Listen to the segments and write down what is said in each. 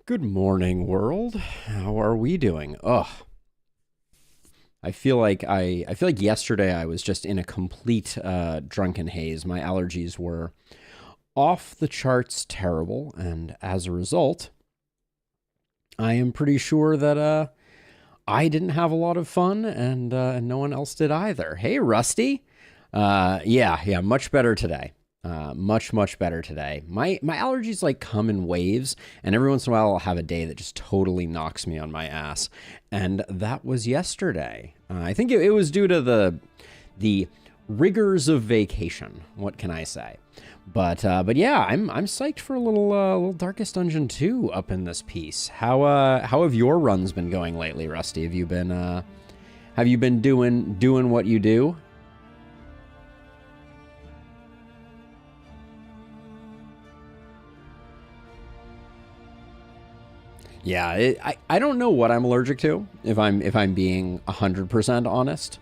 Good morning, world. How are we doing? Ugh. I feel like yesterday I was just in a complete drunken haze. My allergies were off the charts terrible, and as a result, I am pretty sure that I didn't have a lot of fun, and no one else did either. Hey, Rusty. Yeah, much better today. Much better today. My allergies like come in waves, and every once in a while I'll have a day that just totally knocks me on my ass. And that was yesterday. I think it was due to the rigors of vacation. What can I say? But yeah, I'm psyched for a little Darkest Dungeon 2 up in this piece. How have your runs been going lately, Rusty? Have you been doing what you do? Yeah, I don't know what I'm allergic to, if I'm being 100% honest,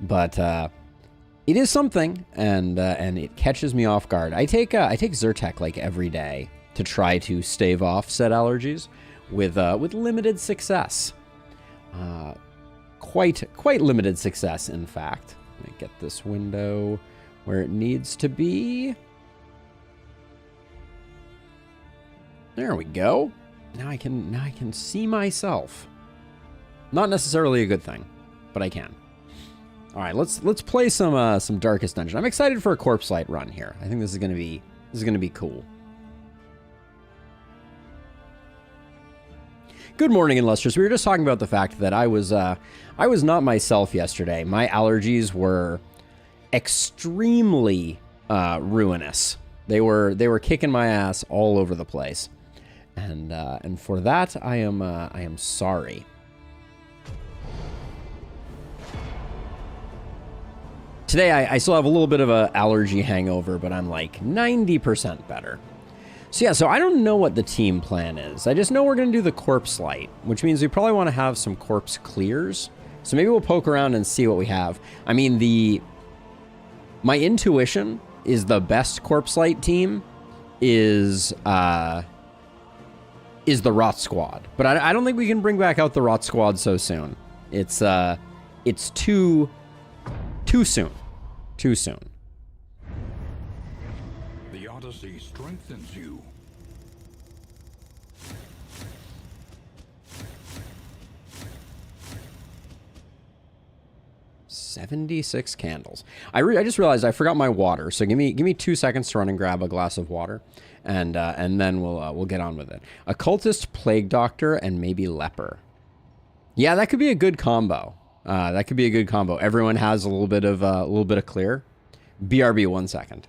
but it is something, and it catches me off guard. I take Zyrtec like every day to try to stave off said allergies, with limited success. Quite limited success, in fact. Let me get this window where it needs to be. There we go. Now I can see myself. Not necessarily a good thing, but I can. All right, let's play some Darkest Dungeon. I'm excited for a Corpse Light run here. I think this is gonna be cool. Good morning, Illustrious. We were just talking about the fact that I was not myself yesterday. My allergies were extremely ruinous. They were kicking my ass all over the place. And for that, I am sorry. Today, I still have a little bit of an allergy hangover, but I'm like 90% better. So I don't know what the team plan is. I just know we're going to do the Corpse Light, which means we probably want to have some corpse clears. So maybe we'll poke around and see what we have. I mean, my intuition is the best Corpse Light team is the Rot Squad, but I don't think we can bring back out the Rot Squad so soon. It's too soon. Too soon. The Odyssey strengthens you. $76 candles. I just realized I forgot my water, so give me 2 seconds to run and grab a glass of water. And then we'll get on with it. Occultist, Plague Doctor, and maybe Leper. Yeah, that could be a good combo. Everyone has a little bit of clear. BRB 1 second.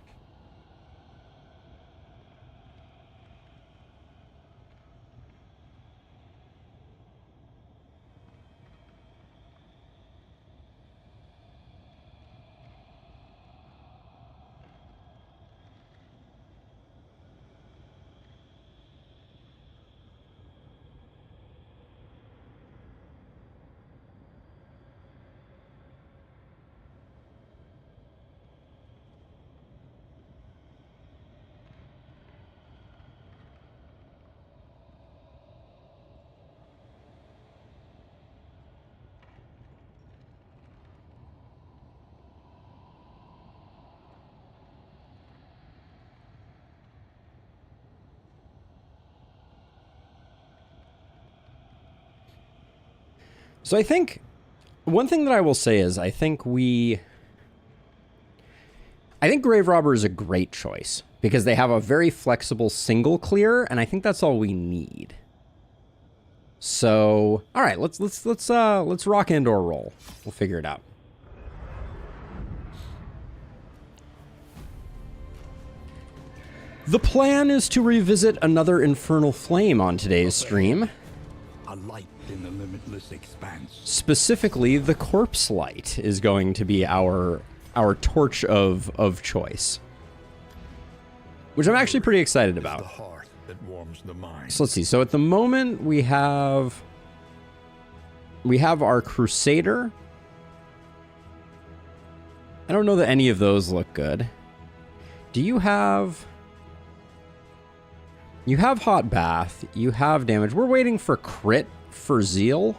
So I think one thing that I will say is I think Grave Robber is a great choice because they have a very flexible single clear, and I think that's all we need. So, all right, let's rock into a roll. We'll figure it out. The plan is to revisit another Infernal Flame on today's stream. A light in the limitless expanse. Specifically, the Corpse Light is going to be our torch of choice, which I'm actually pretty excited about. The heart that warms the mind. So let's see. So at the moment we have our Crusader. I don't know that any of those look good. Do you have... You have Hot Bath. You have damage. We're waiting for crit for Zeal.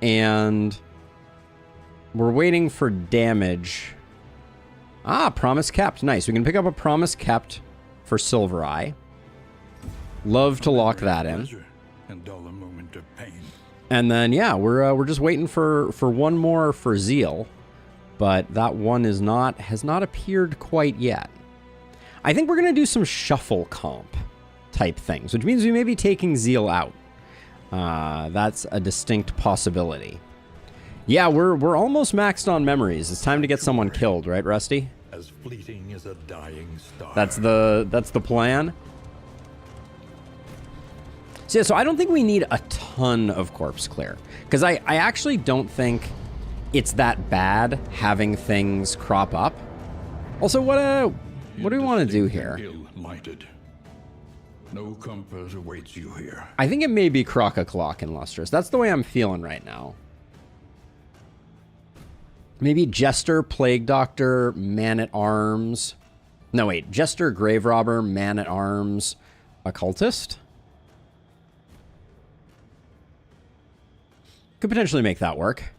And we're waiting for damage. Ah, Promise Kept. Nice. We can pick up a Promise Kept for Silver Eye. Love to lock that in. And dull a moment of pain. And then, yeah, we're just waiting for one more for Zeal. But that one has not appeared quite yet. I think we're going to do some shuffle comp type things, which means we may be taking Zeal out. That's a distinct possibility. Yeah, we're almost maxed on memories. It's time to get someone killed, right, Rusty? As fleeting as a dying star. That's the plan. So, yeah, so I don't think we need a ton of corpse clear, because I actually don't think it's that bad having things crop up. Also, what do we want to do here? Ill-lighted. No comfort awaits you here. I think it may be Croc-a-Clock and Lustrous. That's the way I'm feeling right now. Maybe Jester, Plague Doctor, Man-at-Arms. No, wait. Jester, Grave Robber, Man-at-Arms, Occultist? Could potentially make that work.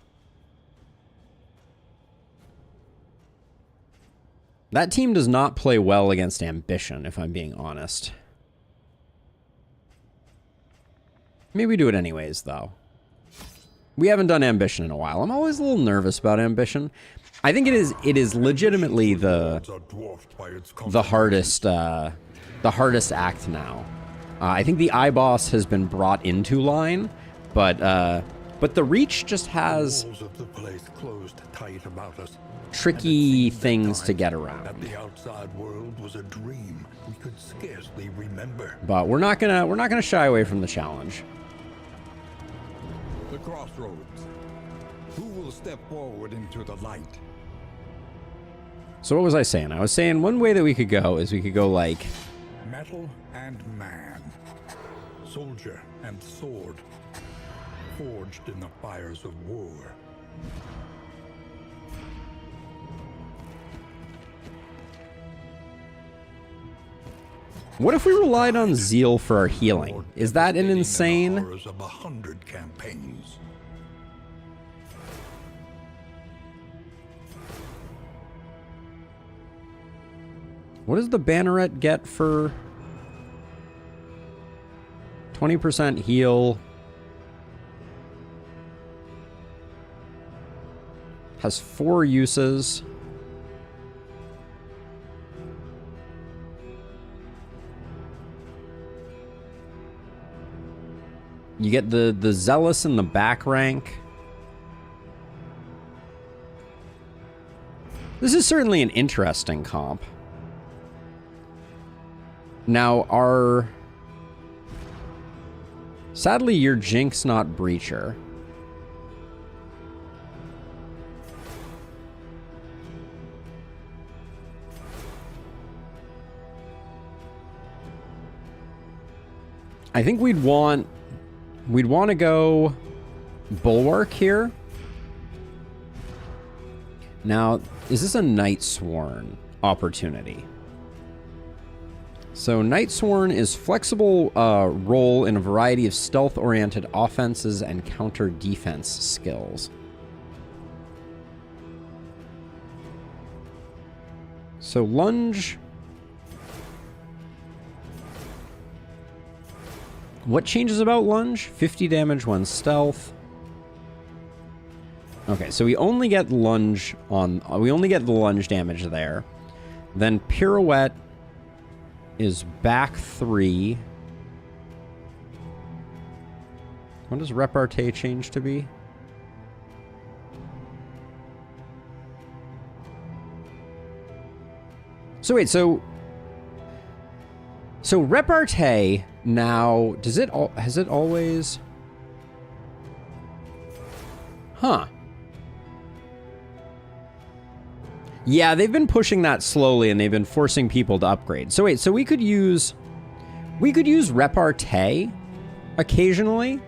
That team does not play well against Ambition, if I'm being honest. Maybe we do it anyways, though. We haven't done Ambition in a while. I'm always a little nervous about Ambition. I think it is legitimately the hardest act now. I think the iBoss has been brought into line, but the Reach just has tricky things to get around. That the outside world was a dream we could scarcely remember. But we're not gonna shy away from the challenge. The crossroads. Who will step forward into the light? So what was I saying? I was saying one way that we could go is we could go like Metal and man. Soldier and sword. Forged in the fires of war. what if we relied on Zeal for our healing? Is that an insane? Horrors of 100 campaigns. What does the Banneret get for 20% heal? Has 4 uses. You get the Zealous in the back rank. This is certainly an interesting comp. Now, sadly, you're Jinx, not Breacher. I think we'd want to go Bulwark here. Now, is this a Night Sworn opportunity? So Night Sworn is flexible role in a variety of stealth-oriented offenses and counter-defense skills. So Lunge. What changes about Lunge? 50 damage when stealth. Okay, so we only get Lunge on... we only get the Lunge damage there. Then Pirouette is back 3. What does Repartee change to be? So wait, so Repartee now, has it always... Huh. Yeah, they've been pushing that slowly and they've been forcing people to upgrade. So wait, so we could use Repartee occasionally?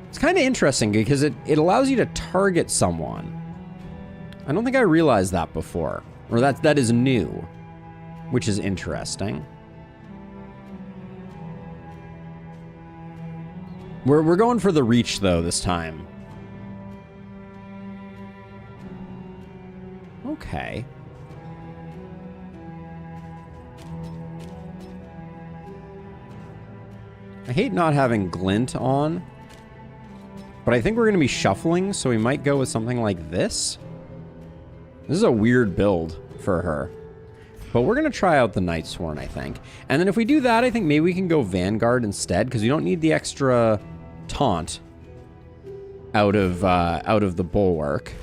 It's kind of interesting because it allows you to target someone. I don't think I realized that before. Or that is new, which is interesting. We're going for the reach, though, this time. Okay. I hate not having glint on, but I think we're going to be shuffling, so we might go with something like this. This is a weird build for her, but we're going to try out the Nightsworn, I think. And then if we do that, I think maybe we can go Vanguard instead, because we don't need the extra taunt out of the Bulwark.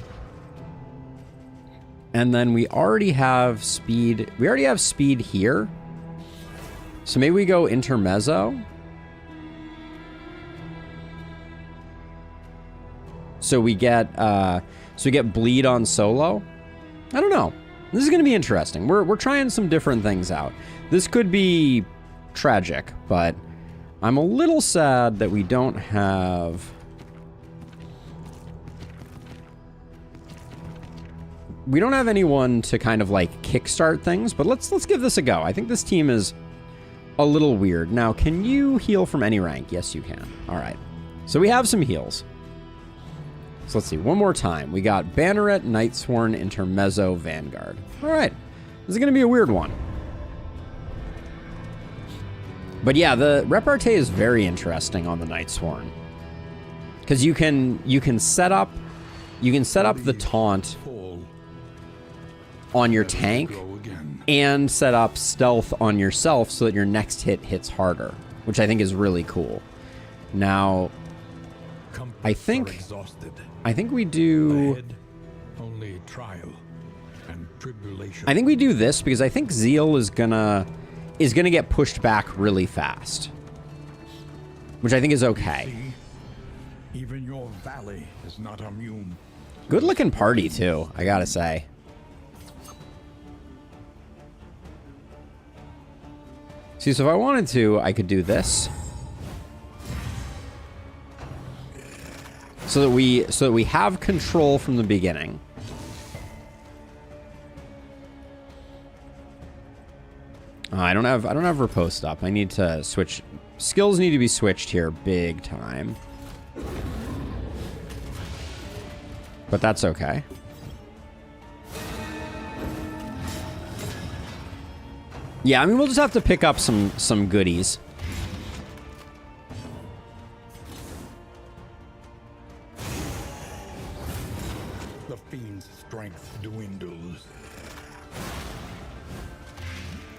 And then we already have speed. We already have speed here, so maybe we go Intermezzo. So we get bleed on solo. I don't know. This is going to be interesting. We're trying some different things out. This could be tragic, but I'm a little sad that we don't have. We don't have anyone to kind of like kickstart things, but let's give this a go. I think this team is a little weird. Now, can you heal from any rank? Yes, you can. All right. So we have some heals. So let's see, one more time. We got Banneret, Nightsworn, Intermezzo, Vanguard. All right, this is going to be a weird one. But yeah, the repartee is very interesting on the Nightsworn, because you can set up the taunt on your tank and set up stealth on yourself so that your next hit hits harder, which I think is really cool. Now, I think we do. Only trial and tribulation. I think we do this because I think Zeal is gonna get pushed back really fast, which I think is okay. See, even your valley is not immune. Good looking party too, I gotta say. See, so if I wanted to, I could do this. So that we have control from the beginning. I don't have riposte up. I need to switch. Skills need to be switched here big time. But that's okay. Yeah, I mean, we'll just have to pick up some goodies. The fiend's strength dwindles.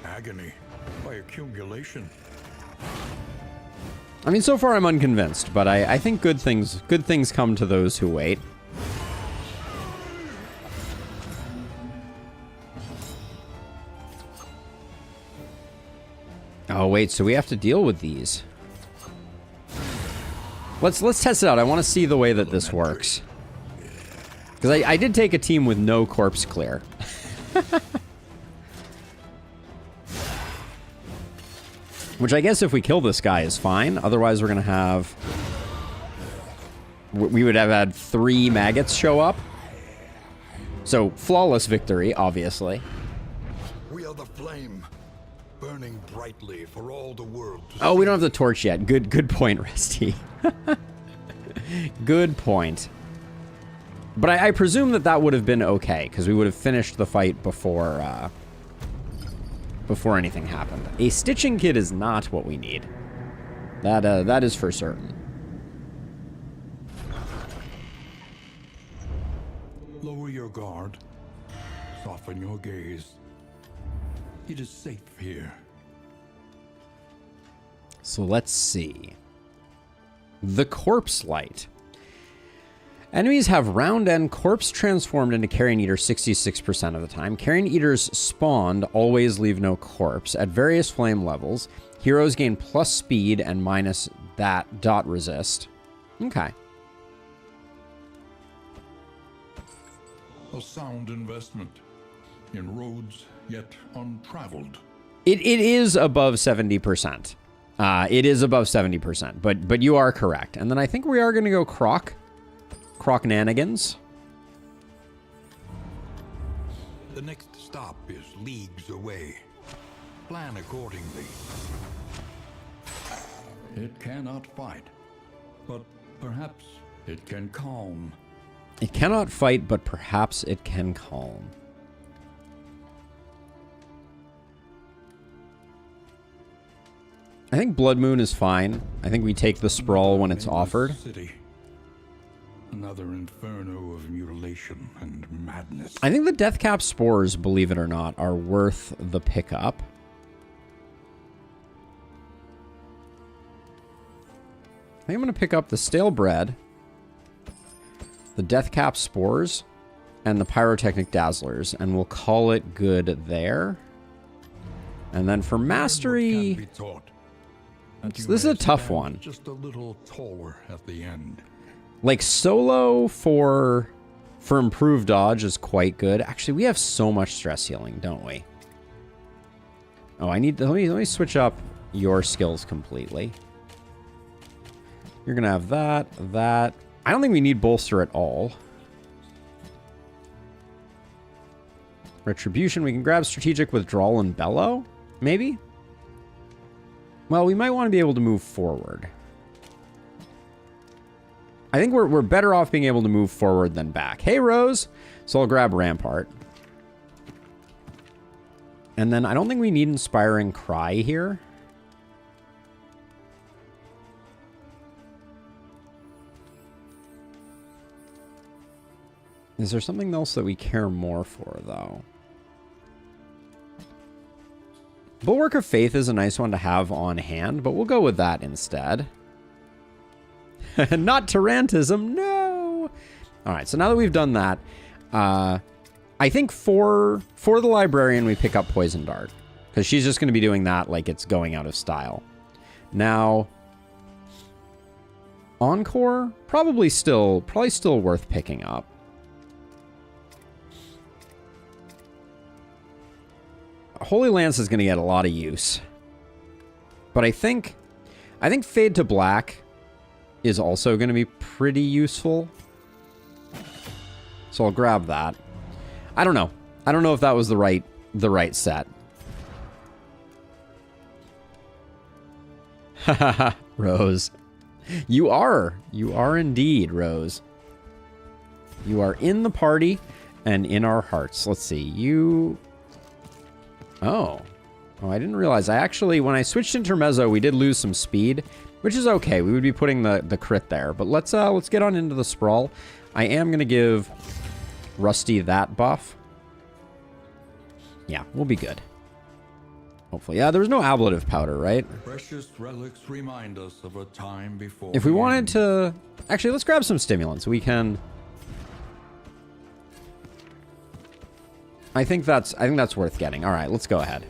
Agony by accumulation. I mean, so far I'm unconvinced, but I think good things come to those who wait. Oh wait, so we have to deal with these. Let's test it out. I want to see the way that this works. Because I did take a team with no corpse clear. Which I guess if we kill this guy is fine. Otherwise we're going to have... We would have had 3 maggots show up. So, flawless victory, obviously. We are the flame, burning brightly for all the world to Oh, we don't have the torch yet. Good point, Rusty. Good point. But I presume that would have been okay, because we would have finished the fight before anything happened. A stitching kit is not what we need. That is for certain. Lower your guard. Soften your gaze. It is safe here. So let's see. The Corpse Light. Enemies have round end corpse transformed into Carrion Eater 66% of the time. Carrion Eaters spawned always leave no corpse. At various flame levels, heroes gain plus speed and minus that dot resist. Okay. A sound investment in roads yet untraveled. It is above 70%. It is above 70%, but you are correct. And then I think we are going to go Croc-nanigans. The next stop is leagues away. Plan accordingly. It cannot fight, but perhaps it can calm. It cannot fight, but perhaps it can calm. I think Blood Moon is fine. I think we take the Sprawl when it's offered. City. Another inferno of mutilation and madness. I think the Deathcap Spores, believe it or not, are worth the pickup. I think I'm going to pick up the Stale Bread, the Deathcap Spores, and the Pyrotechnic Dazzlers, and we'll call it good there. And then for Mastery, this is a tough one. Just a little taller at the end. Like, solo for improved dodge is quite good. Actually, we have so much stress healing, don't we? Oh, I need to, let me switch up your skills completely. You're gonna have that. I don't think we need bolster at all. Retribution, we can grab strategic withdrawal and bellow, maybe? Well, we might want to be able to move forward. I think we're better off being able to move forward than back. Hey, Rose! So I'll grab Rampart. And then I don't think we need Inspiring Cry here. Is there something else that we care more for, though? Bulwark of Faith is a nice one to have on hand, but we'll go with that instead. Not Tarantism, no! Alright, so now that we've done that, I think for the Librarian we pick up Poison Dart. Because she's just going to be doing that like it's going out of style. Now, Encore, probably still worth picking up. Holy Lance is going to get a lot of use. But I think Fade to Black is also going to be pretty useful. So I'll grab that. I don't know. I don't know if that was the right set. Haha, Rose. You are indeed, Rose. You are in the party and in our hearts. Let's see. You... Oh, I didn't realize. I actually, when I switched Intermezzo, we did lose some speed, which is okay. We would be putting the crit there. But let's get on into the Sprawl. I am going to give Rusty that buff. Yeah, we'll be good. Hopefully. Yeah, there was no ablative powder, right? Precious relics remind us of a time before. If we wanted to... Actually, let's grab some stimulants. We can... I think that's worth getting. All right, let's go ahead.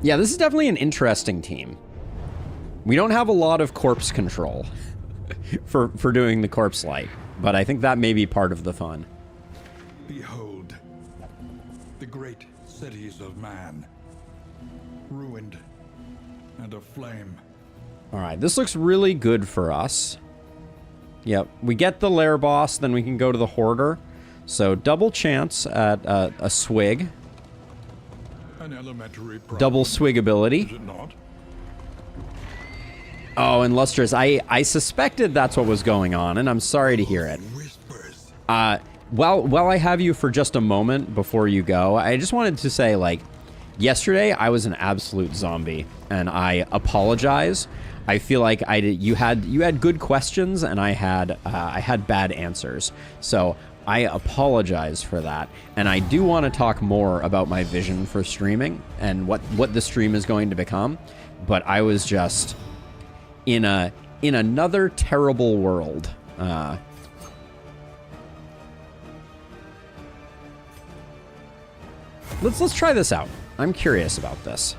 Yeah, this is definitely an interesting team. We don't have a lot of corpse control for doing the corpse light, but I think that may be part of the fun. Behold, the great cities of man, ruined and aflame. All right, this looks really good for us. Yep, we get the Lair boss, then we can go to the Hoarder. So double chance at a swig. An elementary problem, double swig ability. is it not? Oh, and Lustrous, I suspected that's what was going on, and I'm sorry to hear it. Whispers. While I have you for just a moment before you go, I just wanted to say, like, yesterday I was an absolute zombie, and I apologize. I feel like you had good questions, and I had bad answers. So I apologize for that, and I do want to talk more about my vision for streaming and what the stream is going to become. But I was just in another terrible world. Let's try this out. I'm curious about this.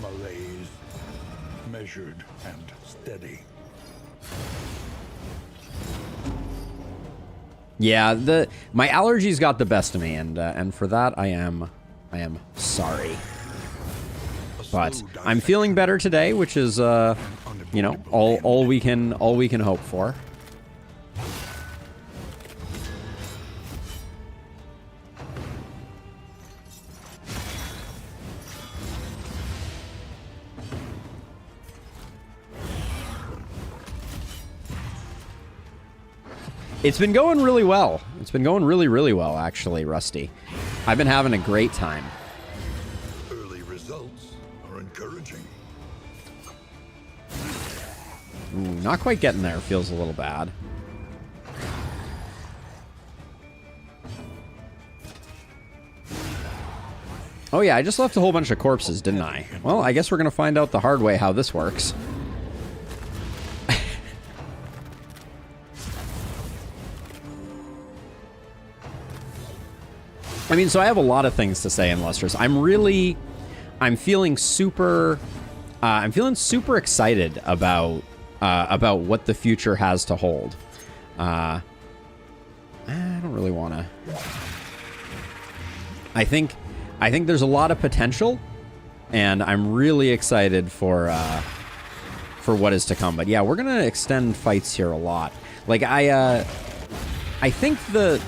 Malaise, measured and steady. Yeah, my allergies got the best of me, and for that I am sorry. But I'm feeling better today, which is, you know, all we can hope for. It's been going really well. It's been going really, really well, actually, Rusty. I've been having a great time. Early results are encouraging. Ooh, not quite getting there. Feels a little bad. Oh yeah, I just left a whole bunch of corpses, didn't I? Well, I guess we're going to find out the hard way how this works. I mean, so I have a lot of things to say in Lustrous. I'm feeling super excited about what the future has to hold. I don't really want to. I think there's a lot of potential, and I'm really excited for what is to come. But yeah, we're gonna extend fights here a lot. Like I think the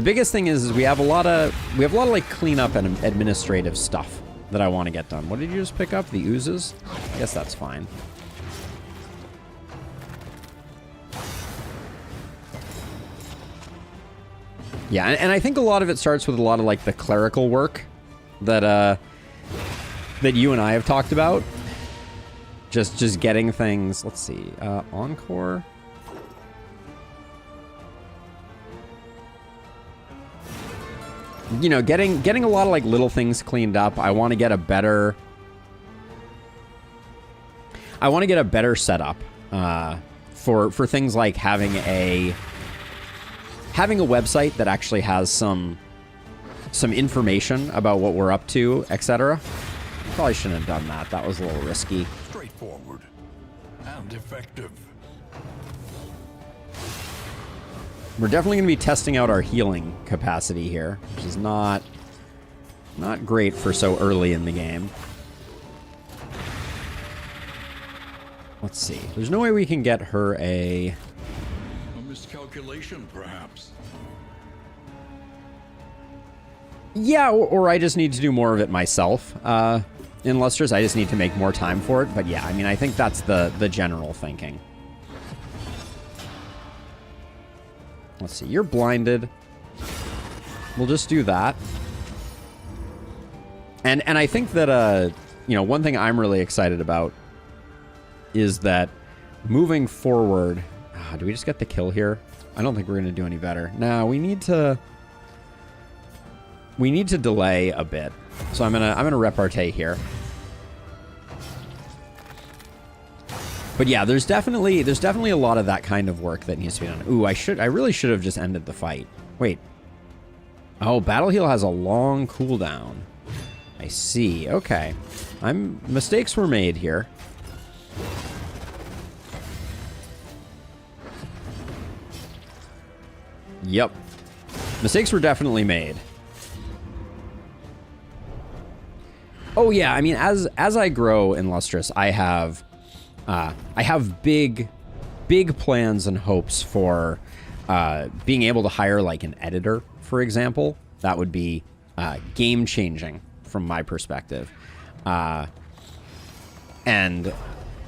biggest thing is we have a lot of like cleanup and administrative stuff that I want to get done. What did you just pick up? The oozes? I guess that's fine. Yeah, and I think a lot of it starts with a lot of like the clerical work that you and I have talked about. Just getting things. Let's see. Encore. You know, getting a lot of like little things cleaned up. I want to get a better setup for things like having a website that actually has some information about what we're up to, etc. Probably shouldn't have done that. That was a little risky. Straightforward and effective. We're definitely going to be testing out our healing capacity here, which is not great for so early in the game. Let's see. There's no way we can get her a miscalculation, perhaps. Yeah, or I just need to do more of it myself. In Lustrous, I just need to make more time for it. But yeah, I mean, I think that's the general thinking. Let's see, you're blinded. We'll just do that. And I think that, you know, one thing I'm really excited about is that moving forward... do we just get the kill here? I don't think we're going to do any better. No, we need to delay a bit. So I'm gonna repartee here. But yeah, there's definitely a lot of that kind of work that needs to be done. Ooh, I really should have just ended the fight. Wait. Oh, Battle Heal has a long cooldown. I see. Okay. Mistakes were made here. Yep. Mistakes were definitely made. Oh yeah, I mean, as I grow in Lustrous, I have big plans and hopes for being able to hire like an editor, for example. That would be game changing from my perspective. And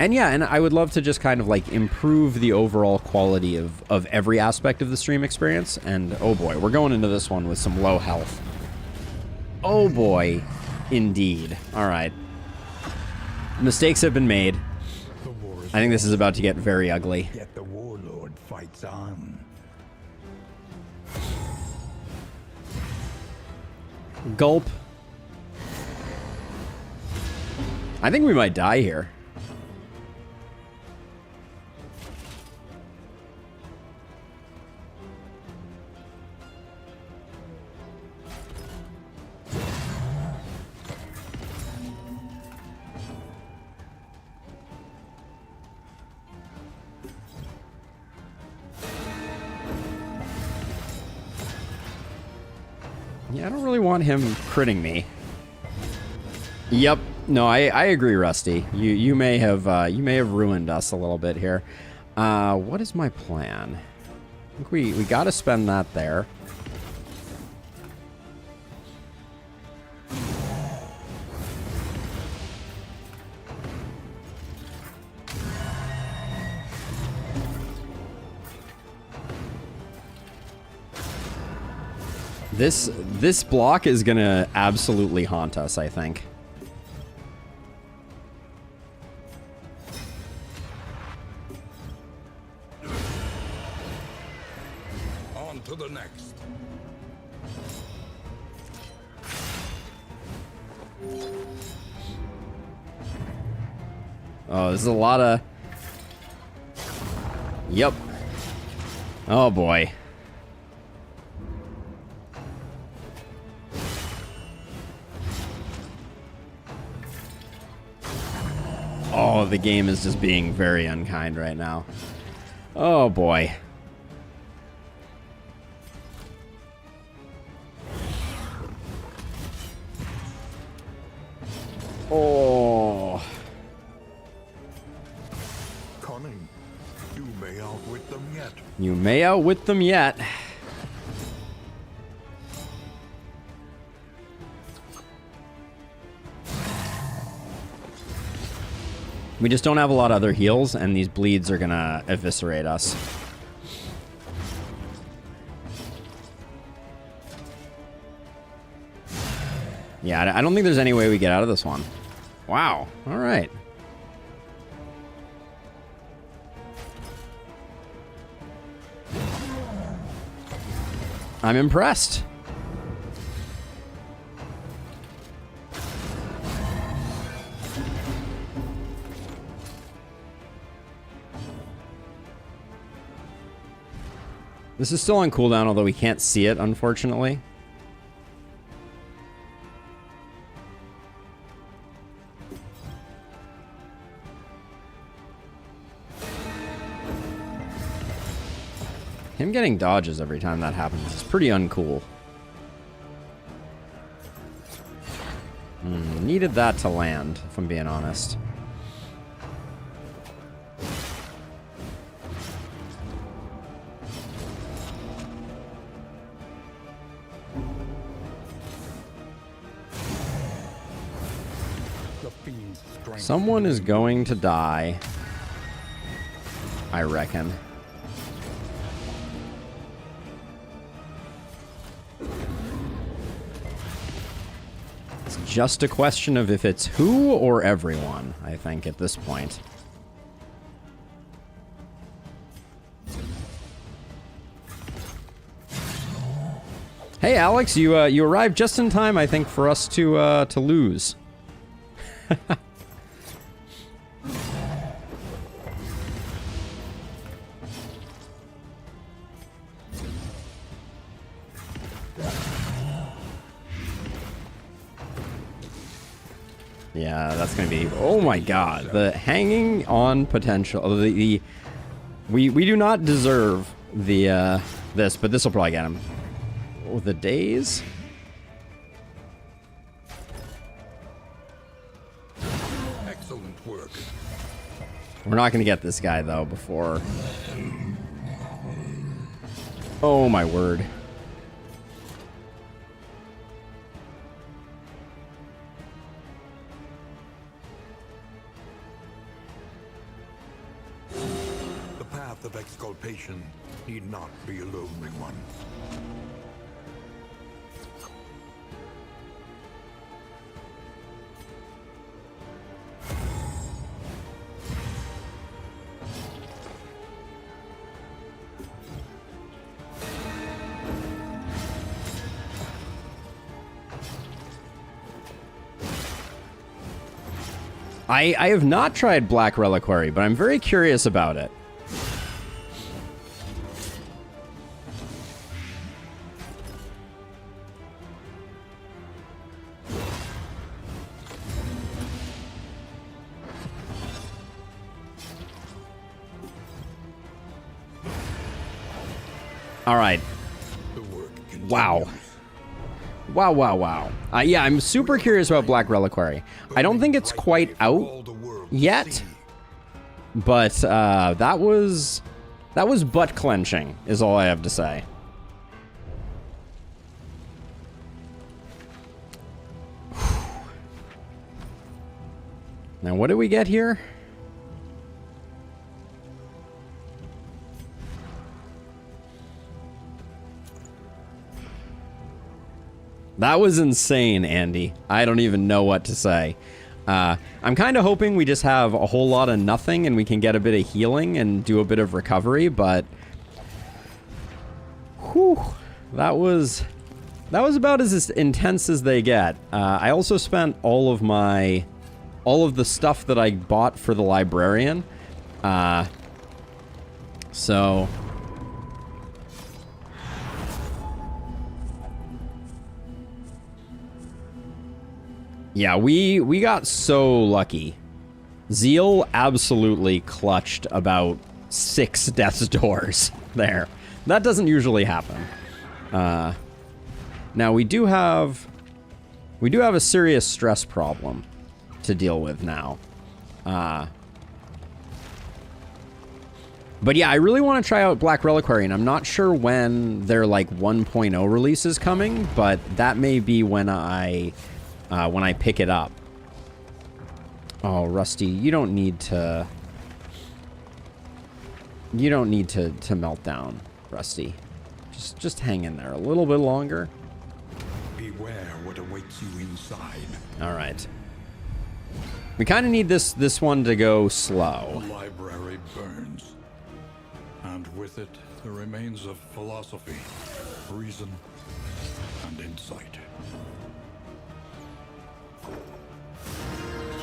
I would love to just kind of like improve the overall quality of every aspect of the stream experience. And oh boy, we're going into this one with some low health. Oh boy, indeed. All right. Mistakes have been made. I think this is about to get very ugly. Yet the warlord fights on. Gulp. I think we might die here. Yeah, I don't really want him critting me. Yep. No, I agree, Rusty. You may have ruined us a little bit here. What is my plan? I think we got to spend that there. This block is gonna absolutely haunt us, I think. On to the next. Oh, this is a lot of... Yep. Oh boy. Oh, the game is just being very unkind right now. Oh boy. Oh. Cunning. You may outwit them yet. You may outwit them yet. We just don't have a lot of other heals, and these bleeds are gonna eviscerate us. Yeah, I don't think there's any way we get out of this one. Wow. All right. I'm impressed. This is still on cooldown, although we can't see it, unfortunately. Him getting dodges every time that happens is pretty uncool. Needed that to land, if I'm being honest. Someone is going to die, I reckon. It's just a question of if it's who or everyone, I think, at this point. Hey, Alex, you arrived just in time, I think, for us to lose. Yeah, that's gonna be... Oh my god, the hanging on potential... We do not deserve the this, but this will probably get him. Oh, the days? Excellent work. We're not gonna get this guy though before... Oh my word. Of exculpation need not be a lonely one. I have not tried Black Reliquary, but I'm very curious about it. All right. The work continues. Wow. Wow, wow, wow. Yeah, I'm super curious about Black Reliquary. I don't think it's quite out yet, but that was butt clenching, is all I have to say. Now, what do we get here? That was insane, Andy. I don't even know what to say. I'm kind of hoping we just have a whole lot of nothing and we can get a bit of healing and do a bit of recovery, but... Whew. That was about as intense as they get. I also spent all of the stuff that I bought for the librarian. So... Yeah, we got so lucky. Zeal absolutely clutched about 6 death's doors there. That doesn't usually happen. Now we do have a serious stress problem to deal with now. But yeah, I really want to try out Black Reliquary, and I'm not sure when their like 1.0 release is coming, but that may be when I pick it up. Oh, Rusty, you don't need to melt down, Rusty. Just hang in there a little bit longer. Beware what awaits you inside. All right. We kind of need this one to go slow. The library burns, and with it the remains of philosophy, reason, and insight.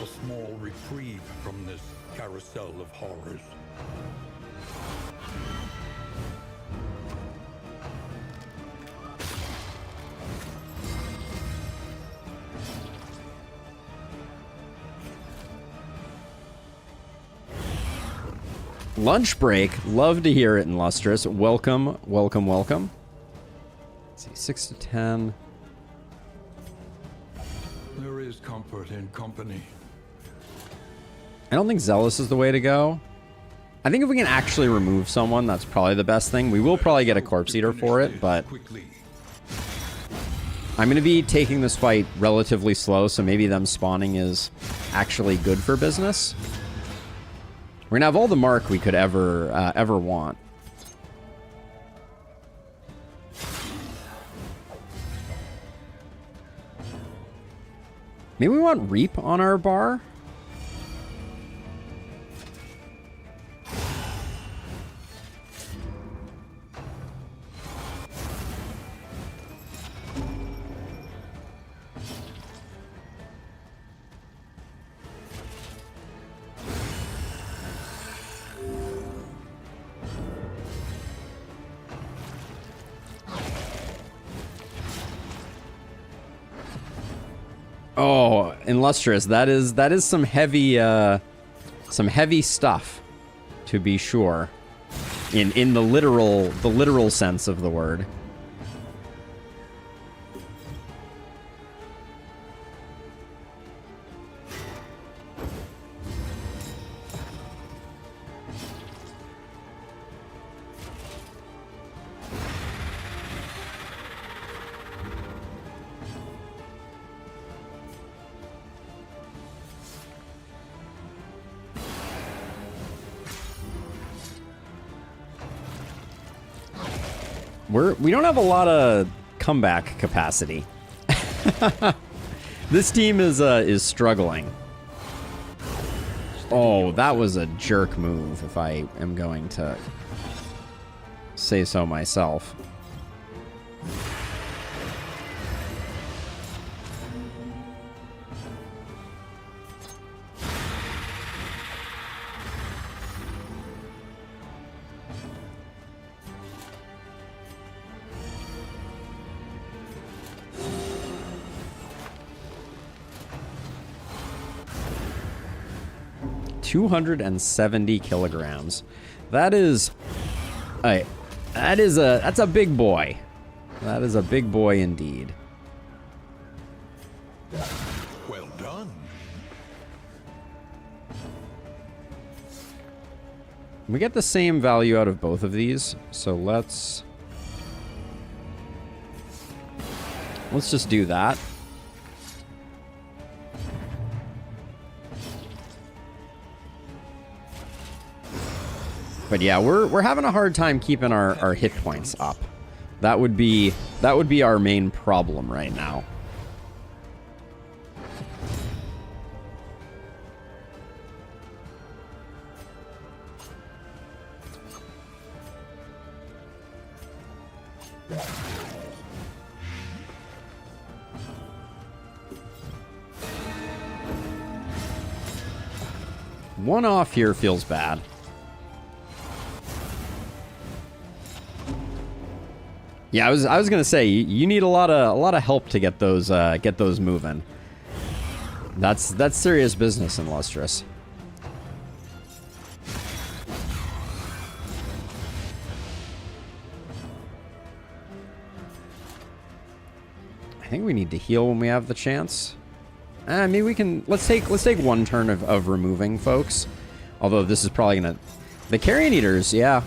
A small reprieve from this carousel of horrors. Lunch break. Love to hear it in Lustrous. Welcome, welcome, welcome. Let's see, 6 to 10. There is comfort in company. I don't think Zealous is the way to go. I think if we can actually remove someone, that's probably the best thing. We will probably get a Corpse Eater for it, but I'm going to be taking this fight relatively slow, so maybe them spawning is actually good for business. We're going to have all the mark we could ever want. Maybe we want Reap on our bar? Oh, Illustrious, that is some heavy stuff, to be sure, in the literal sense of the word. We don't have a lot of comeback capacity. This team is struggling. Oh, that was a jerk move, if I am going to say so myself. $270 kilograms. That's a big boy. That is a big boy indeed. We get the same value out of both of these, so let's just do that. But yeah, we're having a hard time keeping our hit points up. That would be our main problem right now. One off here feels bad. Yeah, I was gonna say you need a lot of help to get those moving. That's serious business in Lustrous. I think we need to heal when we have the chance. Maybe we can. Let's take one turn of removing folks. Although this is probably gonna. The Carrion Eaters, yeah.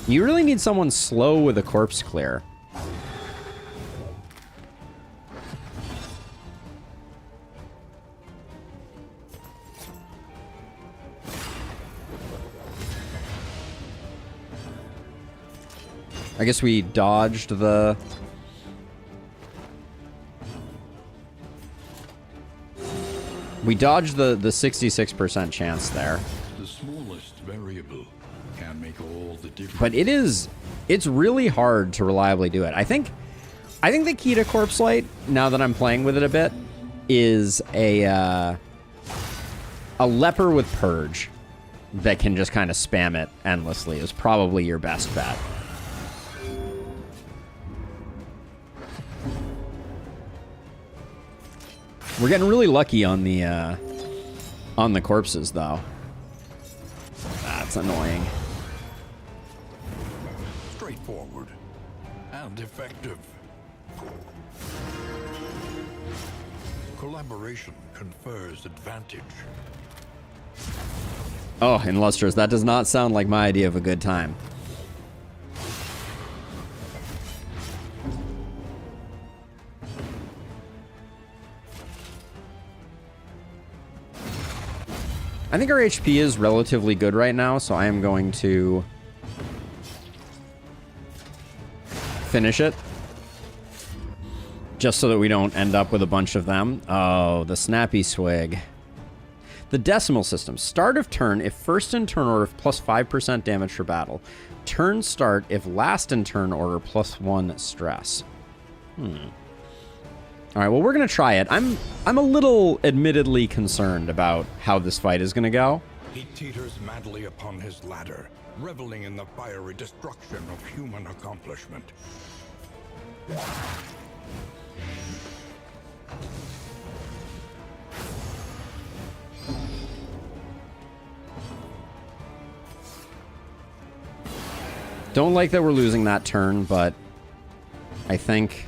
You really need someone slow with a corpse clear. I guess we dodged the... We dodged the 66% chance there. The smallest variable can make all the difference. But it's really hard to reliably do it. I think the key to Corpse Light, now that I'm playing with it a bit, is a leper with Purge that can just kind of spam it endlessly is probably your best bet. We're getting really lucky on the corpses, though. That's annoying. Straightforward and effective. Collaboration confers advantage. Oh, in Lustrous, that does not sound like my idea of a good time. I think our HP is relatively good right now, so I am going to finish it. Just so that we don't end up with a bunch of them. Oh, the Snappy Swig. The Decimal System. Start of turn if first in turn order plus 5% damage for battle. Turn start if last in turn order plus 1 stress. All right, well, we're going to try it. I'm a little admittedly concerned about how this fight is going to go. He teeters madly upon his ladder, reveling in the fiery destruction of human accomplishment. Don't like that we're losing that turn, but I think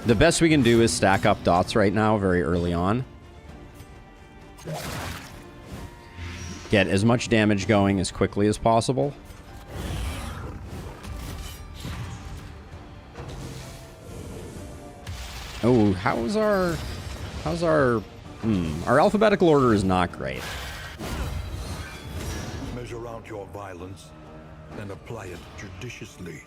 the best we can do is stack up dots right now very early on. Get as much damage going as quickly as possible. Oh, how's our alphabetical order is not great. Measure out your violence, then apply it judiciously.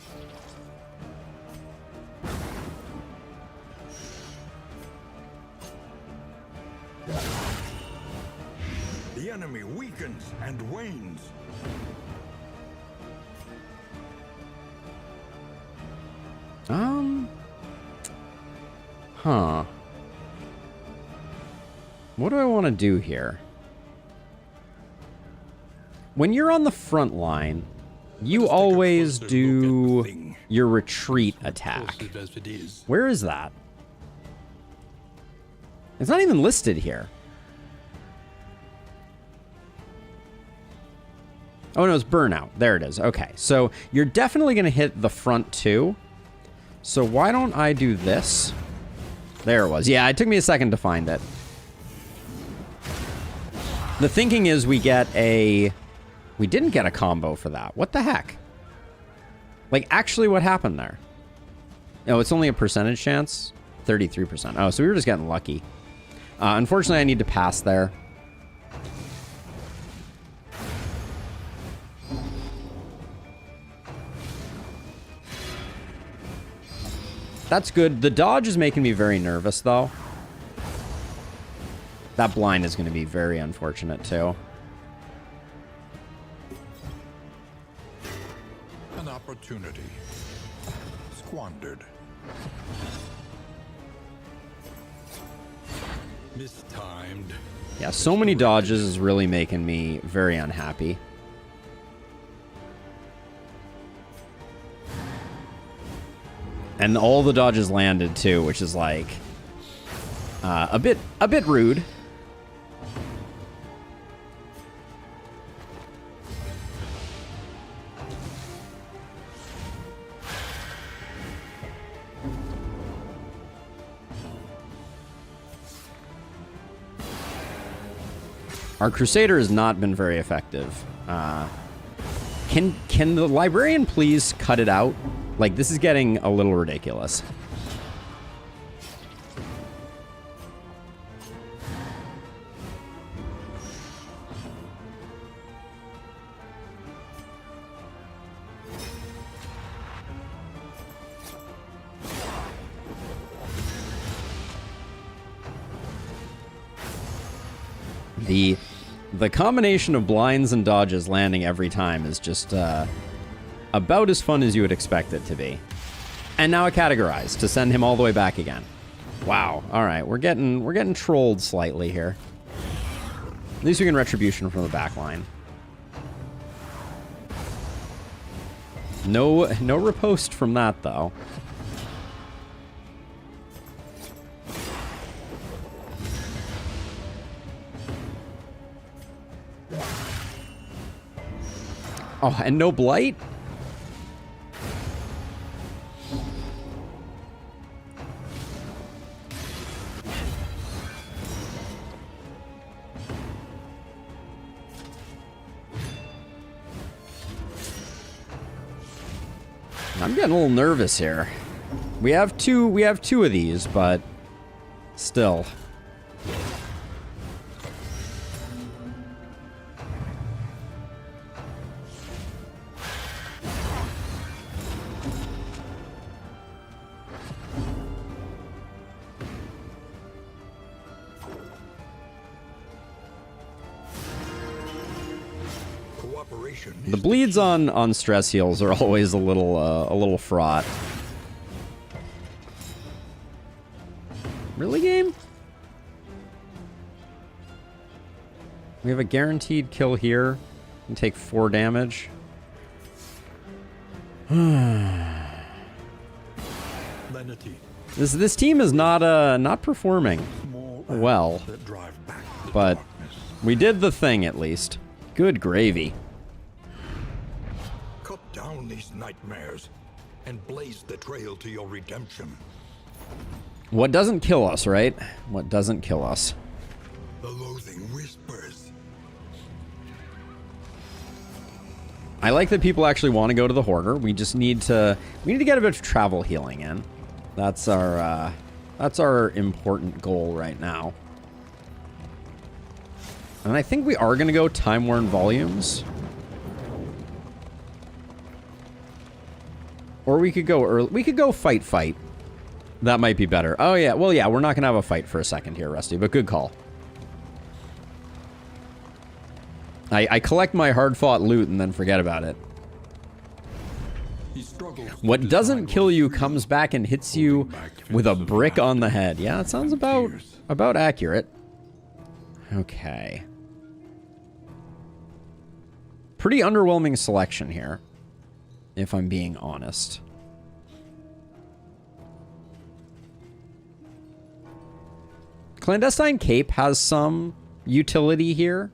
The enemy weakens and wanes. Huh. What do I want to do here? When you're on the front line, you always do your retreat attack. Where is that? It's not even listed here. Oh, no, it's burnout. There it is. Okay, so you're definitely going to hit the front two. So why don't I do this? There it was. Yeah, it took me a second to find it. The thinking is we get a... We didn't get a combo for that. What the heck? Like, actually, what happened there? Oh, it's only a percentage chance? 33%. Oh, so we were just getting lucky. Unfortunately, I need to pass there. That's good. The dodge is making me very nervous, though. That blind is going to be very unfortunate, too. An opportunity squandered. Mistimed. Yeah, so many dodges is really making me very unhappy. And all the dodges landed too, which is like a bit rude. Our Crusader has not been very effective. Can the Librarian please cut it out? Like, this is getting a little ridiculous. The combination of blinds and dodges landing every time is just about as fun as you would expect it to be. And now a categorize to send him all the way back again. Wow. All right, we're getting trolled slightly here. At least we can retribution from the back line. No riposte from that though. Oh, and no blight? I'm getting a little nervous here. We have two of these, but still. The bleeds on stress heals are always a little fraught. Really, game? We have a guaranteed kill here and take 4 damage. This team is not performing well, but we did the thing at least. Good gravy. Cut down these nightmares and blaze the trail to your redemption. What doesn't kill us, right? What doesn't kill us? The loathing whispers. I like that people actually want to go to the Hoarder. We just need to get a bit of travel healing in. That's our important goal right now. And I think we are going to go Time Worn Volumes. Or we could go early. We could go fight. That might be better. Oh, yeah. Well, yeah, we're not going to have a fight for a second here, Rusty, but good call. I collect my hard-fought loot and then forget about it. What doesn't kill you comes back and hits you with a brick on the head. Yeah, that sounds about accurate. Okay. Pretty underwhelming selection here, if I'm being honest. Clandestine Cape has some utility here.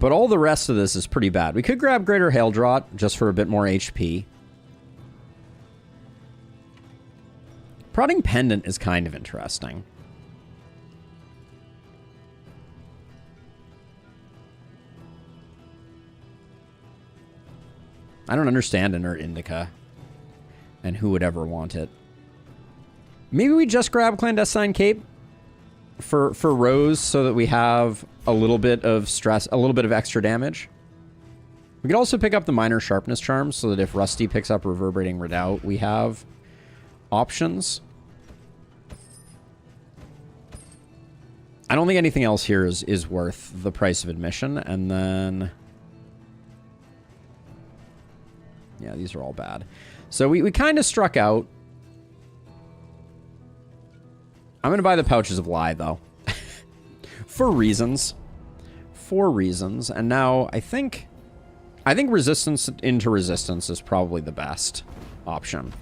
But all the rest of this is pretty bad. We could grab Greater Haildraught just for a bit more HP. Prodding Pendant is kind of interesting. I don't understand Inert Indica and who would ever want it. Maybe we just grab Clandestine Cape for Rose so that we have a little bit of stress, a little bit of extra damage. We could also pick up the Minor Sharpness Charms so that if Rusty picks up Reverberating Redoubt, we have options. I don't think anything else here is worth the price of admission. And then... yeah, these are all bad. So we kind of struck out. I'm going to buy the Pouches of Lie, though. For reasons. For reasons. And now I think Resistance into Resistance is probably the best option.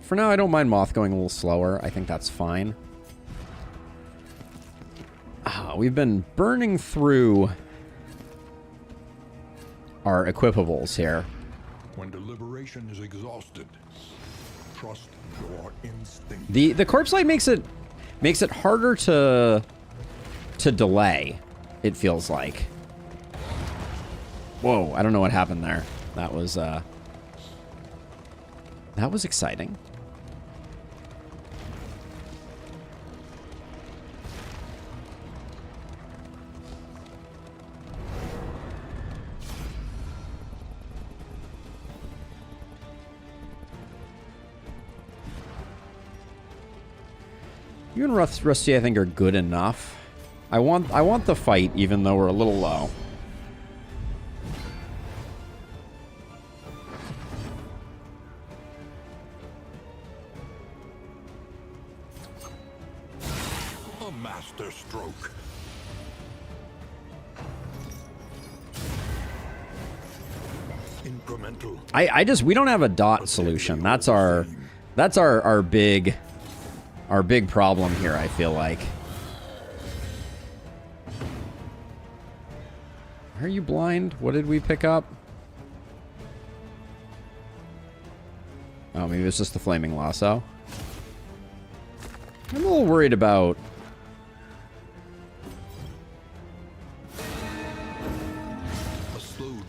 For now, I don't mind Moth going a little slower. I think that's fine. We've been burning through our equipables here. When deliberation is exhausted, trust your instinct. The Corpse Light makes it harder to delay, it feels like. Whoa, I don't know what happened there. That was exciting. You and Rusty, I think, are good enough. I want the fight, even though we're a little low. A master stroke. Incremental. We don't have a dot solution. That's our big problem here, I feel like. Are you blind? What did we pick up? Oh, maybe it's just the Flaming Lasso. I'm a little worried about...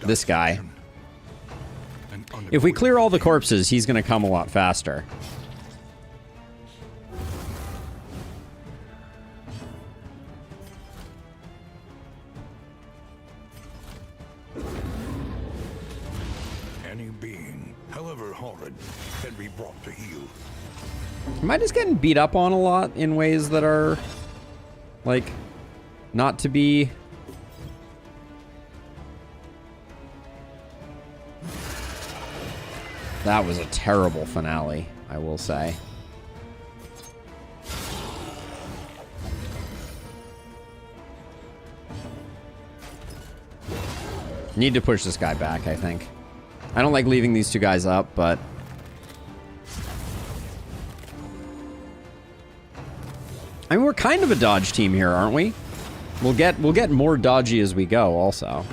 this guy. If we clear all the corpses, he's going to come a lot faster. Am I just getting beat up on a lot in ways that are, like, not to be... That was a terrible finale, I will say. Need to push this guy back, I think. I don't like leaving these two guys up, but... I mean, we're kind of a dodge team here, aren't we? We'll get more dodgy as we go, also.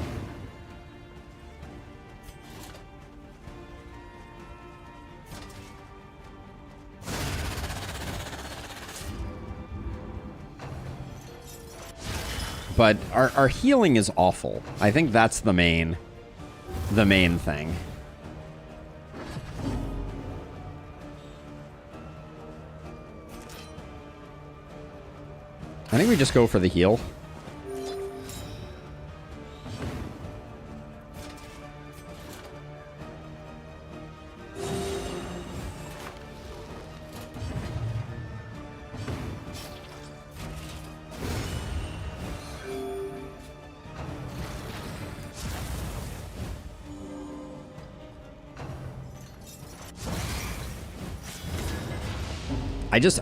But our healing is awful. I think that's the main thing. I think we just go for the heal.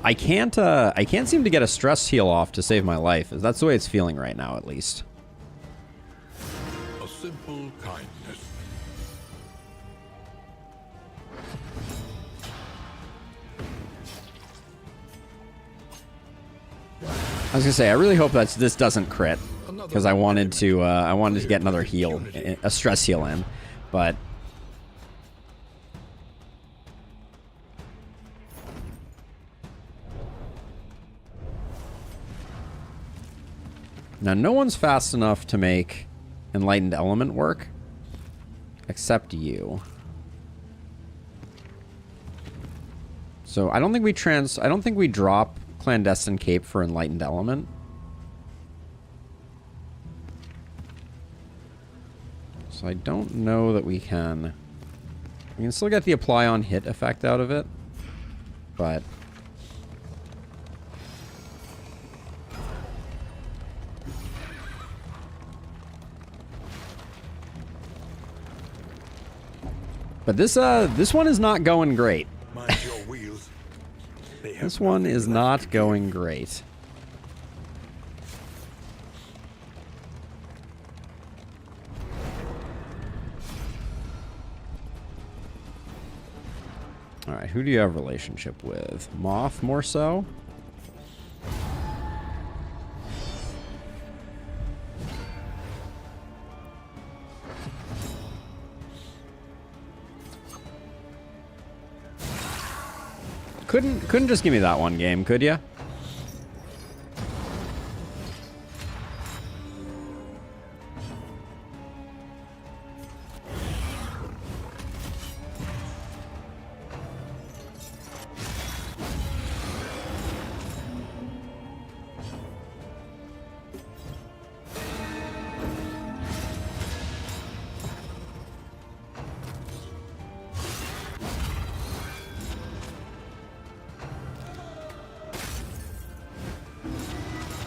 I can't seem to get a stress heal off to save my life. That's the way it's feeling right now, at least. A simple kindness. I was gonna say, I really hope that this doesn't crit, because I wanted to get another heal, a stress heal in, but now no one's fast enough to make Enlightened Element work, except you. So I don't think we drop Clandestine Cape for Enlightened Element. So I don't know that we can. We can still get the apply on hit effect out of it, but this one is not going great. Mind your wheels. This one is not going great. Alright, who do you have a relationship with? Moth, more so? Couldn't just give me that one game, could ya?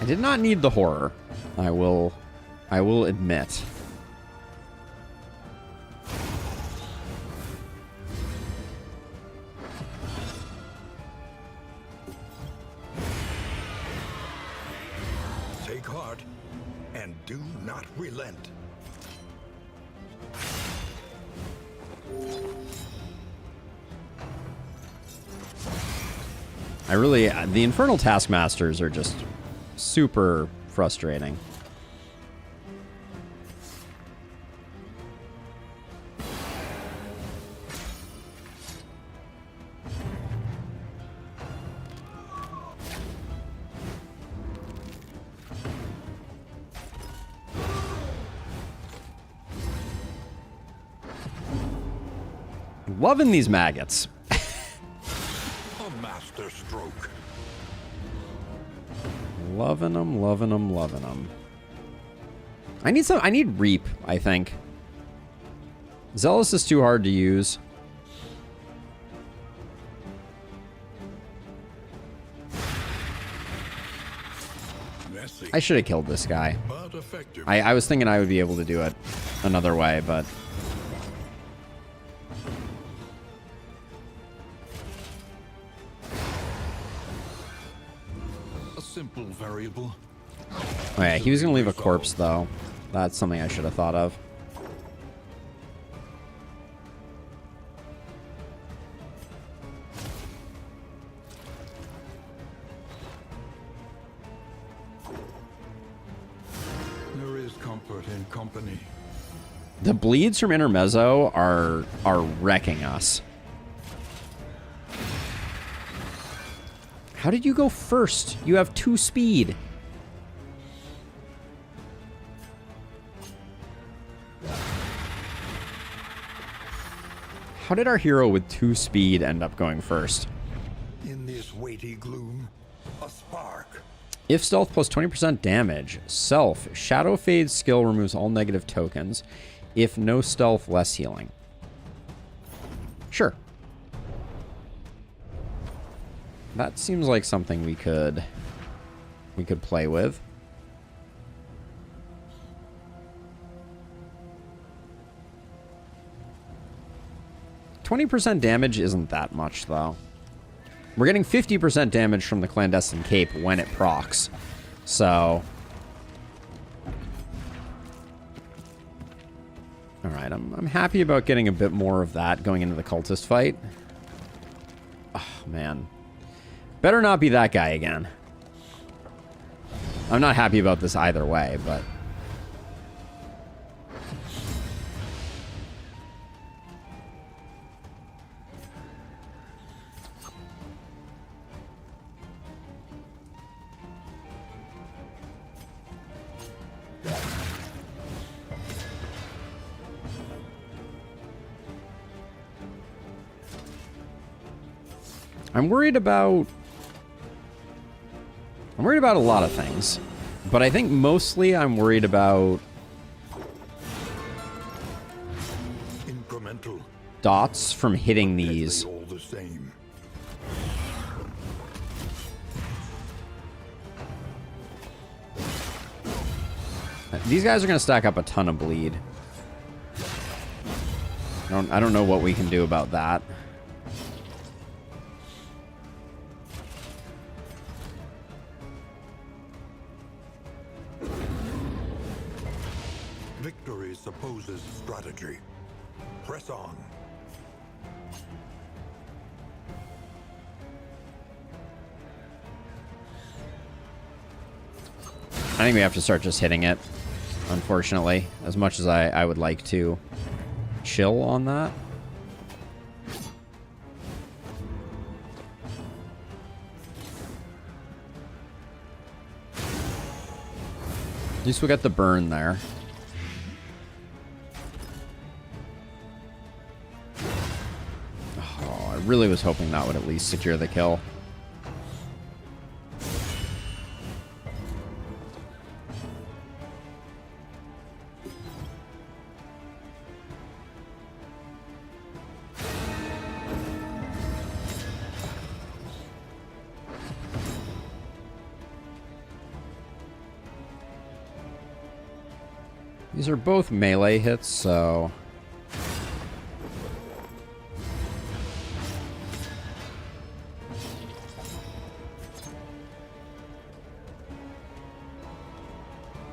I did not need the horror. I will admit. Take heart and do not relent. The Infernal Taskmasters are just super frustrating. Loving these maggots. A master stroke. Loving them, loving them, loving them. I need Reap, I think. Zealous is too hard to use. Messy, I should have killed this guy. but effective. I was thinking I would be able to do it another way, but... A simple variable. Oh yeah, he was going to leave a corpse, though. That's something I should have thought of. There is comfort in company. The bleeds from Intermezzo are wrecking us. How did you go first? You have 2 speed. How did our hero with 2 speed end up going first? In this weighty gloom, a spark. If stealth plus 20% damage, self, Shadow Fade skill removes all negative tokens. If no stealth, less healing. Sure. That seems like something we could play with. %20 damage isn't that much, though. We're getting 50% damage from the Clandestine Cape when it procs. So... Alright, I'm happy about getting a bit more of that going into the cultist fight. Oh, man. Better not be that guy again. I'm not happy about this either way, but... I'm worried about a lot of things, but I think mostly I'm worried about incremental dots from hitting these. all the same. These guys are going to stack up a ton of bleed. I don't know what we can do about that. Victory supposes strategy. Press on. I think we have to start just hitting it, unfortunately, as much as I would like to chill on that. At least we got the burn there. Oh, I really was hoping that would at least secure the kill. These are both melee hits, so...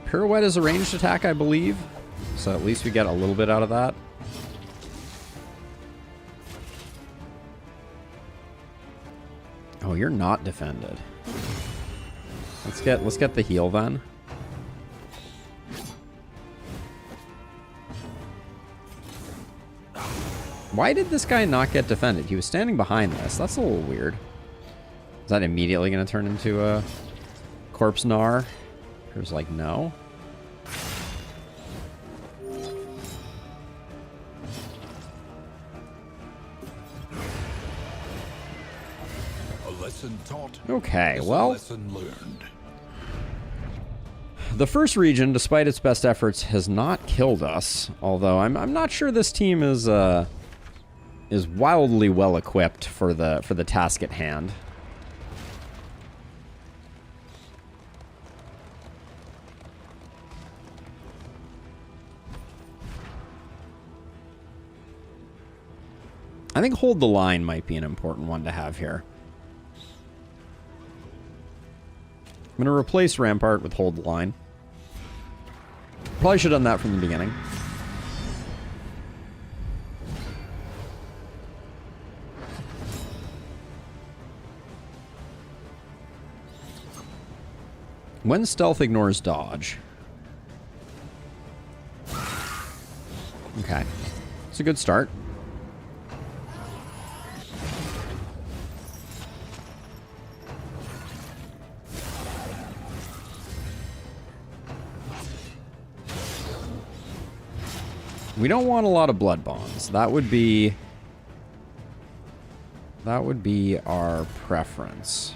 Pirouette is a ranged attack, I believe. So at least we get a little bit out of that. Oh, you're not defended. Let's get the heal then. Why did this guy not get defended? He was standing behind this. That's a little weird. Is that immediately going to turn into a corpse gnar? He was like, no. A lesson taught. Okay, well, Lesson learned. the first region, despite its best efforts, has not killed us. Although I'm not sure this team is wildly well equipped for the task at hand. I think hold the line might be an important one to have here. I'm going to replace Rampart with hold the line. Probably should have done that from the beginning. When stealth ignores dodge. Okay. It's a good start. We don't want a lot of blood bonds. That would be our preference.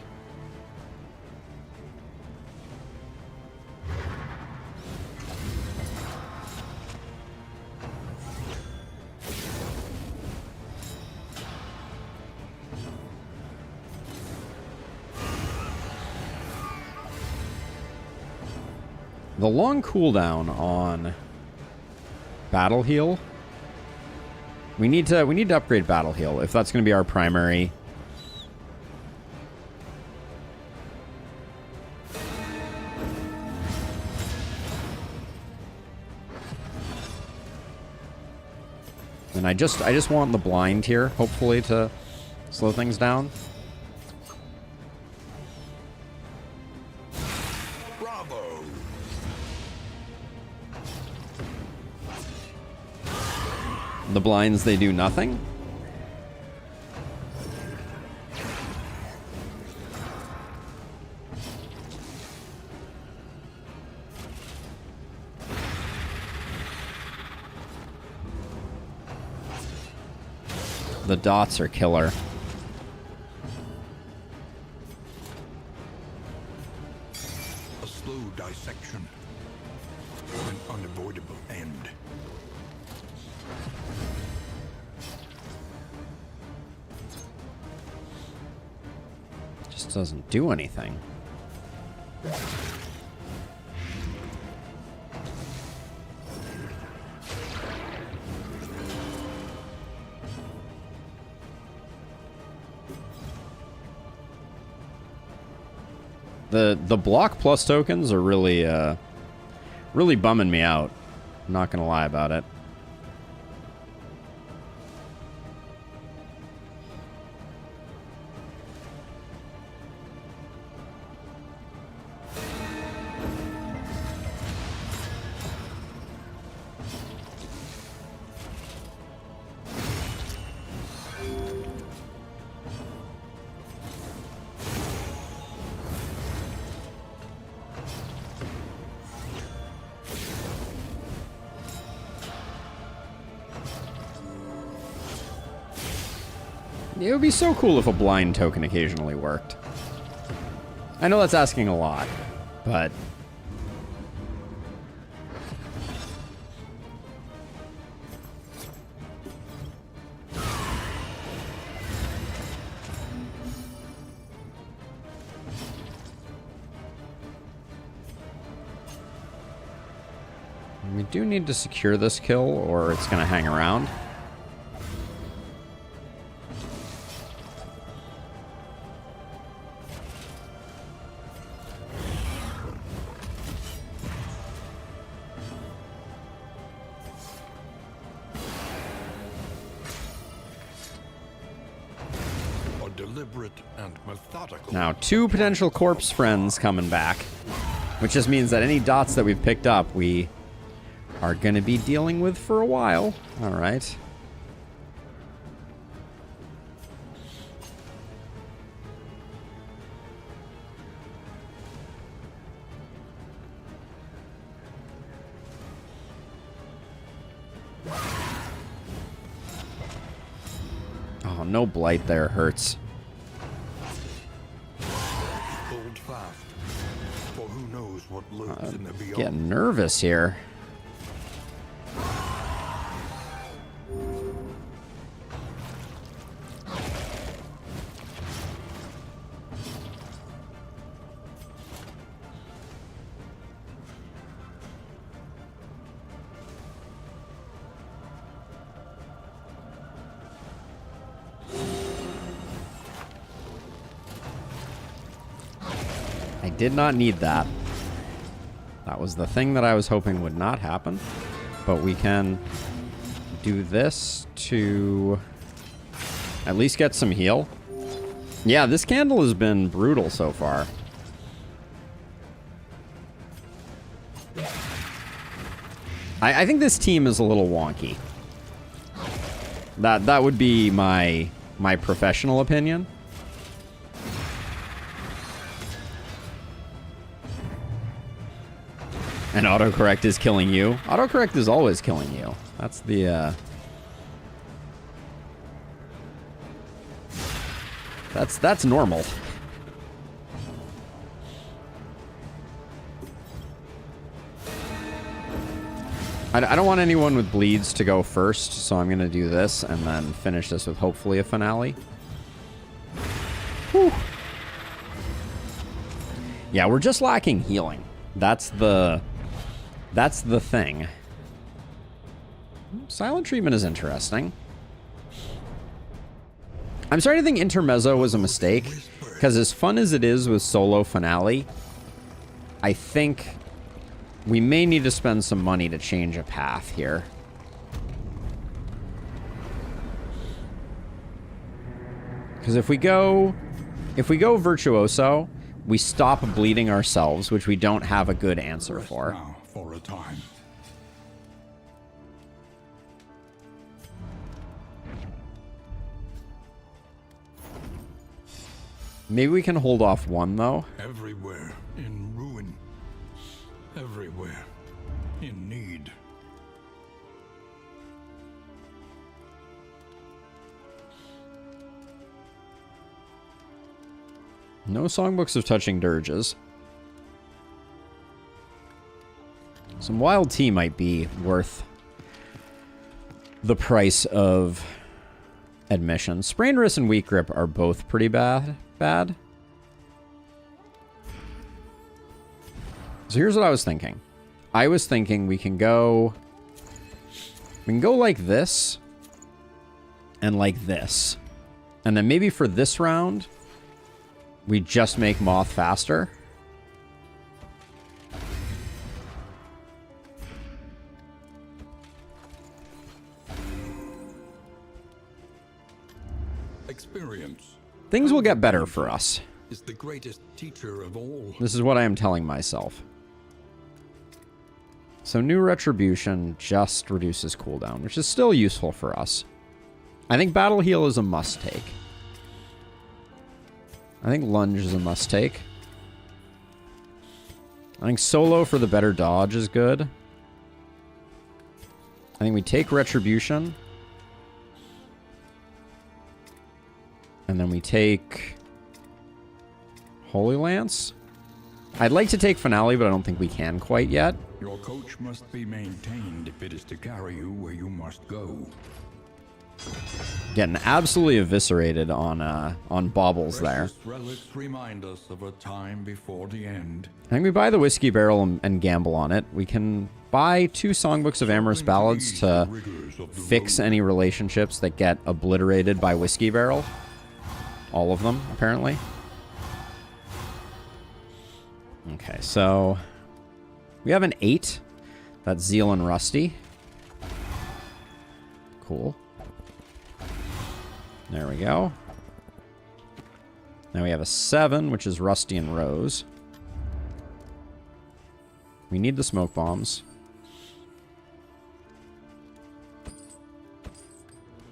The long cooldown on Battle Heal. We need to upgrade Battle Heal if that's going to be our primary. And I just want the blind here, hopefully, to slow things down. Bravo! The blinds, they do nothing? The dots are killer. A slow dissection. An unavoidable end. Just doesn't do anything. The block plus tokens are really really bumming me out. I'm not gonna lie about it. It would be so cool if a blind token occasionally worked. I know that's asking a lot, but... we do need to secure this kill, or it's going to hang around. Deliberate and methodical. Now, 2 potential corpse friends coming back, which just means that any dots that we've picked up, we are going to be dealing with for a while. All right. Oh, no blight there hurts. Hold fast, for who knows what lurks in the beyond. Getting nervous here. I did not need that. That was the thing that I was hoping would not happen. But we can do this to at least get some heal. Yeah, this candle has been brutal so far. I think this team is a little wonky. That would be my professional opinion. And autocorrect is killing you. Autocorrect is always killing you. That's the, That's normal. I don't want anyone with bleeds to go first, so I'm going to do this and then finish this with hopefully a finale. Whew. Yeah, we're just lacking healing. That's the thing. Silent treatment is interesting. I'm starting to think Intermezzo was a mistake, because as fun as it is with solo finale, I think we may need to spend some money to change a path here. Because if we go Virtuoso, we stop bleeding ourselves, which we don't have a good answer Rest for. now for a time. Maybe we can hold off one, though. Everywhere in ruin. Everywhere in need. No songbooks of touching dirges. Some wild tea might be worth the price of admission. Sprained wrist and weak grip are both pretty bad. So here's what I was thinking. I was thinking we can go like this and like this. And then maybe for this round, we just make Moth faster. Experience. Things will get better for us. Is the greatest teacher of all. This is what I am telling myself. So new Retribution just reduces cooldown, which is still useful for us. I think Battle Heal is a must-take. I think Lunge is a must-take. I think Solo for the better dodge is good. I think we take Retribution. And then we take Holy Lance. I'd like to take Finale, but I don't think we can quite yet. Your coach must be maintained if it is to carry you where you must go. Getting absolutely eviscerated on baubles there. Precious relics remind us of a time before the end. I think we buy the Whiskey Barrel and gamble on it. We can buy 2 Songbooks of Amorous Ballads to fix any relationships that get obliterated by Whiskey Barrel. All of them, apparently. Okay, so we have an 8. That's Zeal and Rusty. Cool. There we go. Now we have a 7, which is Rusty and Rose. We need the smoke bombs.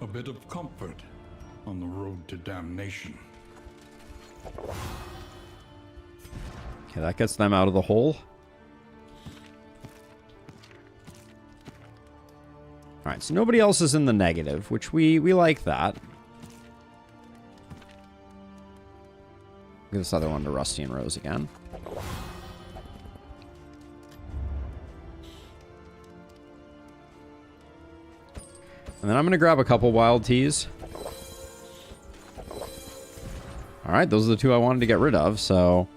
A bit of comfort on the road to damnation. Okay, that gets them out of the hole. Alright, so nobody else is in the negative, which we like that. Give this other one to Rusty and Rose again. And then I'm going to grab a couple wild teas. Alright, those are the 2 I wanted to get rid of, so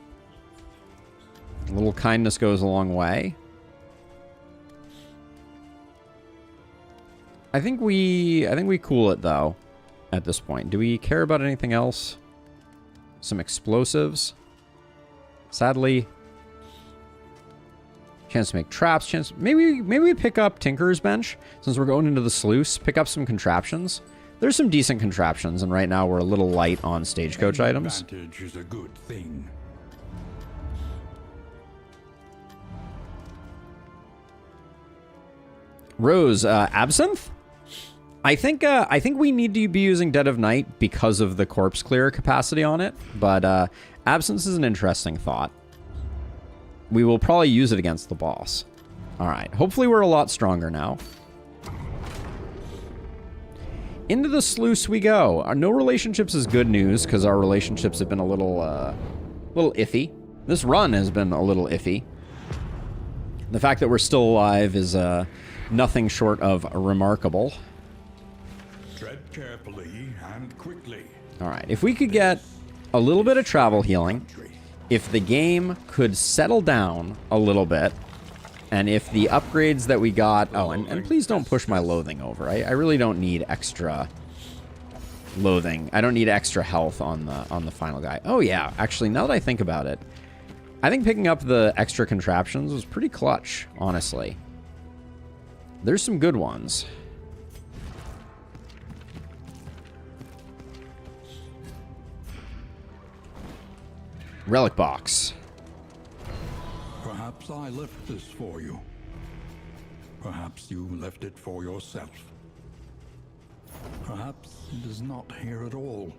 a little kindness goes a long way. I think we cool it though at this point. Do we care about anything else? Some explosives. Sadly, chance to make traps, maybe we pick up Tinker's Bench since we're going into the sluice, pick up some contraptions. There's some decent contraptions, and right now we're a little light on stagecoach items. Advantage is a good thing. Rose, Absinthe? I think we need to be using Dead of Night because of the corpse clear capacity on it, but Absinthe is an interesting thought. We will probably use it against the boss. Alright, hopefully we're a lot stronger now. Into the sluice we go. Our no relationships is good news, because our relationships have been a little iffy. This run has been a little iffy. The fact that we're still alive is nothing short of remarkable. Tread carefully and quickly. Alright, if we could get a little bit of travel healing, if the game could settle down a little bit, and if the upgrades that we got... Oh, and please don't push my loathing over. I really don't need extra loathing. I don't need extra health on the final guy. Oh, yeah. Actually, now that I think about it, I think picking up the extra contraptions was pretty clutch, honestly. There's some good ones. Relic box. Perhaps I left this for you. Perhaps you left it for yourself. Perhaps it is not here at all.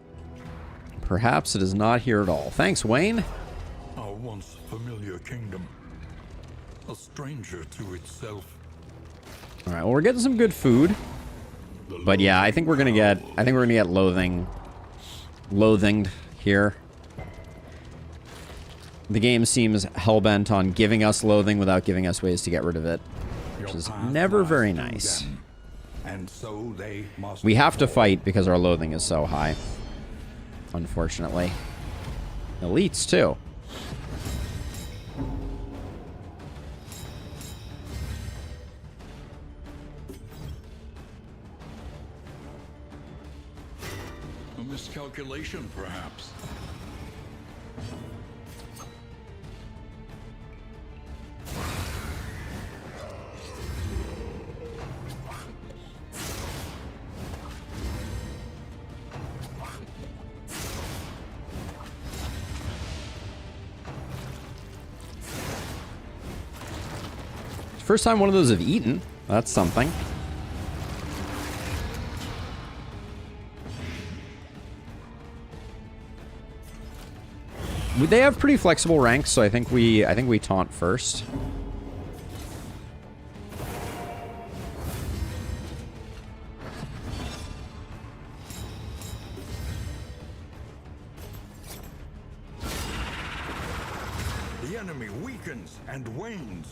Perhaps it is not here at all. Thanks, Wayne. Our once familiar kingdom. A stranger to itself. All right, well, we're getting some good food. But yeah, I think we're gonna get loathinged here. The game seems hellbent on giving us loathing without giving us ways to get rid of it, which is never very nice. And so they must We have to fight because our loathing is so high. Unfortunately. Elites, too. A miscalculation, perhaps. First time one of those have eaten. That's something. They have pretty flexible ranks, so I think we taunt first. The enemy weakens and wanes.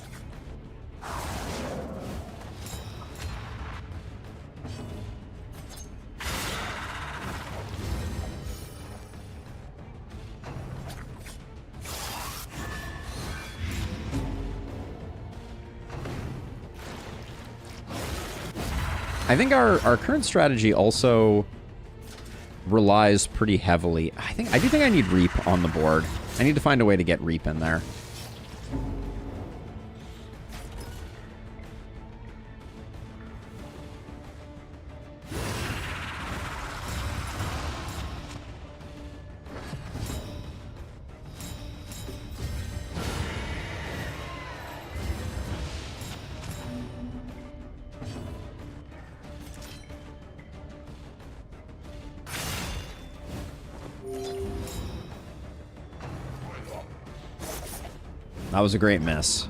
I think our current strategy also relies pretty heavily. I do think I need Reap on the board. I need to find a way to get Reap in there. That was a great miss.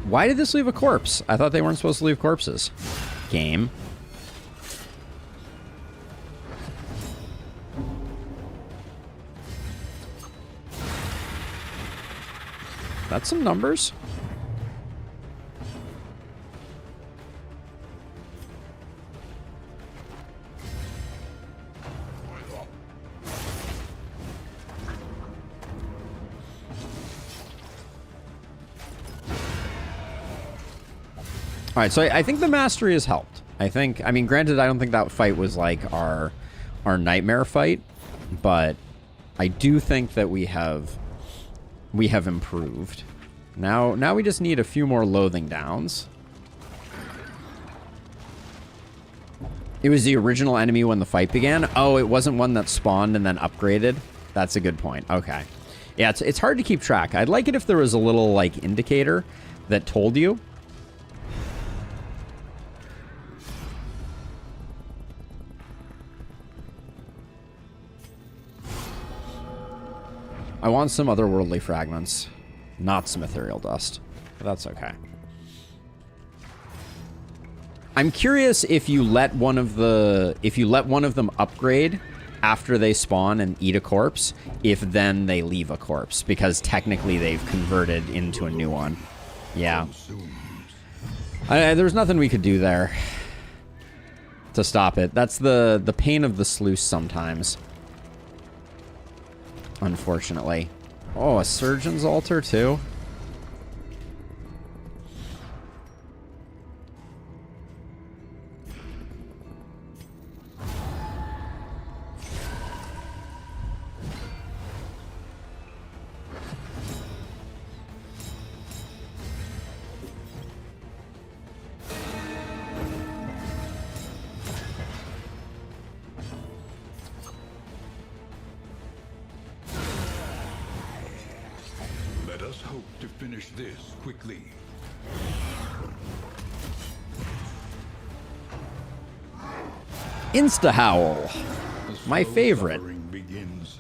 Why did this leave a corpse? I thought they weren't supposed to leave corpses. Game. That's some numbers. All right, so I think the mastery has helped. I mean, granted, I don't think that fight was like our nightmare fight, but I do think that we have improved. Now we just need a few more loathing downs. It was the original enemy when the fight began. Oh, it wasn't one that spawned and then upgraded. That's a good point. Okay. Yeah, it's hard to keep track. I'd like it if there was a little like indicator that told you. I want some otherworldly fragments, not some ethereal dust, but that's okay. I'm curious if you let one of them upgrade after they spawn and eat a corpse, if then they leave a corpse, because technically they've converted into a new one. Yeah. There's nothing we could do there to stop it. That's the pain of the sluice sometimes. Unfortunately. Oh, a surgeon's altar too? finish this quickly. Insta-howl. The My slow favorite. suffering begins.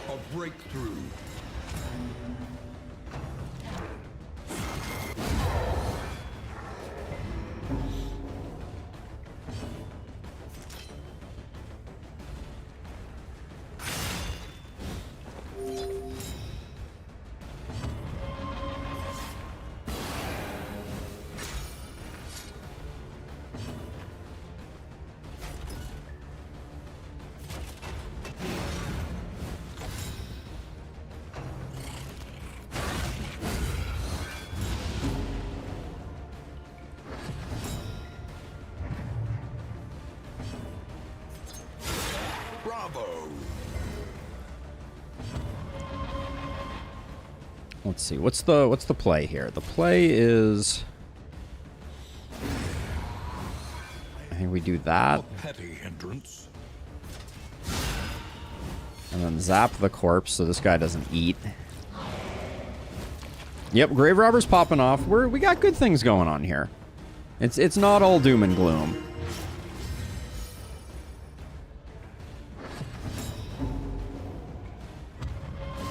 A breakthrough. Bravo. Let's see. What's the play here? The play is, I think we do that A petty hindrance. and then zap the corpse so this guy doesn't eat. Yep, grave robber's popping off. We got good things going on here. It's not all doom and gloom.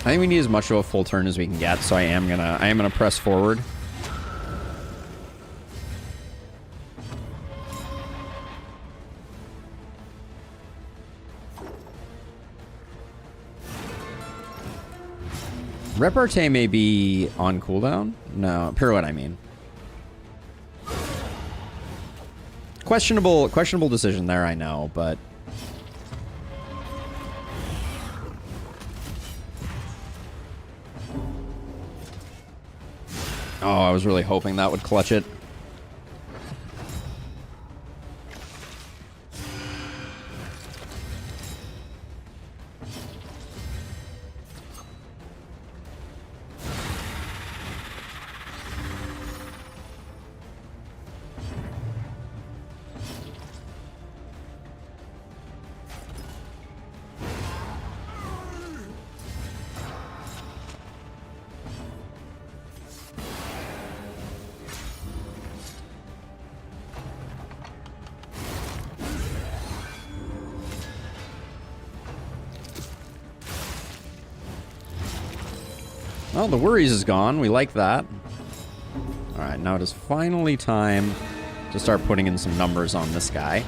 I think we need as much of a full turn as we can get, so I am gonna press forward. Repartee may be on cooldown. No, pirouette I mean. Questionable decision there, I know, but oh, I was really hoping that would clutch it. Well, the worries is gone. We like that. Alright, now it is finally time to start putting in some numbers on this guy.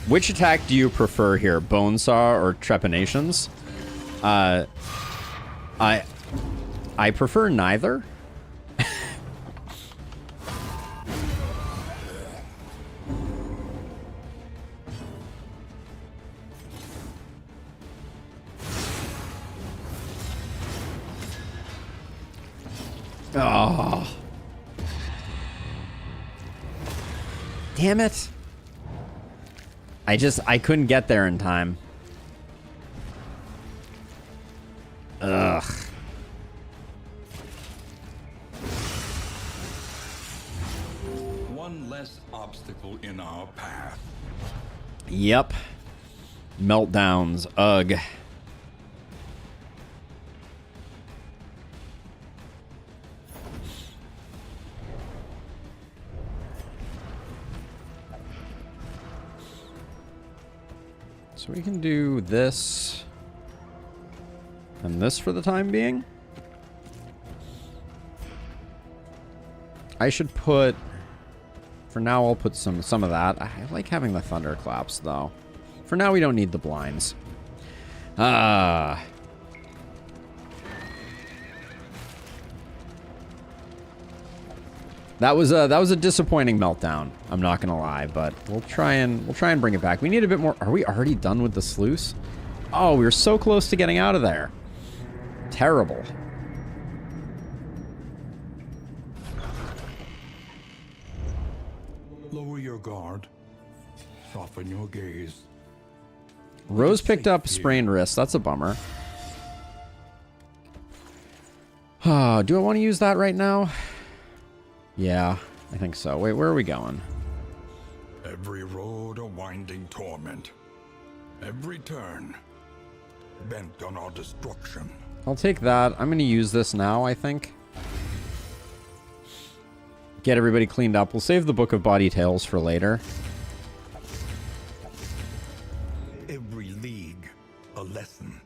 Which attack do you prefer here? Bonesaw or Trepanations? I prefer neither. Oh. Damn it. I couldn't get there in time. Ugh. One less obstacle in our path. Yep. Meltdowns. Ugh. So we can do this and this for the time being. I should put, for now I'll put some of that. I like having the thunderclaps though. For now we don't need the blinds. That was a disappointing meltdown. I'm not gonna lie, but we'll try and bring it back. We need a bit more. Are we already done with the sluice? Oh, we were so close to getting out of there. Terrible. your guard. Soften your gaze. Rose picked up sprained wrist. That's a bummer. Do I want to use that right now? Yeah, I think so. Wait, where are we going? Every road a winding torment. Every turn bent on our destruction. I'll take that. I'm going to use this now, I think. Get everybody cleaned up. We'll save the Book of Body Tales for later. Every league a lesson.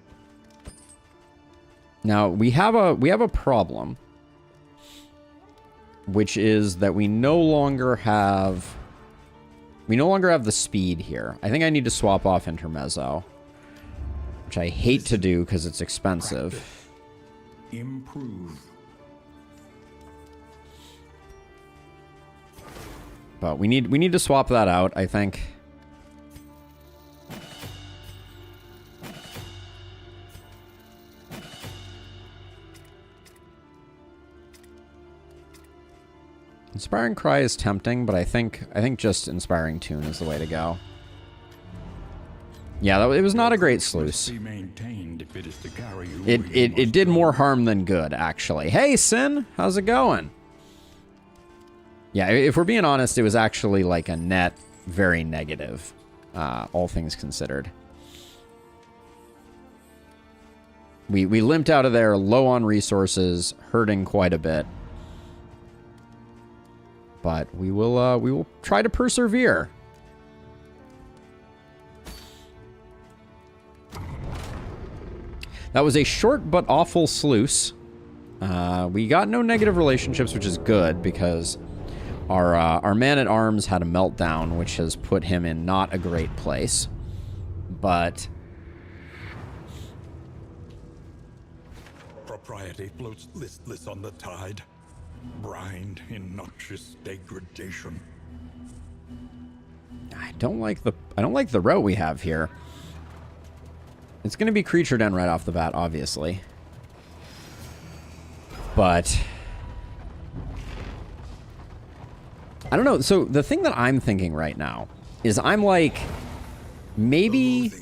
Now, we have a problem, which is that we no longer have the speed here. I think I need to swap off Intermezzo, which I hate to do because it's expensive. Practice. Improve. But we need to swap that out, I think. Inspiring Cry is tempting, but I think just Inspiring Tune is the way to go. Yeah, it was not a great sluice. It did more harm than good, actually. Hey, Sin, how's it going? Yeah, if we're being honest, it was actually like a net very negative, all things considered. We limped out of there low on resources, hurting quite a bit. But we will try to persevere. That was a short but awful sluice. We got no negative relationships, which is good because our man-at-arms had a meltdown, which has put him in not a great place. But propriety floats listless on the tide, brined in noxious degradation. I don't like the route we have here. It's going to be Creature Den right off the bat, obviously. But I don't know. So the thing that I'm thinking right now is I'm like, maybe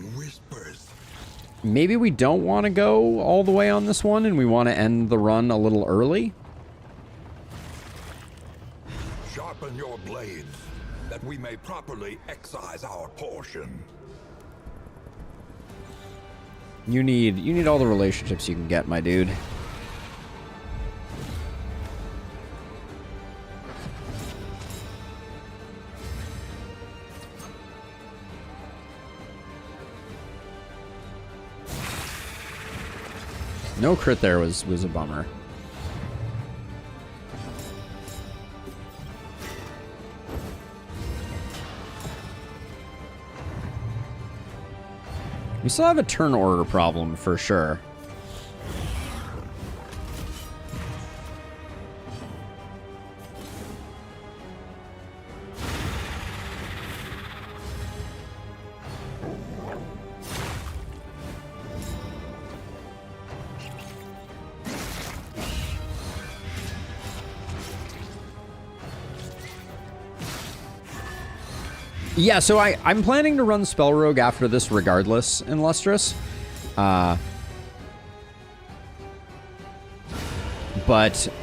we don't want to go all the way on this one and we want to end the run a little early. Sharpen your blades, that we may properly excise our portion. You need all the relationships you can get, my dude. No crit there was a bummer. We still have a turn order problem for sure. Yeah, so I'm planning to run Spell Rogue after this regardless in Lustrous. But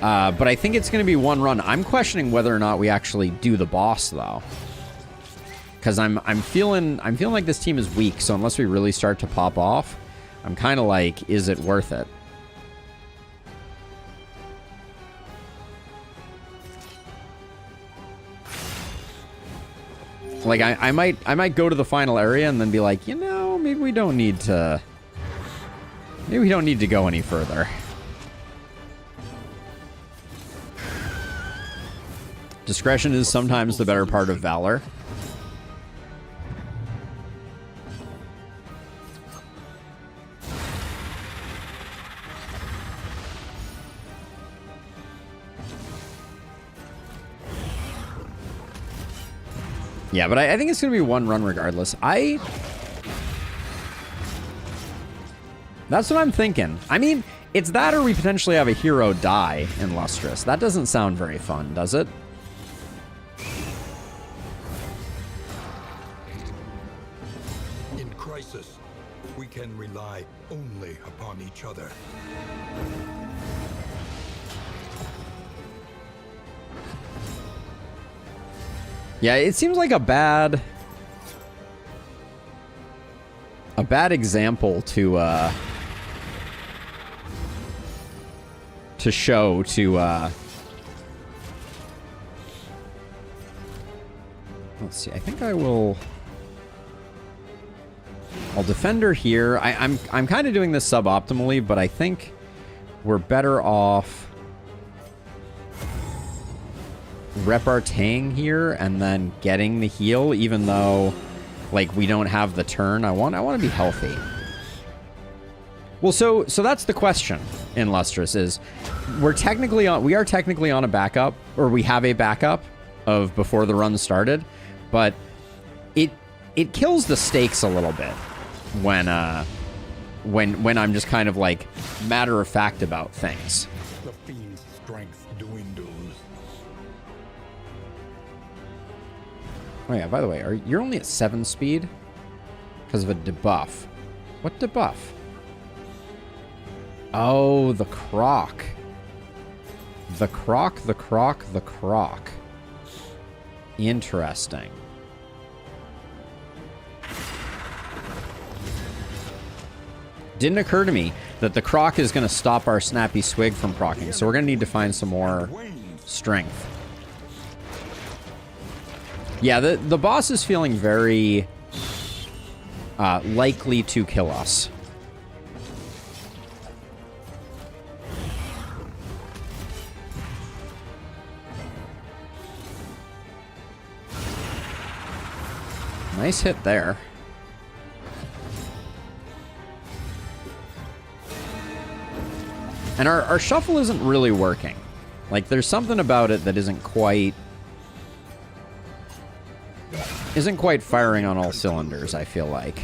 I think it's going to be one run. I'm questioning whether or not we actually do the boss though. Cuz I'm feeling like this team is weak, so unless we really start to pop off, I'm kind of like, is it worth it? Like, I might go to the final area and then be like, you know, maybe we don't need to go any further. Discretion is sometimes the better part of valor. Yeah, but I think it's going to be one run regardless. That's what I'm thinking. I mean, it's that or we potentially have a hero die in Lustrous. That doesn't sound very fun, does it? crisis, we can rely only upon each other. Yeah, it seems like a bad example to show to let's see. I think I'll defend her here. I'm kind of doing this suboptimally, but I think we're better off reparteeing here and then getting the heal, even though like we don't have the turn. I want to be healthy. Well, so that's the question in Lustrous is we are technically on a backup, or we have a backup of before the run started, but it kills the stakes a little bit when I'm just kind of like matter of fact about things. The fiend's strength dwindles. Oh yeah, by the way, you're only at 7 speed because of a debuff. What debuff? Oh, the croc. The croc. Interesting. Didn't occur to me that the croc is going to stop our snappy swig from procking, so we're going to need to find some more strength. Yeah, the boss is feeling very likely to kill us. Nice hit there. And our shuffle isn't really working. Like, there's something about it that isn't quite firing on all cylinders, I feel like.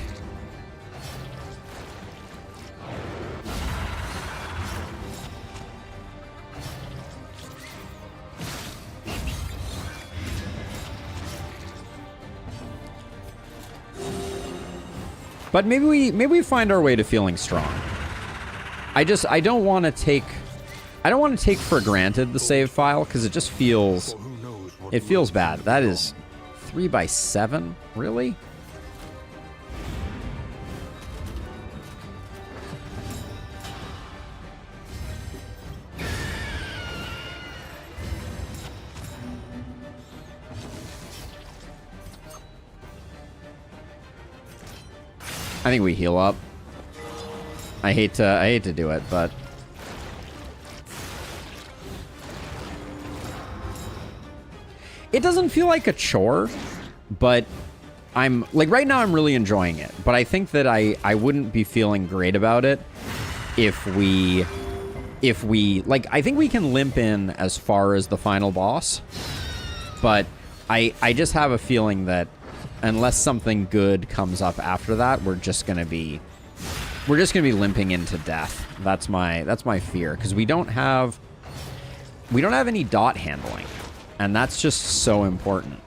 But maybe we find our way to feeling strong. I don't want to take for granted the save file because it just feels bad. That is 3/7, really? I think we heal up. I hate to do it, but it doesn't feel like a chore, but I'm like right now I'm really enjoying it. But I think that I wouldn't be feeling great about it if we like I think we can limp in as far as the final boss, but I just have a feeling that unless something good comes up after that, we're just gonna be limping into death. That's my fear, because we don't have any dot handling, and that's just so important.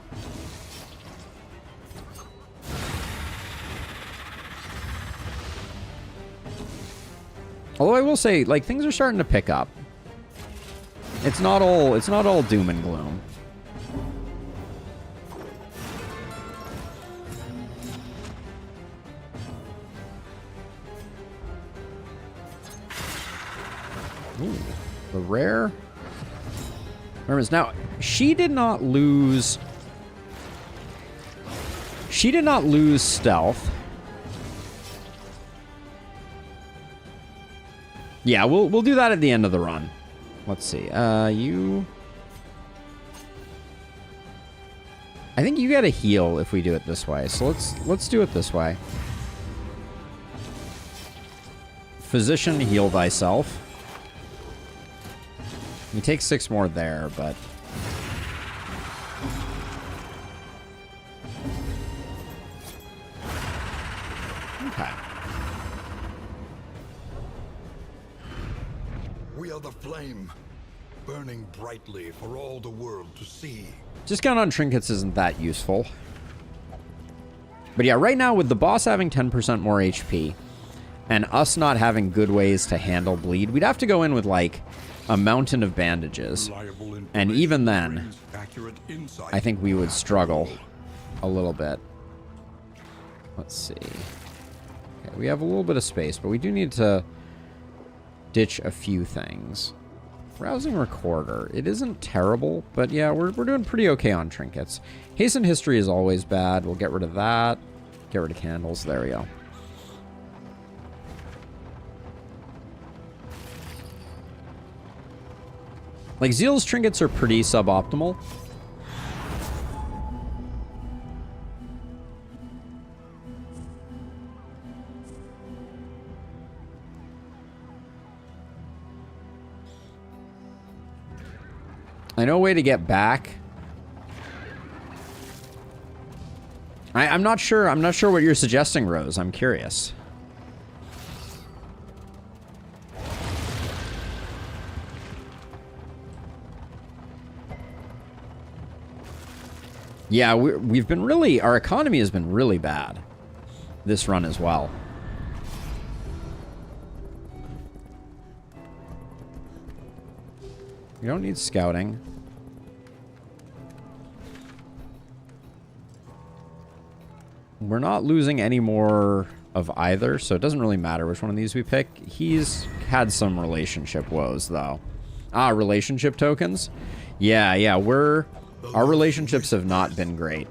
Although I will say, like, things are starting to pick up. It's not all doom and gloom. Ooh, the rare. Now, she did not lose stealth. Yeah, we'll do that at the end of the run. Let's see. You. I think you get a heal if we do it this way. So let's do it this way. Physician, heal thyself. You take 6 more there, but okay. We are the flame, burning brightly for all the world to see. Discount on trinkets isn't that useful. But yeah, right now with the boss having 10% more HP and us not having good ways to handle bleed, we'd have to go in with like a mountain of bandages. And even then, I think we would struggle a little bit. Let's see. Okay, we have a little bit of space, but we do need to ditch a few things. Rousing Recorder. It isn't terrible, but yeah, we're doing pretty okay on trinkets. Hastened History is always bad. We'll get rid of that. Get rid of candles. There we go. Like, Zeal's trinkets are pretty suboptimal. I know a way to get back. I'm not sure. I'm not sure what you're suggesting, Rose. I'm curious. Yeah, we've been really... Our economy has been really bad this run as well. We don't need scouting. We're not losing any more of either, so it doesn't really matter which one of these we pick. He's had some relationship woes, though. Ah, relationship tokens? Yeah, our relationships have not been great.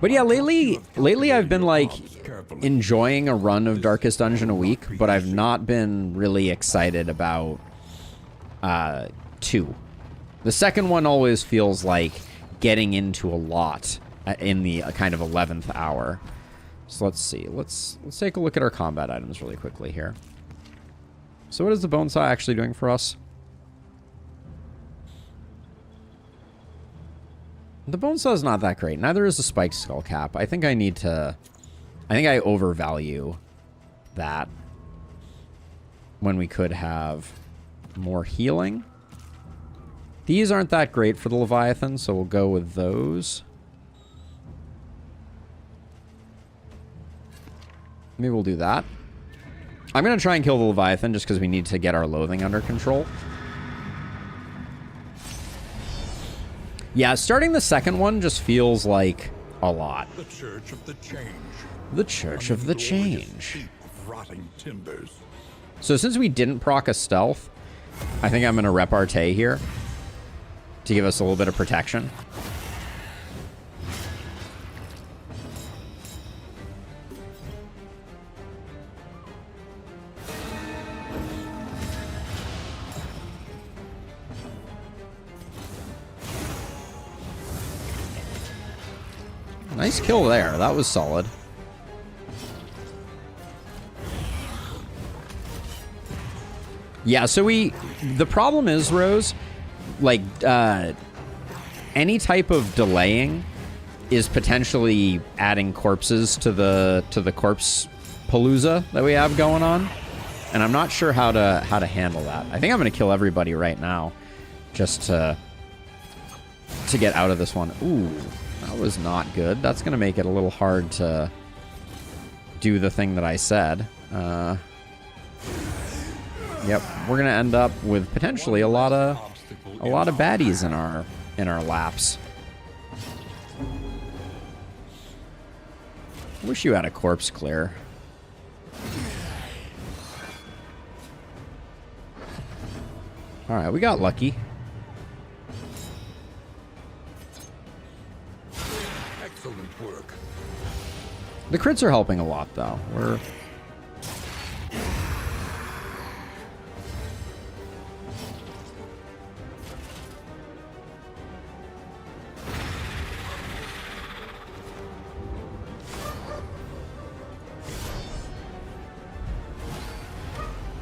But yeah, lately I've been, like, enjoying a run of Darkest Dungeon a week, but I've not been really excited about 2. The second one always feels like getting into a lot in the kind of 11th hour. So let's see. Let's take a look at our combat items really quickly here. So what is the bone saw actually doing for us? The bone saw is not that great. Neither is the spiked skull cap. I think I need to... I think I overvalue that when we could have more healing. These aren't that great for the Leviathan, so we'll go with those. Maybe we'll do that. I'm going to try and kill the Leviathan just because we need to get our loathing under control. Yeah, starting the second one just feels like a lot. The Church of the Change. The Church of the Change. Heap of rotting timbers. So since we didn't proc a stealth, I think I'm going to repartee here to give us a little bit of protection. Nice kill there. That was solid. Yeah, so the problem is, Rose, like, any type of delaying is potentially adding corpses to the corpse palooza that we have going on. And I'm not sure how to handle that. I think I'm going to kill everybody right now just to get out of this one. Ooh, that was not good. That's going to make it a little hard to do the thing that I said. Yep, we're gonna end up with potentially a lot of baddies in our laps. Wish you had a corpse clear. All right, we got lucky. Excellent work. The crits are helping a lot, though. We're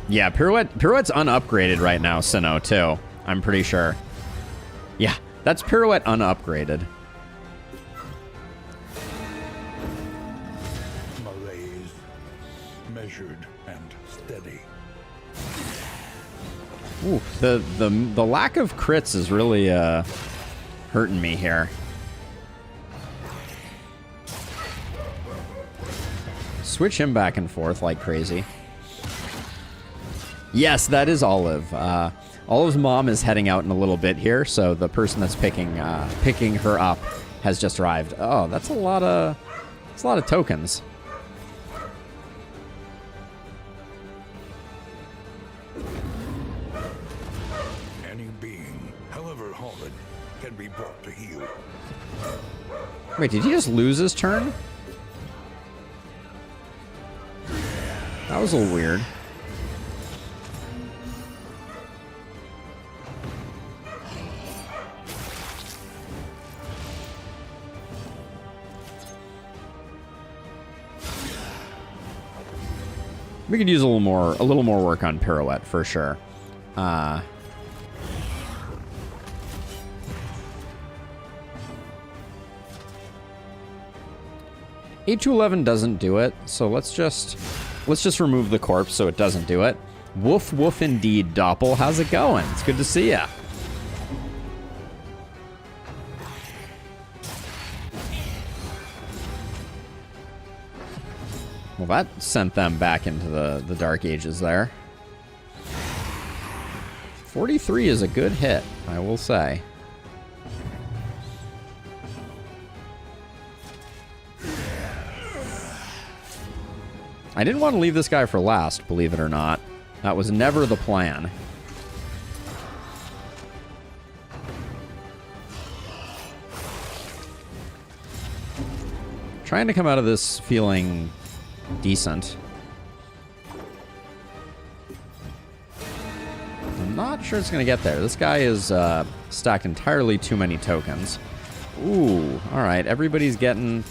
yeah, Pirouette's unupgraded right now, Sinnoh, too. I'm pretty sure. Yeah, that's Pirouette unupgraded. Malaise, measured and steady. Ooh, the lack of crits is really hurting me here. Switch him back and forth like crazy. Yes, that is Olive. Olive's mom is heading out in a little bit here, so the person that's picking her up has just arrived. Oh, that's a lot of tokens. Any being, however horrid, can be brought to heel. Wait, did he just lose his turn? That was a little weird. We could use a little more work on pirouette for sure. A211 doesn't do it, so let's just remove the corpse so it doesn't do it. Woof woof indeed, Doppel. How's it going? It's good to see ya. Well, that sent them back into the Dark Ages there. 43 is a good hit, I will say. I didn't want to leave this guy for last, believe it or not. That was never the plan. Trying to come out of this feeling decent. I'm not sure it's going to get there. This guy is stacked entirely too many tokens. Ooh, all right. Everybody's getting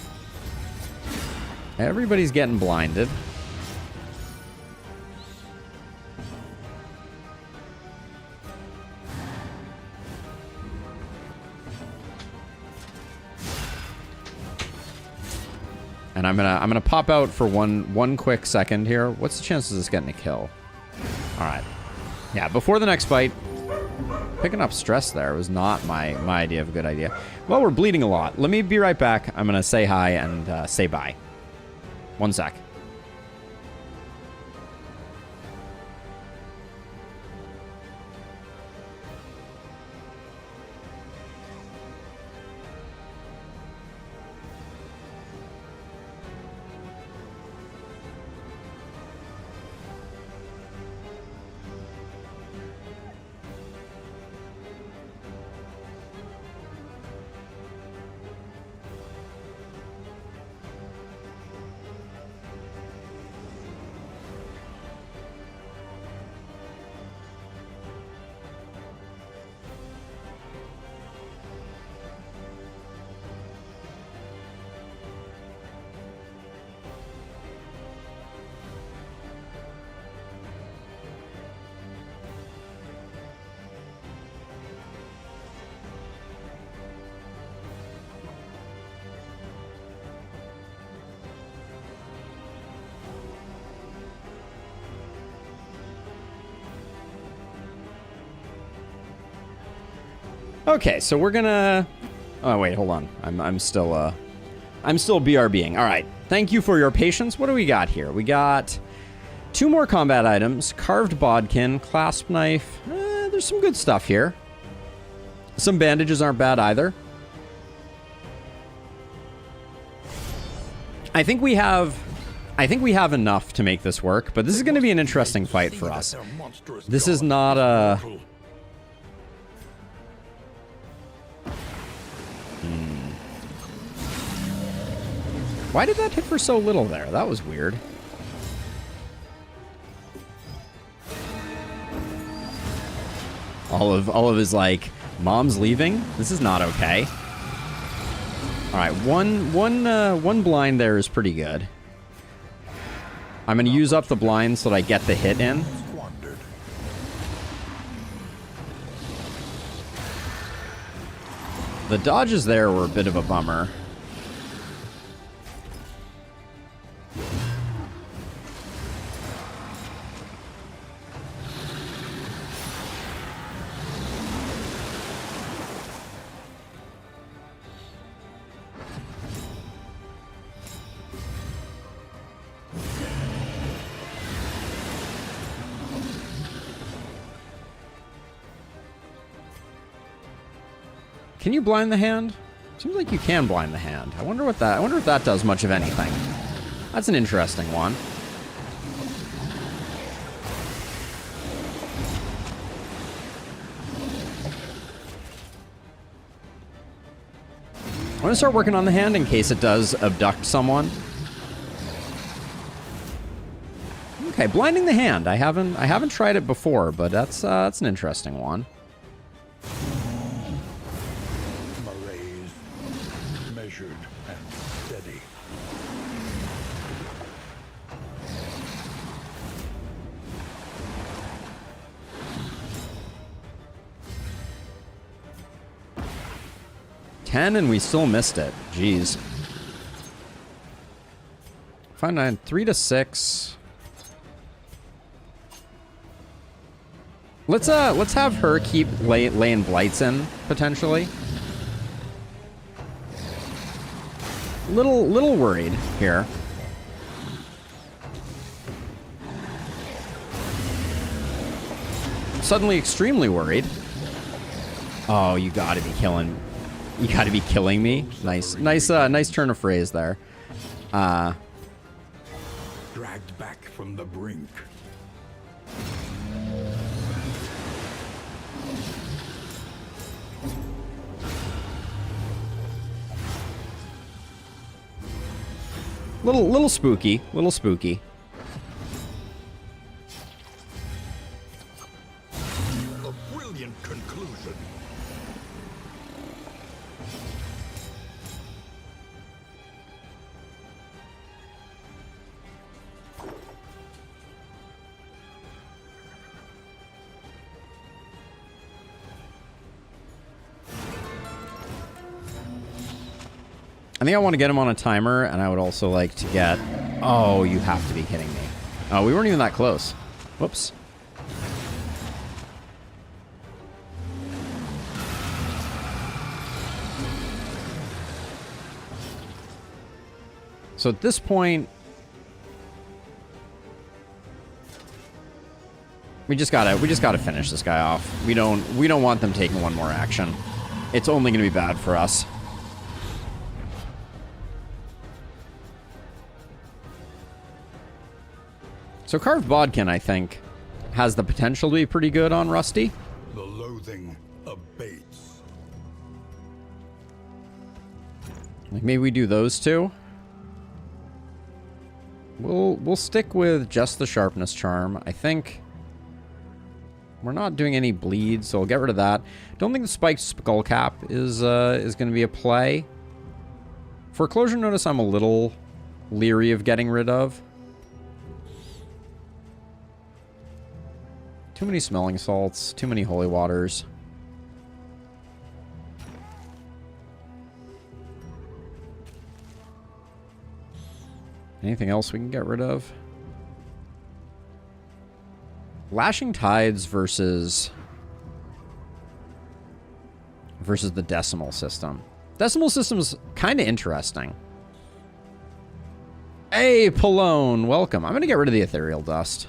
blinded. And I'm gonna pop out for one quick second here. What's the chances of this getting a kill? All right. Yeah, before the next fight, picking up stress there was not my idea of a good idea. Well, we're bleeding a lot. Let me be right back. I'm gonna say hi and say bye. 1 sec. Okay, so we're gonna... Oh, wait, hold on. I'm still BRBing. All right. Thank you for your patience. What do we got here? We got 2 more combat items. Carved bodkin, clasp knife. There's some good stuff here. Some bandages aren't bad either. I think we have enough to make this work, but this is going to be an interesting fight for us. This is not a... Why did that hit for so little there? That was weird. Olive is like, Mom's leaving? This is not okay. All right, one blind there is pretty good. I'm going to use up the blind so that I get the hit in. The dodges there were a bit of a bummer. Can you blind the hand? Seems like you can blind the hand. I wonder what that. I wonder if that does much of anything. That's an interesting one. I'm gonna start working on the hand in case it does abduct someone. Okay, blinding the hand. I haven't tried it before, but that's an interesting one. Malaise, measured and steady. Ten, and we still missed it. Jeez. 5, 9, 3 to 6. Let's have her keep laying blights in potentially. Little worried here. Suddenly extremely worried. Oh, you gotta be killing. You gotta be killing me. Nice turn of phrase there. Dragged back from the brink. Little spooky. Little spooky. A brilliant conclusion. I think I want to get him on a timer, and I would also like to get... Oh, you have to be kidding me. Oh, we weren't even that close. Whoops. So at this point... We just gotta finish this guy off. We don't want them taking one more action. It's only gonna be bad for us. So Carved Bodkin, I think, has the potential to be pretty good on Rusty. The loathing abates. Like maybe we do those two. We'll stick with just the Sharpness Charm. I think we're not doing any bleed, so we'll get rid of that. Don't think the Spiked Skullcap is going to be a play. Foreclosure Notice I'm a little leery of getting rid of. Too many smelling salts, too many holy waters. Anything else we can get rid of? Lashing Tides versus the Decimal System. Decimal System's kind of interesting. Hey, Pallone, welcome. I'm going to get rid of the Ethereal Dust.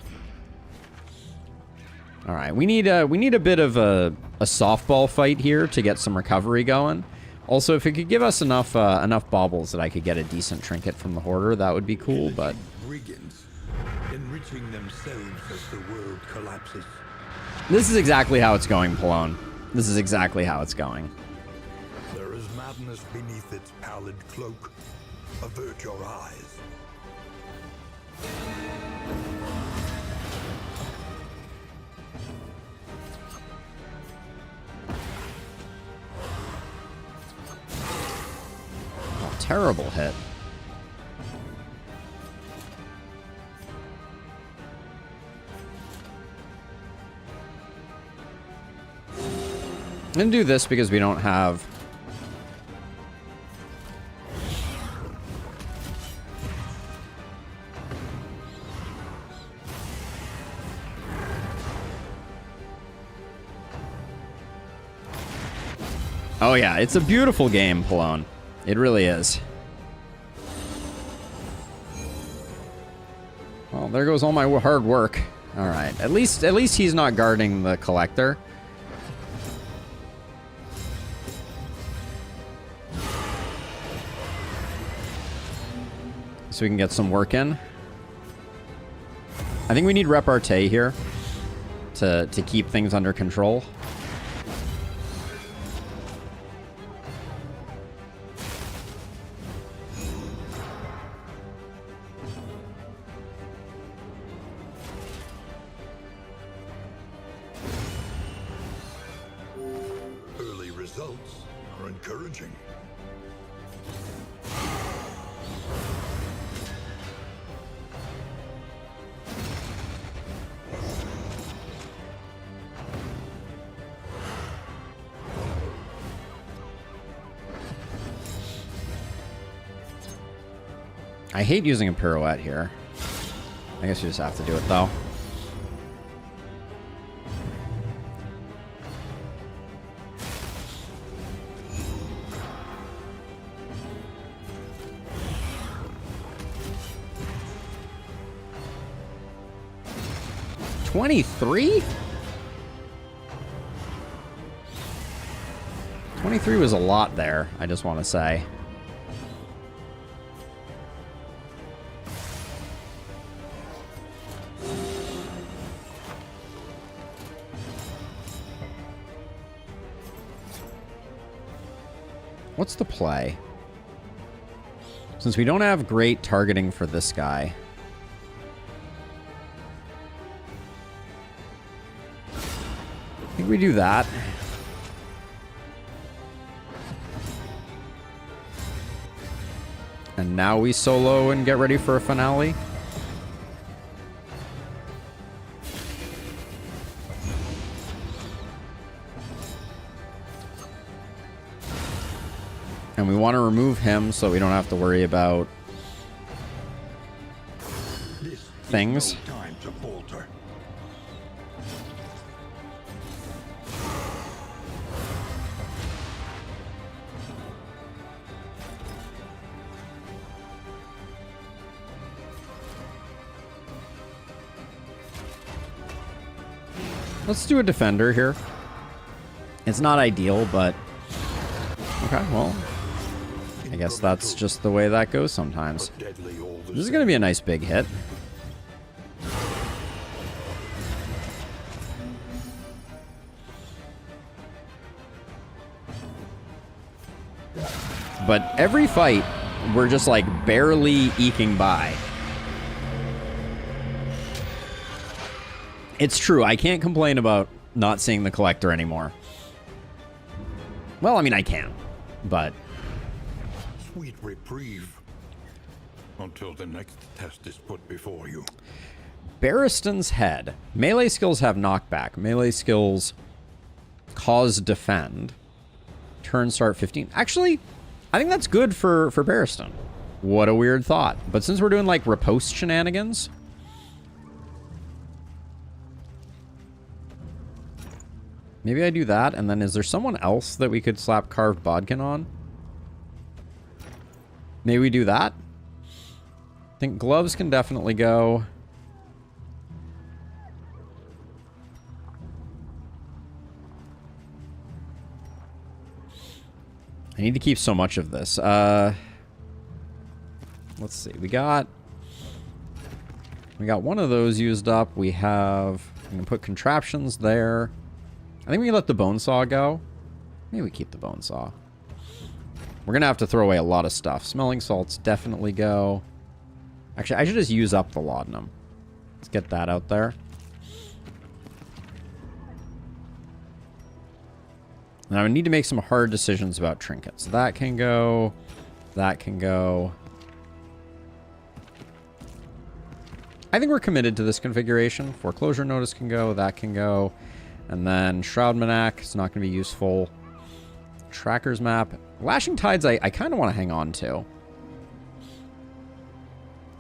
All right, we need a bit of a softball fight here to get some recovery going. Also, if it could give us enough baubles that I could get a decent trinket from the Hoarder, that would be cool, but... Brigands, enriching themselves as the world collapses. This is exactly how it's going, Pallone. This is exactly how it's going. There is madness beneath its pallid cloak. Avert your eyes. Terrible hit. I'm gonna do this because we don't have... Oh yeah, it's a beautiful game, Pallone. It really is. Well, there goes all my hard work. All right, at least he's not guarding the collector. so we can get some work in. I think we need repartee here to keep things under control. Early results are encouraging. I hate using a pirouette here. I guess you just have to do it, though. $23? 23 was a lot there, I just want to say. What's the play? Since we don't have great targeting for this guy. I think we do that. And now we solo and get ready for a finale. And we want to remove him so we don't have to worry about things. No time to falter. Let's do a defender here. It's not ideal, but okay, well, I guess that's just the way that goes sometimes. This is going to be a nice big hit. But every fight, we're just like barely eking by. It's true, I can't complain about not seeing the collector anymore. Well, I mean, I can, but Sweet reprieve until the next test is put before you. Barristan's Head. Melee skills have knockback. Melee skills cause defend. Turn start 15. Actually, I think that's good for Barristan. What a weird thought. But since we're doing like riposte shenanigans, maybe I do that, and then is there someone else that we could slap Carved Bodkin on? Maybe we do that? I think gloves can definitely go. I need to keep so much of this. Let's see. We got one of those used up. We have... I'm going to put contraptions there. I think we can let the bone saw go. Maybe we keep the bone saw. We're going to have to throw away a lot of stuff. Smelling salts definitely go. Actually, I should just use up the laudanum. Let's get that out there. Now I need to make some hard decisions about trinkets. That can go. That can go. I think we're committed to this configuration. Foreclosure notice can go. That can go. And then Shroud Manac is not going to be useful. Tracker's map. Lashing Tides I kind of want to hang on to.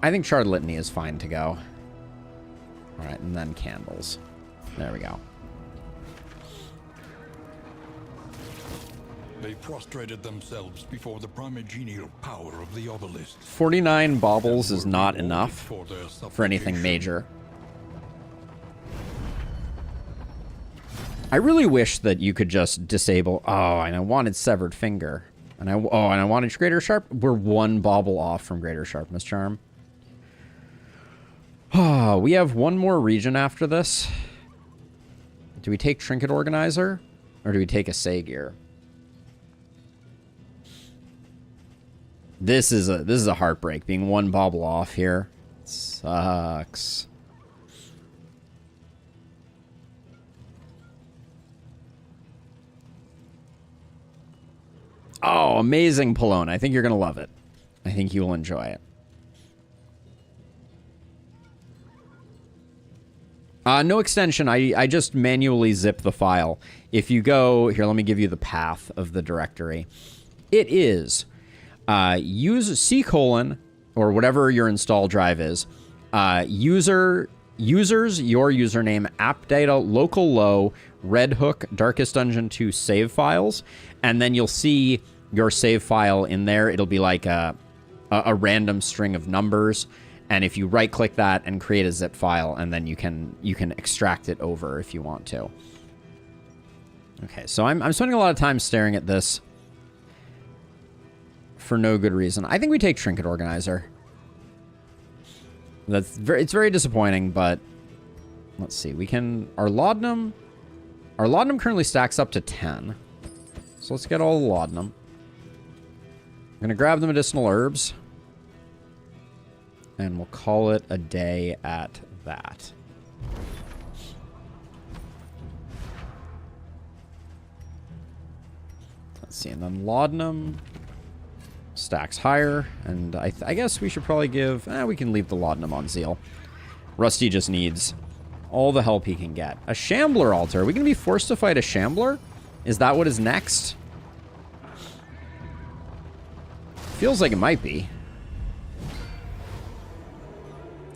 I think Shard Litany is fine to go. Alright, and then candles. There we go. They prostrated themselves before the primogenial power of the obelisk. 49 baubles is not enough for anything major. I really wish that you could just disable... Oh, and I wanted Severed Finger. And I wanted Greater Sharp. We're one bauble off from Greater Sharpness Charm. We have one more region after this. Do we take Trinket Organizer? Or do we take a Sagear? This is a heartbreak. Being one bobble off here. Sucks. Oh, amazing, Polone. I think you're going to love it. I think you will enjoy it. No extension. I just manually zip the file. If you go... Here, let me give you the path of the directory. It is... use C:, or whatever your install drive is. Users, your username, app data, local low, Red Hook, Darkest Dungeon 2 save files. And then you'll see your save file in there. It'll be like a random string of numbers. And if you right click that and create a zip file, and then you can extract it over if you want to. Okay, so I'm spending a lot of time staring at this for no good reason. I think we take Trinket Organizer. It's very disappointing, but let's see. We can... Our laudanum currently stacks up to 10. So let's get all the laudanum. I'm going to grab the medicinal herbs. And we'll call it a day at that. Let's see. And then laudanum stacks higher. And I guess we should probably give... we can leave the laudanum on Zeal. Rusty just needs all the help he can get. A Shambler altar. Are we going to be forced to fight a Shambler? Is that what is next? Feels like it might be.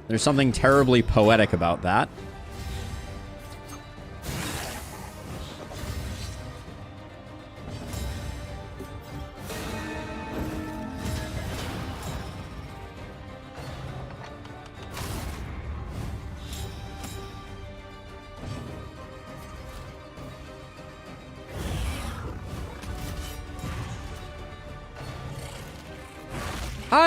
There's something terribly poetic about that.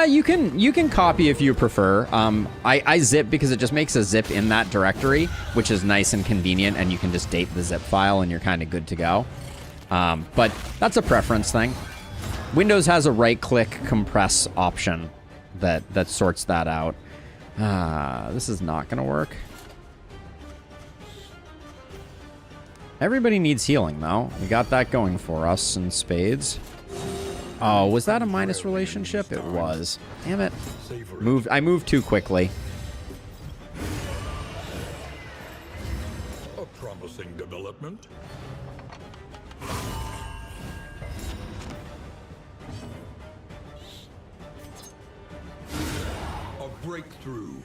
You can copy if you prefer. I zip because it just makes a zip in that directory, which is nice and convenient, and you can just date the zip file and you're kind of good to go. But that's a preference thing. Windows has a right-click compress option that sorts that out. This is not going to work. Everybody needs healing, though. We got that going for us in spades. Oh, was that a minus relationship? It was. Damn it. I moved too quickly. A promising development. A breakthrough.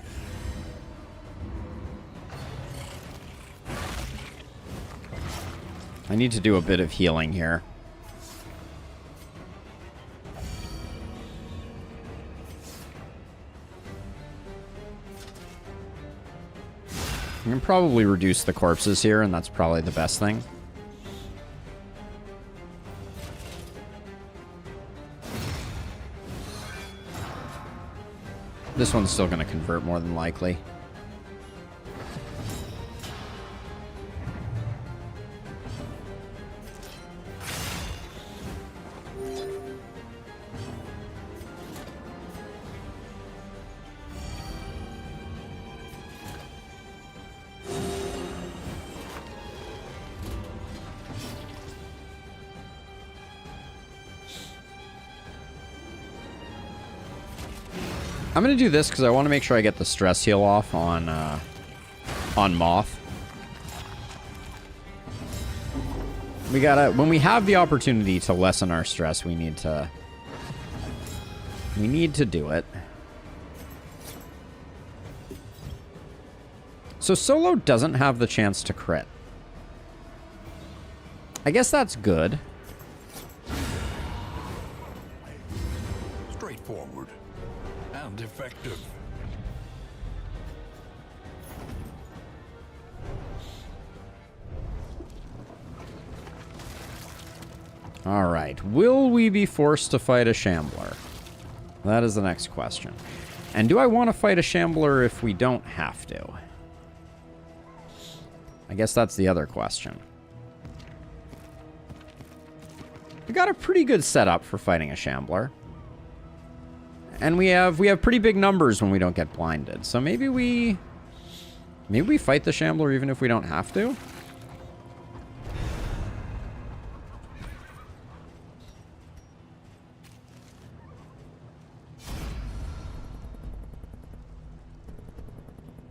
I need to do a bit of healing here. I can probably reduce the corpses here, and that's probably the best thing. This one's still going to convert more than likely. I'm going to do this because I want to make sure I get the stress heal off on Moth. We gotta, when we have the opportunity to lessen our stress, we need to do it. So Solo doesn't have the chance to crit. I guess that's good. Straightforward and effective. All right. Will we be forced to fight a Shambler? That is the next question. And do I want to fight a Shambler if we don't have to? I guess that's the other question. We got a pretty good setup for fighting a Shambler. And we have pretty big numbers when we don't get blinded. So maybe we fight the Shambler even if we don't have to?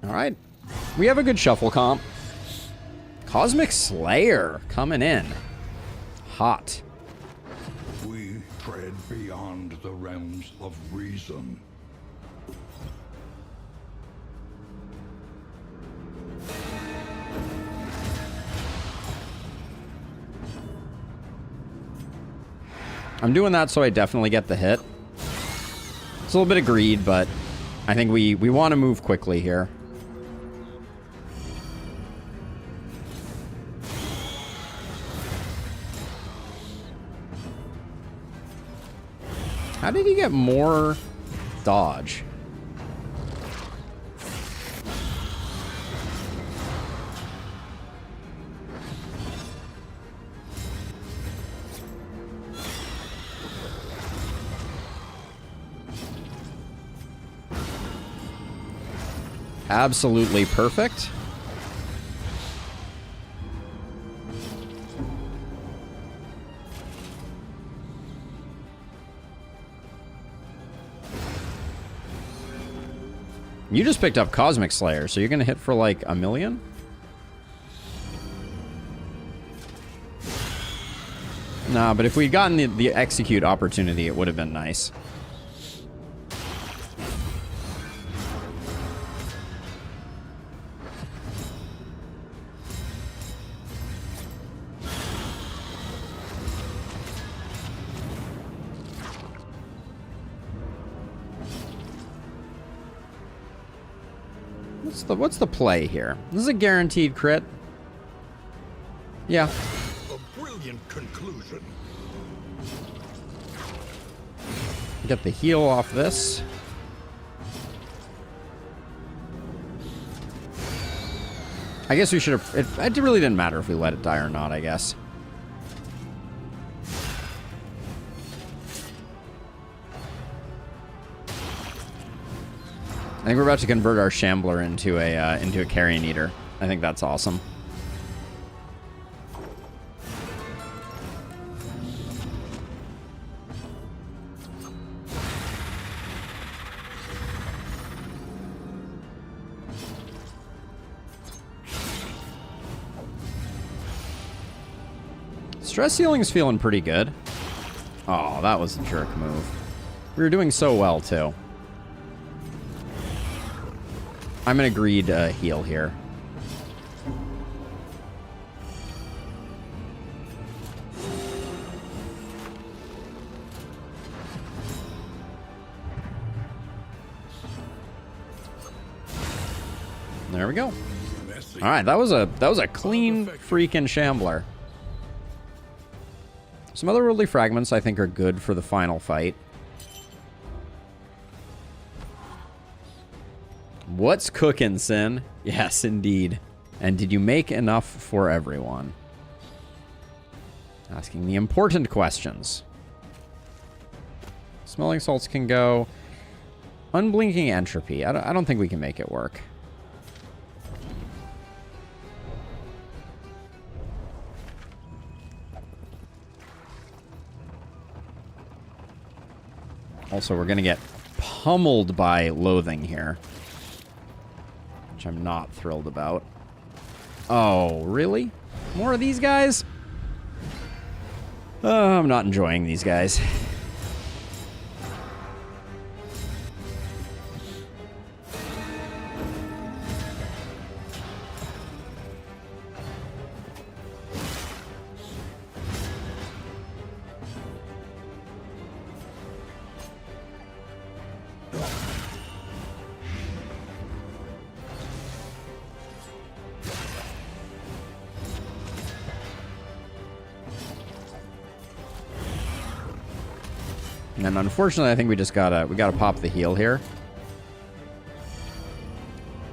Alright. We have a good shuffle comp. Cosmic Slayer coming in. Hot. We tread beyond the realms of reason. I'm doing that so I definitely get the hit. It's a little bit of greed, but I think we want to move quickly here. How did he get more dodge? Absolutely perfect. You just picked up Cosmic Slayer, so you're going to hit for like 1,000,000? Nah, but if we'd gotten the execute opportunity, it would have been nice. What's the play here? This is a guaranteed crit. Yeah. A brilliant conclusion. Get the heal off this. I guess we should have... It really didn't matter if we let it die or not, I guess. I think we're about to convert our Shambler into a Carrion Eater. I think that's awesome. Stress Healing's feeling pretty good. Oh, that was a jerk move. We were doing so well, too. I'm an agreed heal here. There we go. All right, that was a clean freaking Shambler. Some other worldly fragments I think are good for the final fight. What's cooking, Sin? Yes, indeed. And did you make enough for everyone? Asking the important questions. Smelling salts can go. Unblinking entropy. I don't think we can make it work. Also, we're going to get pummeled by loathing here. Which I'm not thrilled about. Oh, really? More of these guys? Oh, I'm not enjoying these guys. And unfortunately, I think we just gotta pop the heal here.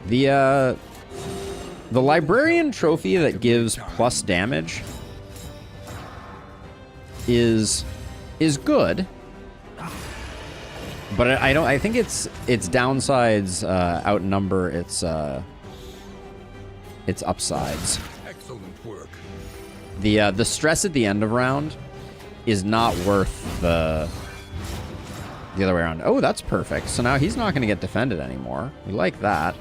The librarian trophy that gives plus damage is good, but I think its downsides outnumber its upsides. Excellent work. The stress at the end of round is not worth the other way around. Oh, that's perfect. So now he's not going to get defended anymore. We like that.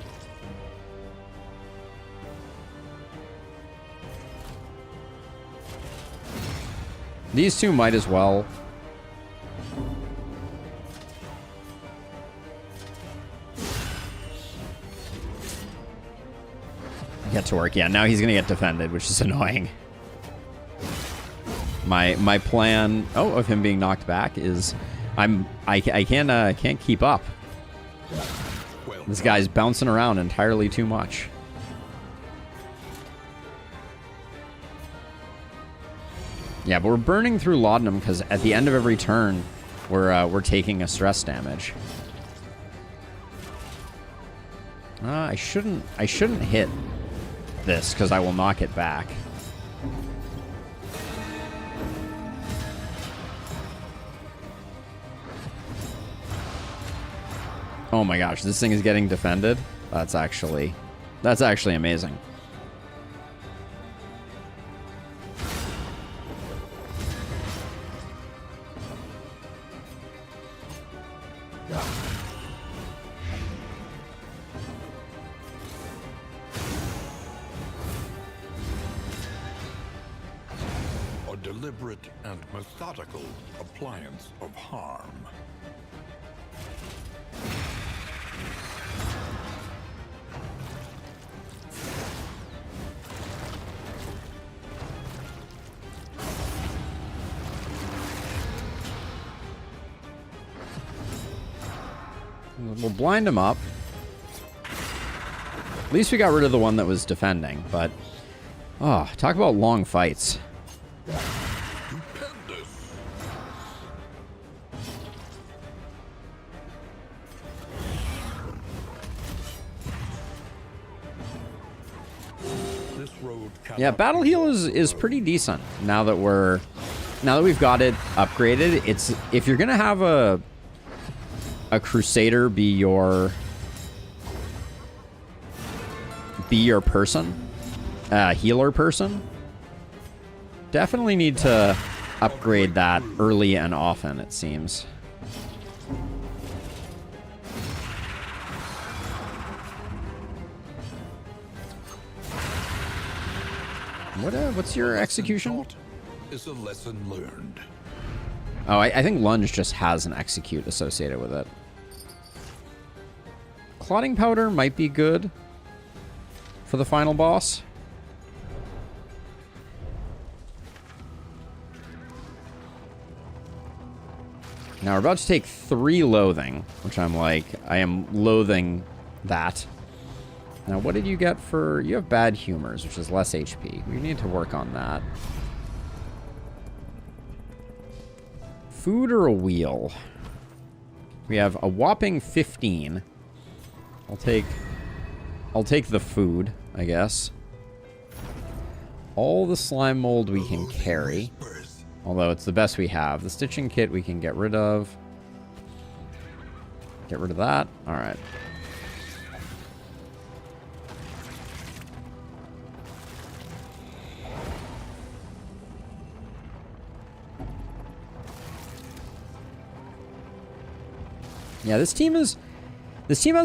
These two might as well. Get to work. Yeah, now he's going to get defended, which is annoying. My plan, of him being knocked back is I can't keep up. This guy's bouncing around entirely too much. Yeah, but we're burning through laudanum because at the end of every turn, we're taking a stress damage. I shouldn't hit this because I will knock it back. Oh my gosh, this thing is getting defended. That's actually amazing. A deliberate and methodical appliance of harm. We'll blind him up. At least we got rid of the one that was defending, but... Oh, talk about long fights. Stupendous. This road Yeah, battle heal is pretty decent now that we've got it upgraded. It's if you're gonna have a crusader be your person, healer person, definitely need to upgrade that early and often, it seems. What's your execution? Is a lesson learned. Oh, I think lunge just has an execute associated with it. Clotting powder might be good for the final boss. Now we're about to take 3 loathing, which I'm like, I am loathing that. Now what did you get for... You have bad humors, which is less HP. We need to work on that. Food or a wheel? We have a whopping 15. I'll take the food, I guess. All the slime mold we can carry. Although it's the best we have. The stitching kit we can get rid of. Get rid of that. Alright. Yeah, this team has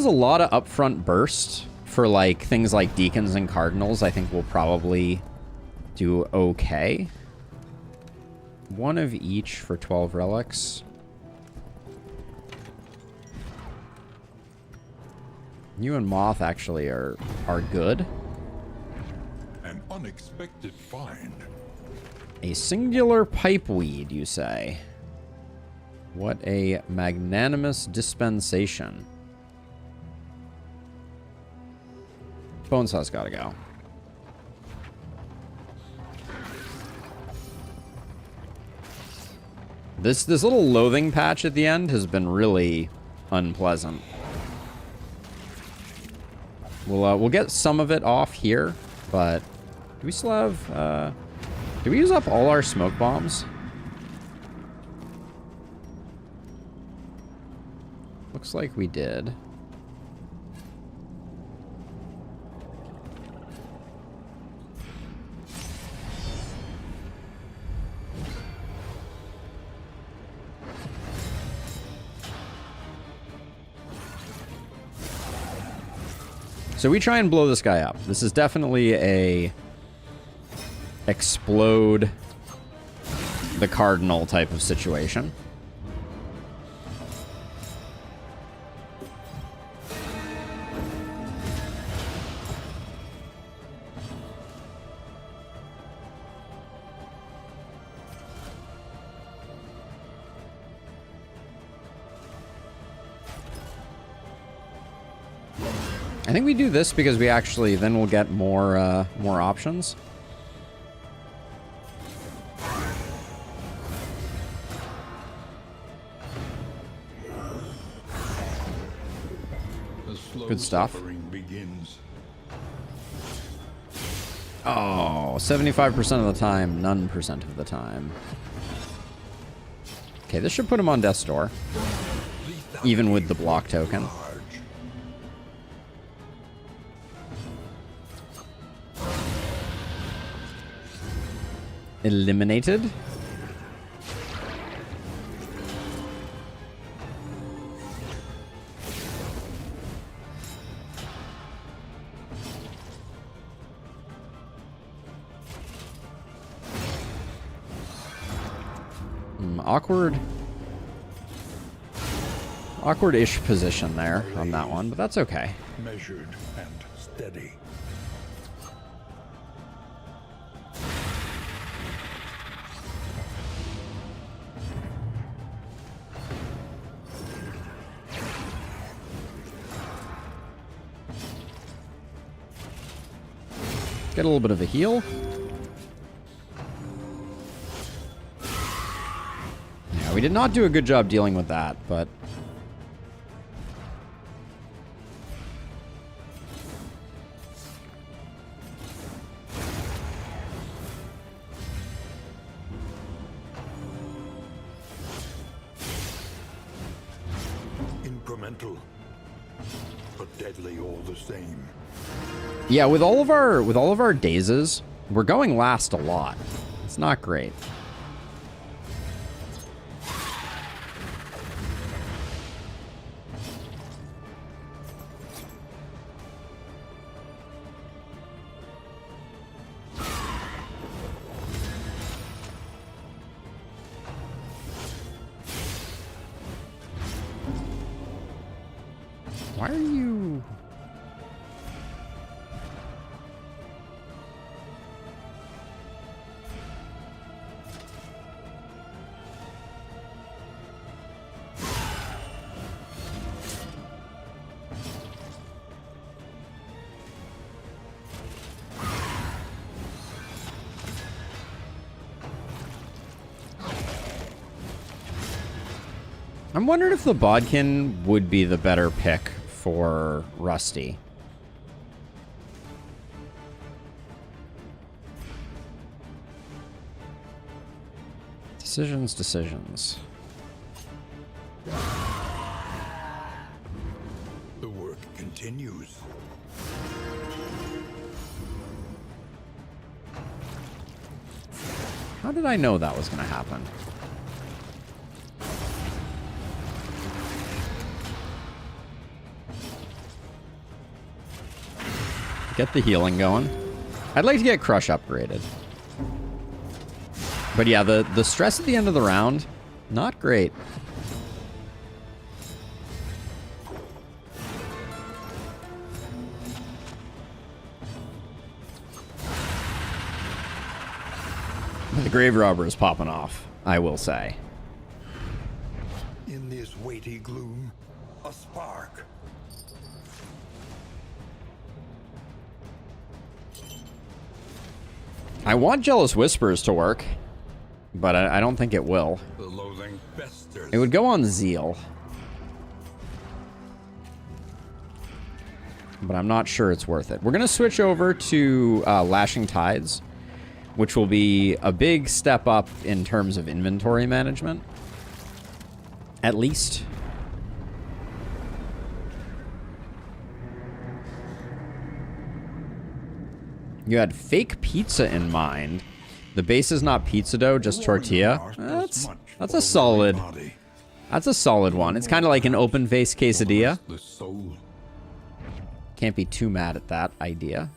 a lot of upfront burst for like things like deacons and cardinals. I think we'll probably do okay. 1 of each for 12 relics. You and Moth actually are good. An unexpected find. A singular pipeweed, you say? What a magnanimous dispensation. Bonesaw's gotta go. This little loathing patch at the end has been really unpleasant. We'll get some of it off here, but do we still have... did we use up all our smoke bombs? Looks like we did. So we try and blow this guy up. This is definitely a explode the cardinal type of situation. I think we do this because we actually then we'll get more more options. Good stuff. Begins. Oh, 75% of the time, none percent of the time. Okay, this should put him on death's door, even with the block token. Eliminated. Awkward-ish position there on that one, but that's okay. Measured and steady. Get a little bit of a heal. Yeah, we did not do a good job dealing with that, but... Incremental, but deadly all the same. Yeah, with all of our dazes, we're going last a lot. It's not great. Why are you... I'm wondering if the Bodkin would be the better pick for Rusty. Decisions. The work continues. How did I know that was going to happen? Get the healing going. I'd like to get Crush upgraded. But yeah, the stress at the end of the round, not great. The Grave Robber is popping off, I will say. In this weighty gloom, a spark. I want Jealous Whispers to work, but I don't think it will. The loathing festers. It would go on Zeal. but I'm not sure it's worth it. We're going to switch over to Lashing Tides, which will be a big step up in terms of inventory management. At least. You had fake pizza in mind. The base is not pizza dough, just tortilla. That's a solid. That's a solid one. It's kind of like an open face quesadilla. Can't be too mad at that idea.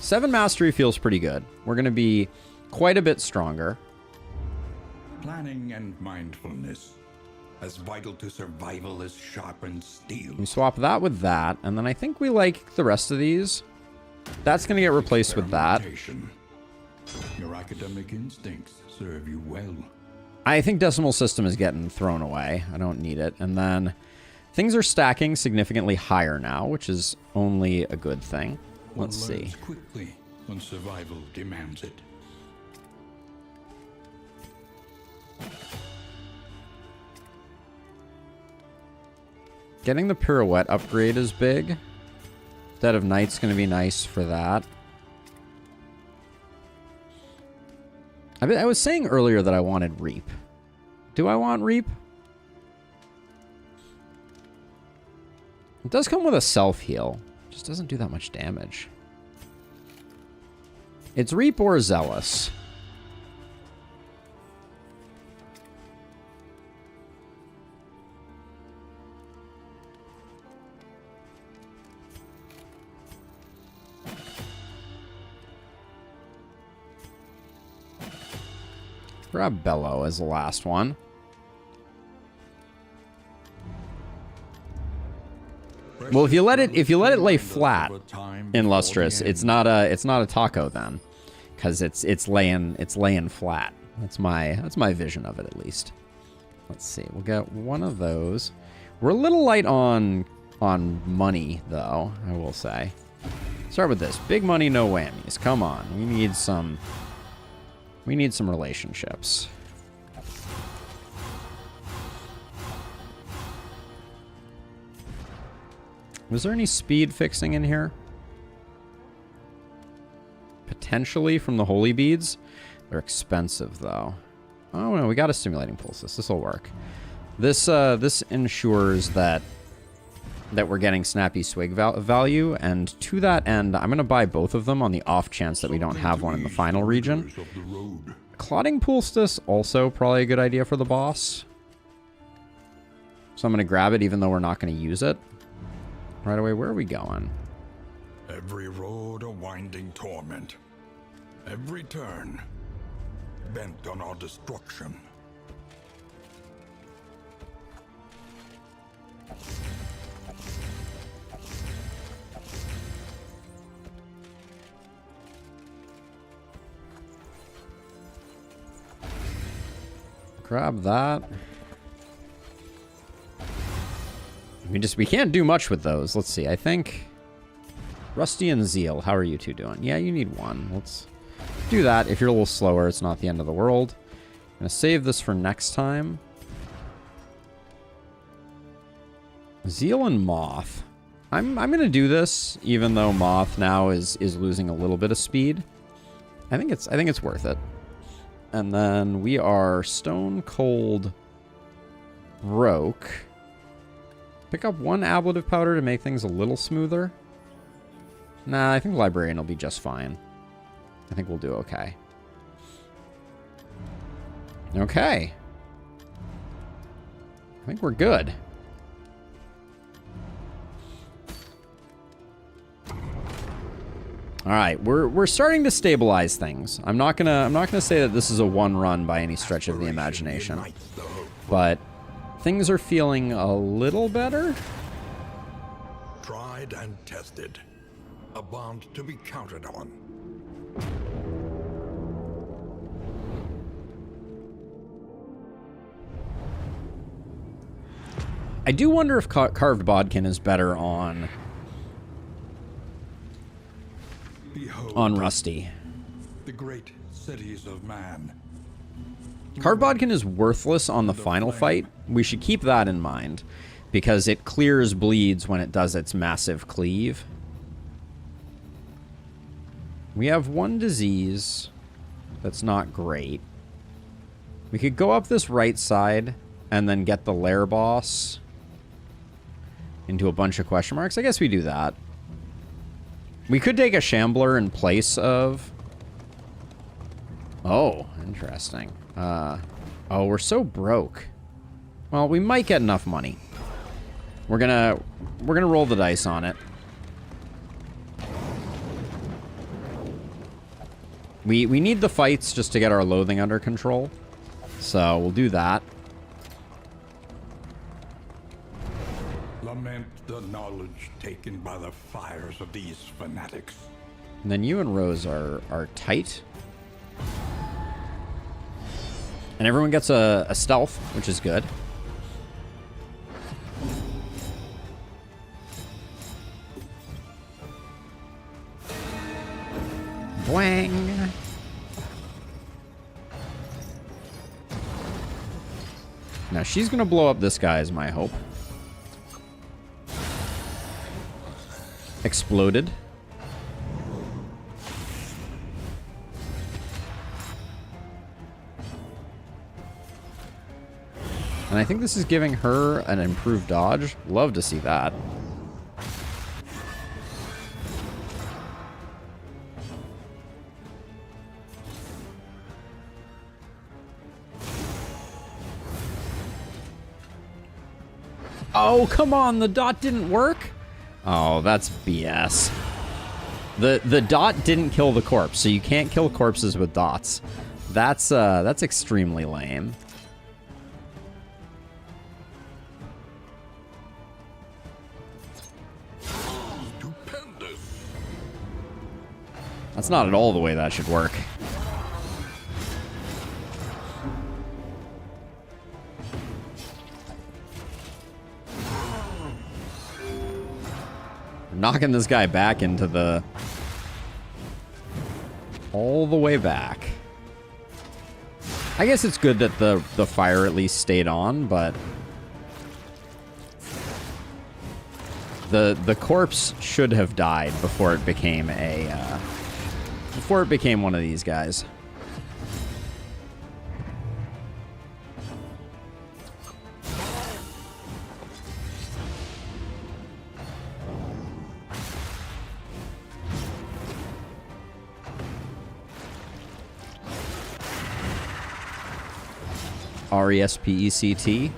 7 mastery feels pretty good. We're going to be quite a bit stronger. Planning and mindfulness, as vital to survival as sharpened steel. We swap that with that, and then I think we like the rest of these. That's going to get replaced with that. Your academic instincts serve you well. I think decimal system is getting thrown away. I don't need it. And then things are stacking significantly higher now, which is only a good thing. Let's see. Quickly when survival demands it. Getting the pirouette upgrade is big. Dead of Night's going to be nice for that. I was saying earlier that I wanted Reap. Do I want Reap? It does come with a self-heal. Just doesn't do that much damage. It's Reap or Zealous. Grab Bellow as the last one. Well, if you let it lay flat in Lustrous, it's not a taco then, because it's laying flat. That's my vision of it, at least. Let's see. We'll get one of those. We're a little light on money, though, I will say. Start with this. Big money, no whammies. Come on. We need some relationships. Was there any speed fixing in here? Potentially from the holy beads. They're expensive, though. Oh, no, we got a stimulating pulses. This will work. This ensures that we're getting snappy swig value, and to that end, I'm going to buy both of them on the off chance that we don't have one in the final region. Clotting poultice also probably a good idea for the boss. So I'm going to grab it even though we're not going to use it. Right away, where are we going? Every road a winding torment. Every turn bent on our destruction. Grab that. We can't do much with those. Let's see. I think Rusty and Zeal, how are you two doing? Yeah, you need one. Let's do that. If you're a little slower, it's not the end of the world. I'm going to save this for next time. Zeal and Moth. I'm going to do this, even though Moth now is losing a little bit of speed. I think it's worth it. And then we are stone cold broke. Pick up one ablative powder to make things a little smoother. Nah, I think Librarian will be just fine. I think we'll do okay. Okay. I think we're good. All right, we're starting to stabilize things. I'm not gonna say that this is a one run by any stretch of the imagination, but things are feeling a little better. Tried and tested, a bond to be counted on. I do wonder if Carved Bodkin is better on Rusty. The great cities of man. Carved Bodkin is worthless on the final fight. We should keep that in mind. because it clears bleeds when it does its massive cleave. We have one disease that's not great. We could go up this right side and then get the lair boss into a bunch of question marks. I guess we do that. We could take a shambler in place of... Oh, interesting. Oh, we're so broke. Well, we might get enough money. We're gonna roll the dice on it. We need the fights just to get our loathing under control. So we'll do that. Lament the knowledge taken by the fires of these fanatics. And then you and Rose are tight. And everyone gets a stealth, which is good. Bwang! Now she's gonna blow up this guy is my hope. Exploded. And I think this is giving her an improved dodge. Love to see that. Oh, come on, the dot didn't work? Oh, that's BS. The dot didn't kill the corpse, so you can't kill corpses with dots. That's extremely lame. Stupendous. That's not at all the way that should work. Knocking this guy back into the... all the way back. I guess it's good that the fire at least stayed on, but... The corpse should have died before it became a... before it became one of these guys. RESPECT.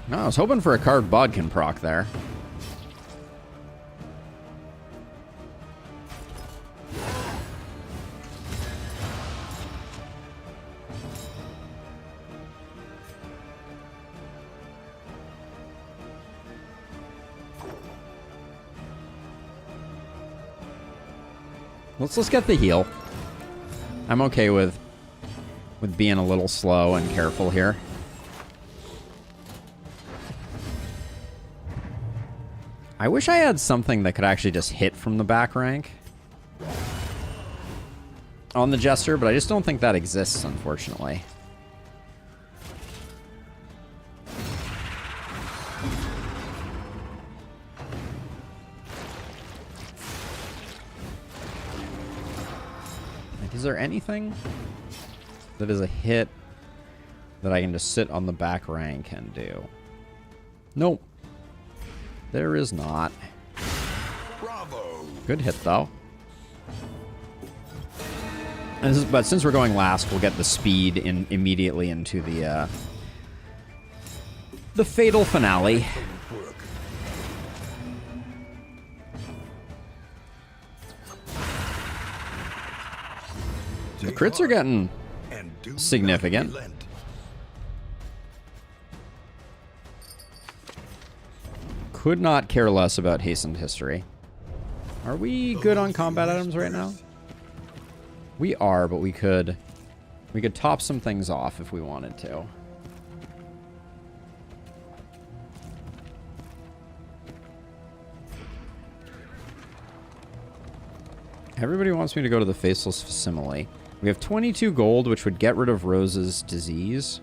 No, I was hoping for a carved bodkin proc there. Let's get the heal. I'm okay with being a little slow and careful here. I wish I had something that could actually just hit from the back rank on the Jester, but I just don't think that exists, unfortunately. Is there anything that is a hit that I can just sit on the back rank and do? Nope. There is not. Bravo. Good hit, though. And this is, but since we're going last, we'll get the speed in immediately into the fatal finale. The crits are getting significant. Could not care less about hastened history. Are we good on combat items right now? We are, but we could top some things off if we wanted to. Everybody wants me to go to the Faceless Facsimile. We have 22 gold, which would get rid of Rose's disease.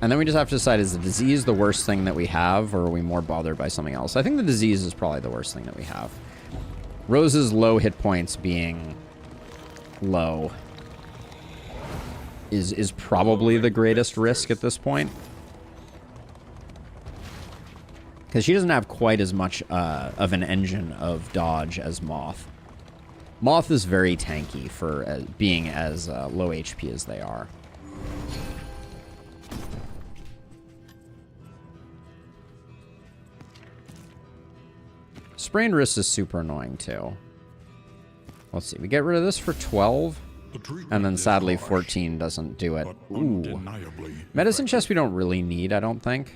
And then we just have to decide, is the disease the worst thing that we have, or are we more bothered by something else? I think the disease is probably the worst thing that we have. Rose's low hit points being low is probably the greatest risk at this point. Because she doesn't have quite as much of an engine of dodge as Moth. Moth is very tanky for being as low HP as they are. Sprained wrist is super annoying too. Let's see, we get rid of this for 12, and then sadly 14 doesn't do it. Ooh. Medicine chest we don't really need, I don't think.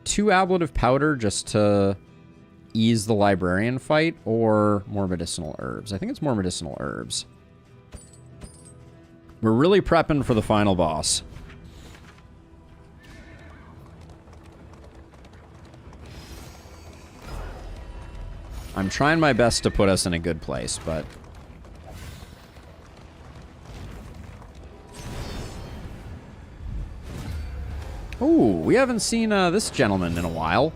2 ablative powder just to ease the librarian fight, or more medicinal herbs. I think it's more medicinal herbs. We're really prepping for the final boss. I'm trying my best to put us in a good place, but... Ooh, we haven't seen this gentleman in a while.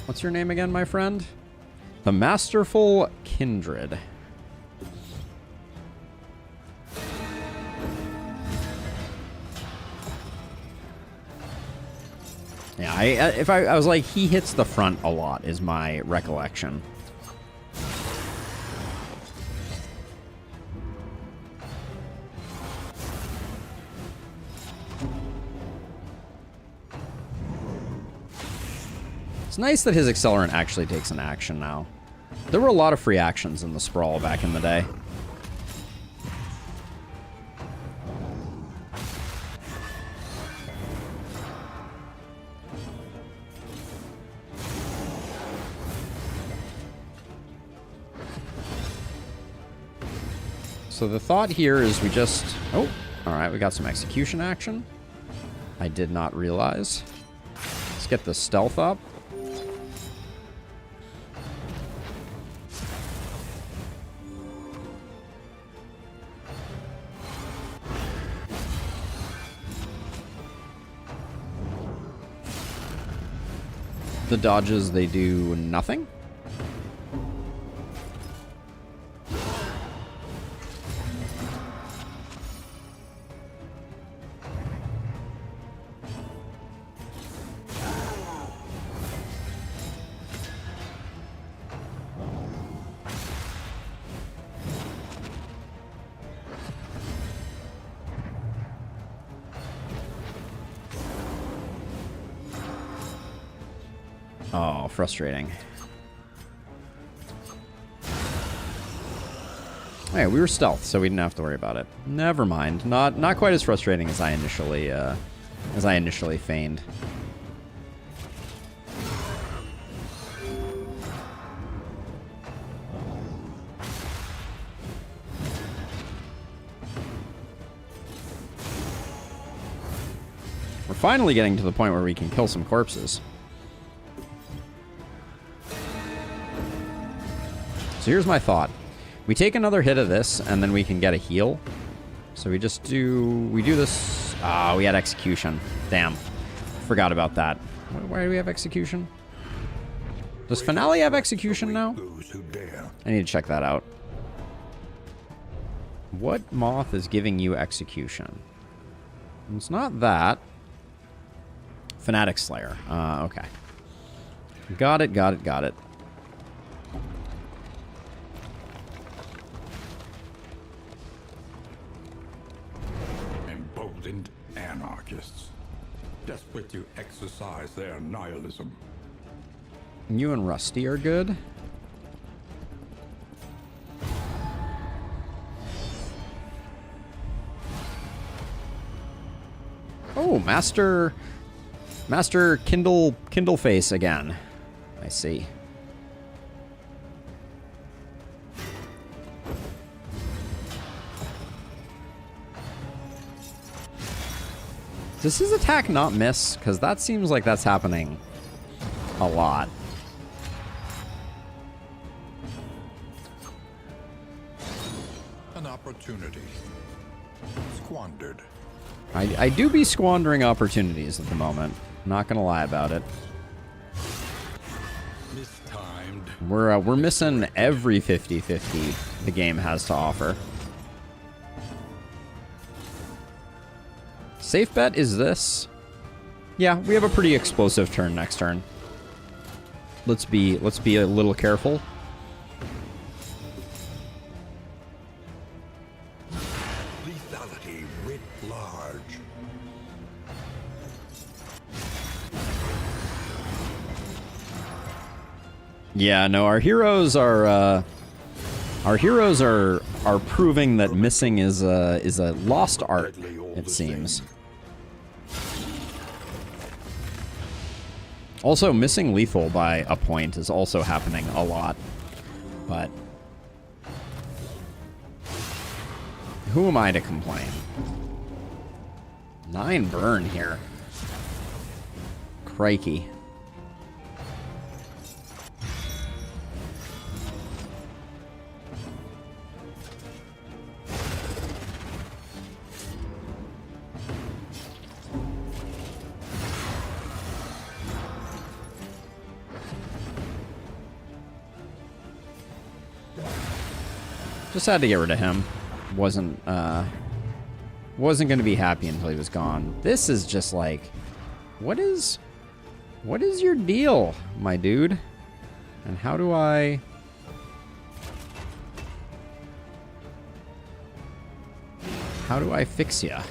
What's your name again, my friend? The Masterful Kindred. Yeah, I was like, he hits the front a lot, is my recollection. It's nice that his accelerant actually takes an action now. There were a lot of free actions in the Sprawl back in the day. So the thought here is we just... Oh, alright, we got some execution action. I did not realize. Let's get the stealth up. The dodges, they do nothing. Oh, frustrating. Hey, we were stealth, so we didn't have to worry about it. Never mind. Not quite as frustrating as I initially feigned. We're finally getting to the point where we can kill some corpses. So here's my thought. We take another hit of this, and then we can get a heal. So we do this... Ah, we had execution. Damn. Forgot about that. Why do we have execution? Does Finale have execution now? I need to check that out. What moth is giving you execution? It's not that. Fanatic Slayer. Okay. Got it. Emboldened anarchists, desperate to exercise their nihilism. You and Rusty are good. Oh, Master Kindle Face again. I see. Does his attack not miss? Because that seems like that's happening a lot. An opportunity squandered. I do be squandering opportunities at the moment. Not gonna lie about it. Mistimed. We're missing every 50-50 the game has to offer. Safe bet is this. Yeah, we have a pretty explosive turn next turn. Let's be a little careful. Lethality writ large. Yeah, no, our heroes are proving that missing is a lost art, it seems. Also, missing lethal by a point is also happening a lot, but who am I to complain? 9 burn here. Crikey. Just had to get rid of him. Wasn't going to be happy until he was gone. This is just like, what is your deal, my dude? And how do I fix ya?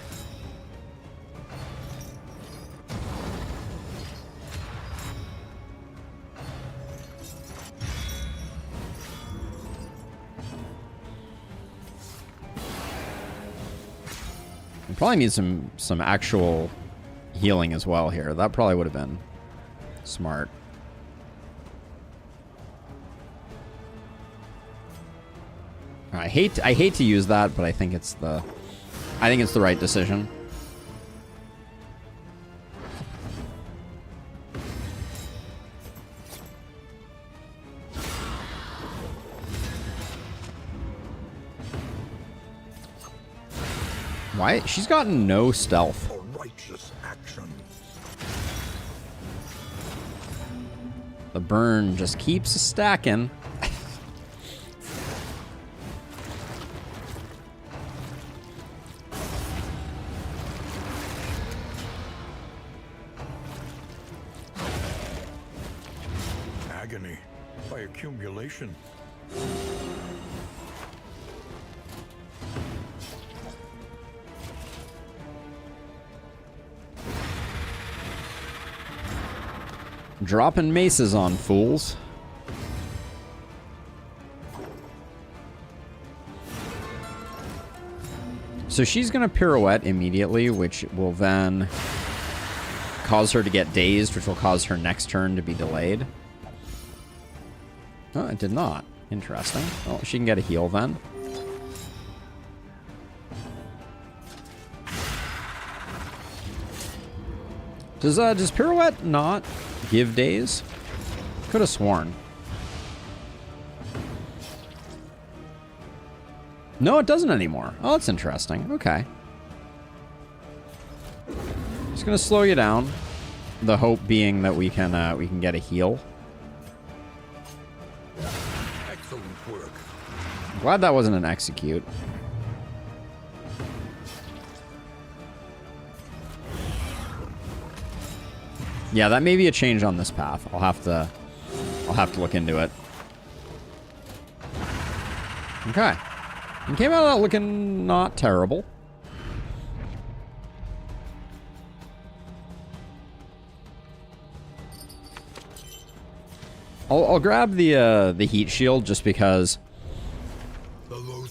We probably need some actual healing as well here. That probably would have been smart. I hate to use that, but I think it's the right decision. Why? She's gotten no stealth. For righteous action. The burn just keeps stacking. Agony by accumulation. Dropping maces on fools. So she's going to pirouette immediately, which will then cause her to get dazed, which will cause her next turn to be delayed. Oh, it did not. Interesting. Well, she can get a heal then. Does pirouette not give daze? Could have sworn. No, it doesn't anymore. Oh, that's interesting. Okay. Just gonna slow you down. The hope being that we can get a heal. Excellent work. Glad that wasn't an execute. Yeah, that may be a change on this path. I'll have to look into it. Okay. And came out of that looking not terrible. I'll grab the heat shield just because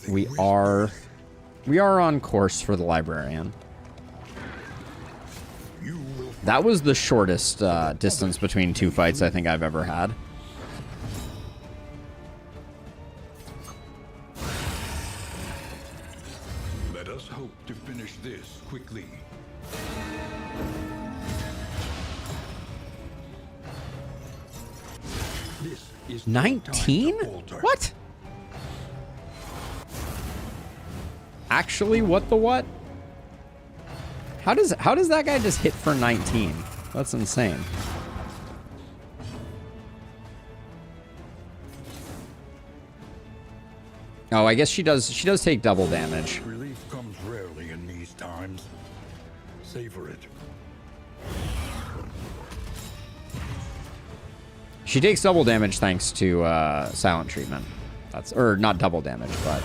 we are on course for the librarian. That was the shortest distance between two fights I think I've ever had. Let us hope to finish this quickly. This is 19? What? Actually, what the what? How does that guy just hit for 19? That's insane. Oh, I guess she does take double damage. Relief comes rarely in these times. Savor it. She takes double damage thanks to silent treatment. Or not double damage, but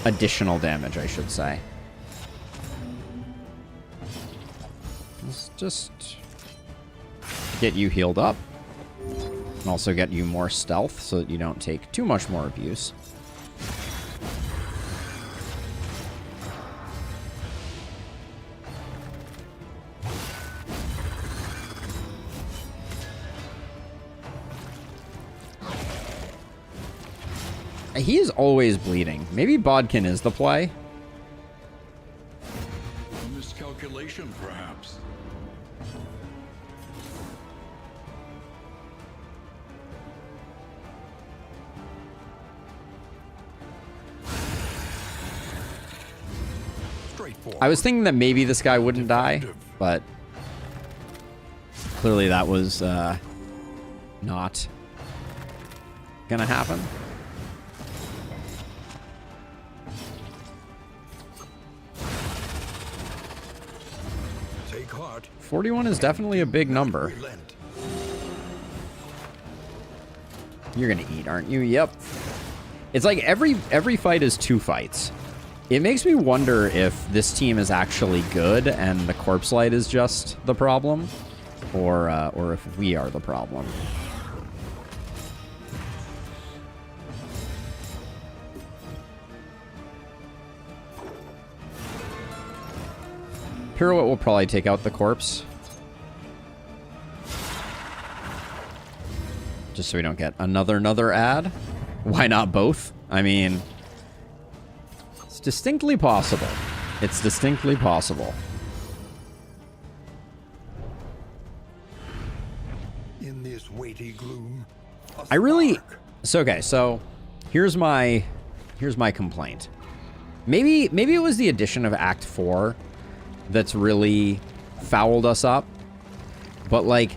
additional damage, I should say. Let's just get you healed up. And also get you more stealth so that you don't take too much more abuse. He is always bleeding. Maybe Bodkin is the play. A miscalculation, perhaps. I was thinking that maybe this guy wouldn't die, but clearly that was not gonna happen. Take heart. 41 is definitely a big number. Relent. You're gonna eat, aren't you? Yep. It's like every fight is 2 fights. It makes me wonder if this team is actually good and the corpse light is just the problem, or if we are the problem. Pirouette will probably take out the corpse. Just so we don't get another ad. Why not both? I mean, it's distinctly possible. It's distinctly possible. In this weighty gloom, I really... So, okay, so here's my complaint. Maybe it was the addition of Act 4 that's really fouled us up. But, like,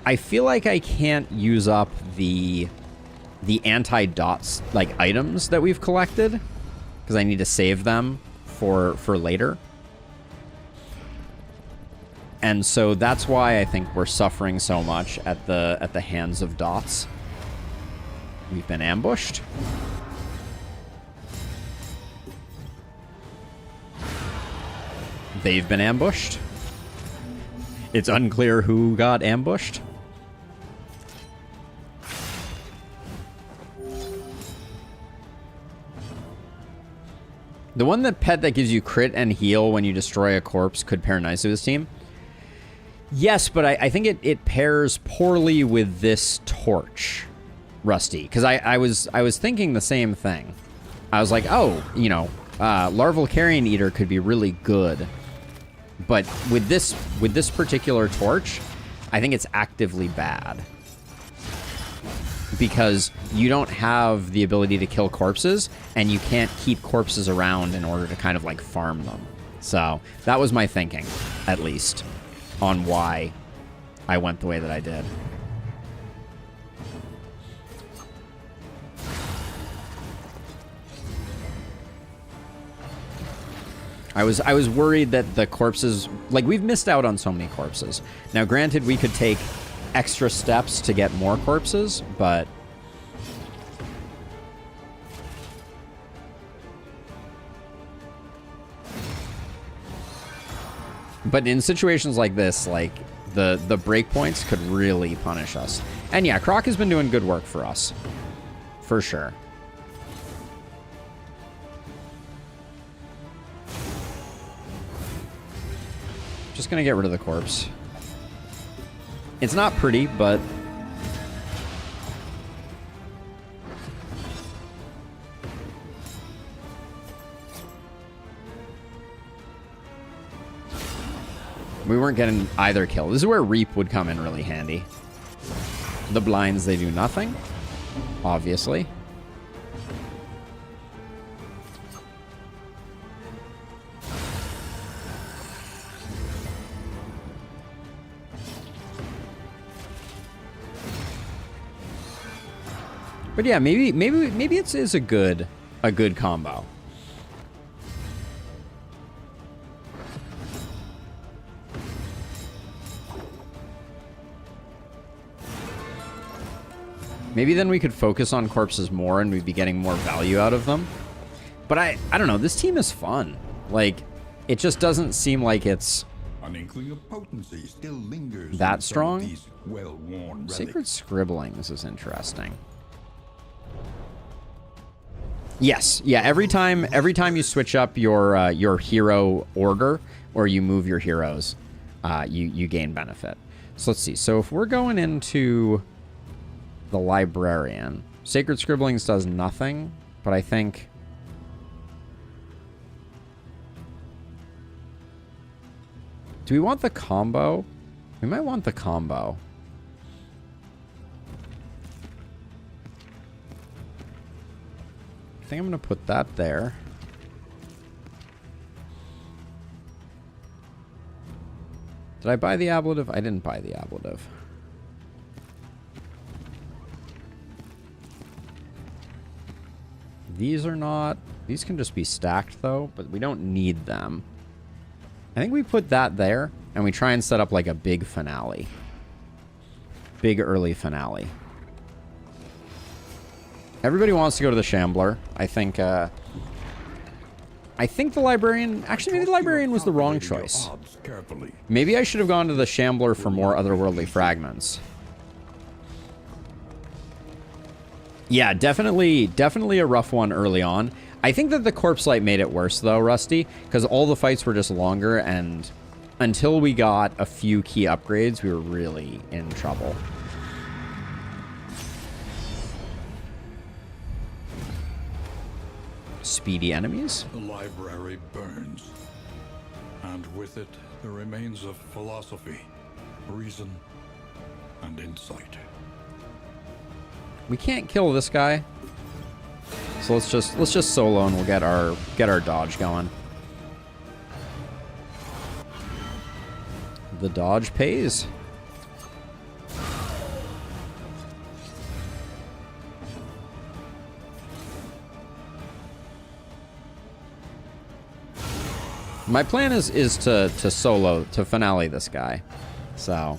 I feel like I can't use up the anti-dots, like, items that we've collected, because I need to save them for later. And so that's why I think we're suffering so much at the hands of dots. We've been ambushed. They've been ambushed. It's unclear who got ambushed. The one pet that gives you crit and heal when you destroy a corpse could pair nicely with this team. Yes, but I think it pairs poorly with this torch, Rusty. Because I was thinking the same thing. I was like, oh, you know, Larval Carrion Eater could be really good. But with this particular torch, I think it's actively bad. Because you don't have the ability to kill corpses, and you can't keep corpses around in order to kind of like farm them. So that was my thinking, at least, on why I went the way that I did. I was worried that the corpses, like, we've missed out on so many corpses. Now, granted, we could take extra steps to get more corpses, but in situations like this, like, the breakpoints could really punish us. And yeah, Croc has been doing good work for us, for sure. Just gonna get rid of the corpse. It's not pretty, but We weren't getting either kill. This is where Reap would come in really handy. The blinds, they do nothing, obviously. But yeah, maybe it is a good combo. Maybe then we could focus on corpses more and we'd be getting more value out of them. But I don't know, this team is fun. Like, it just doesn't seem like it's An inkling of potency still lingers that in some of strong. these well-worn relics. Sacred Scribblings is interesting. Yes, yeah, every time you switch up your hero order or you move your heroes, you gain benefit. So let's see. So if we're going into the Librarian, Sacred Scribblings does nothing, but I think do we want the combo? We might want the combo. I think I'm going to put that there. Did I buy the ablative? I didn't buy the ablative. These are not... These can just be stacked, though, but we don't need them. I think we put that there, and we try and set up, like, a big finale. Big early finale. Everybody wants to go to the Shambler. I think the Librarian... Actually, maybe the Librarian was the wrong choice. Maybe I should have gone to the Shambler for more otherworldly fragments. Yeah, definitely a rough one early on. I think that the Corpse Light made it worse, though, Rusty, because all the fights were just longer, and until we got a few key upgrades, we were really in trouble. Speedy enemies? The library burns, and with it, the remains of philosophy, reason, and insight. We can't kill this guy, so let's just solo and we'll get our dodge going. The dodge pays. My plan is to solo, to finale this guy, so.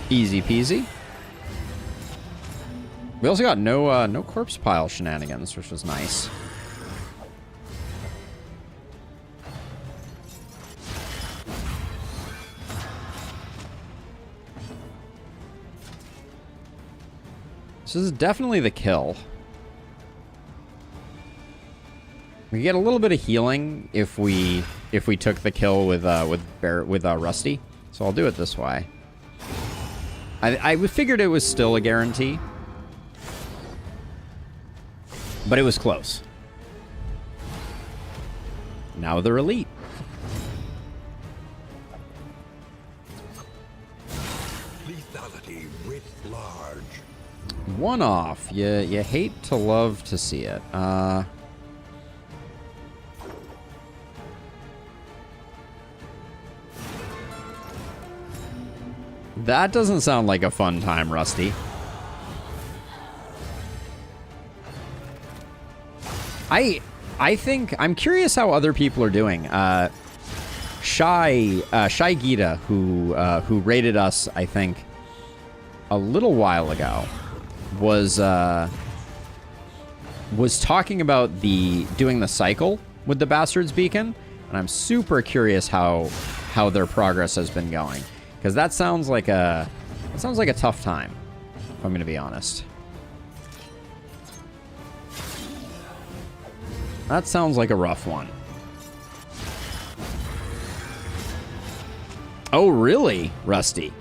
Easy peasy. We also got no corpse pile shenanigans, which was nice. This is definitely the kill. We get a little bit of healing if we took the kill with Rusty. So I'll do it this way. I figured it was still a guarantee, but it was close. Now they're elite. Lethality writ large. One off. You hate to love to see it. That doesn't sound like a fun time, Rusty. I think I'm curious how other people are doing. Shy Gita, who rated us, I think, a little while ago, was talking about doing the cycle with the Bastard's Beacon, and I'm super curious how their progress has been going. Because that sounds like a tough time, if I'm going to be honest. That sounds like a rough one. Oh, really, Rusty?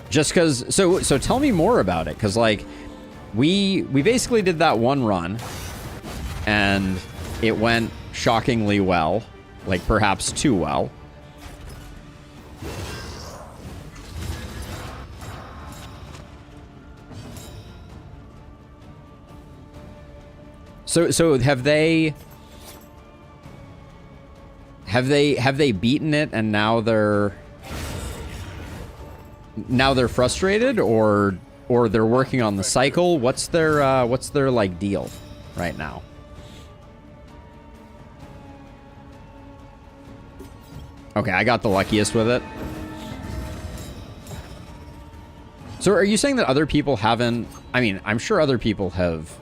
Just because, so tell me more about it, because like we basically did that one run, and it went shockingly well, like perhaps too well. So have they beaten it and now they're frustrated, or they're working on the cycle? What's their like deal right now? Okay, I got the luckiest with it. So are you saying that other people haven't? I mean, I'm sure other people have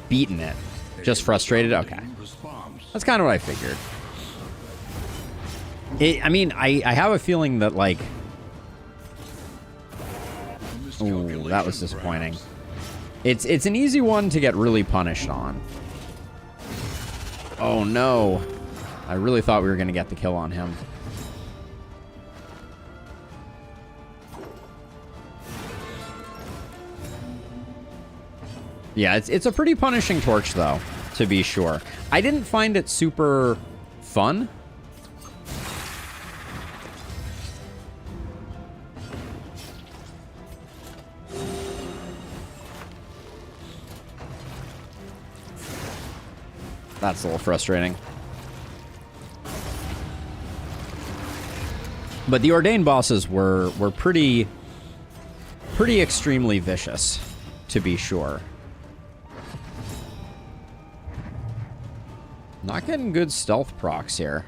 beaten it. Just frustrated? Okay. That's kind of what I figured. I mean, I have a feeling that, like... Ooh, that was disappointing. It's an easy one to get really punished on. Oh, no. I really thought we were going to get the kill on him. Yeah, it's a pretty punishing torch, though, to be sure. I didn't find it super fun. That's a little frustrating. But the Ordained bosses were pretty extremely vicious, to be sure. Not getting good stealth procs here.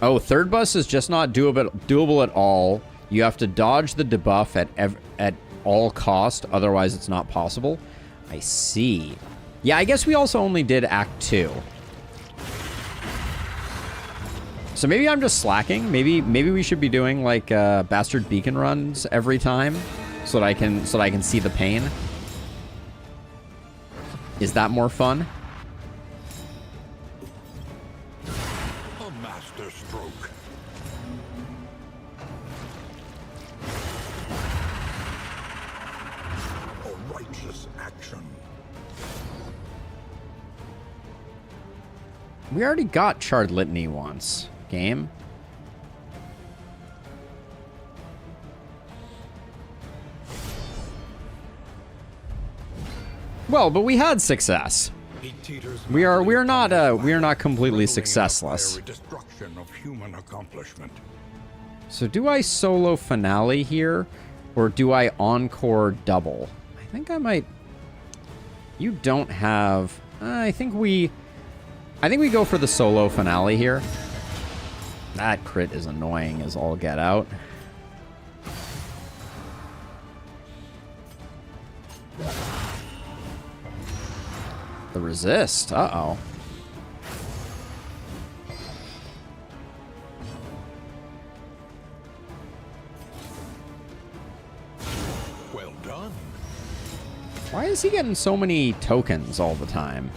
Oh, third bus is just not doable at all. You have to dodge the debuff at all cost, otherwise it's not possible. I see. Yeah, I guess we also only did Act 2. So maybe I'm just slacking. Maybe we should be doing like bastard beacon runs every time, so that I can see the pain. Is that more fun? A master stroke. A righteous action. We already got Charred Litany once. Game. Well, but we had success. We are not completely successless. Destruction of human accomplishment. So do I solo finale here, or do I encore double? I think I might. You don't have. I think we go for the solo finale here. That crit is annoying as all get out. The resist. Uh-oh. Well done. Why is he getting so many tokens all the time?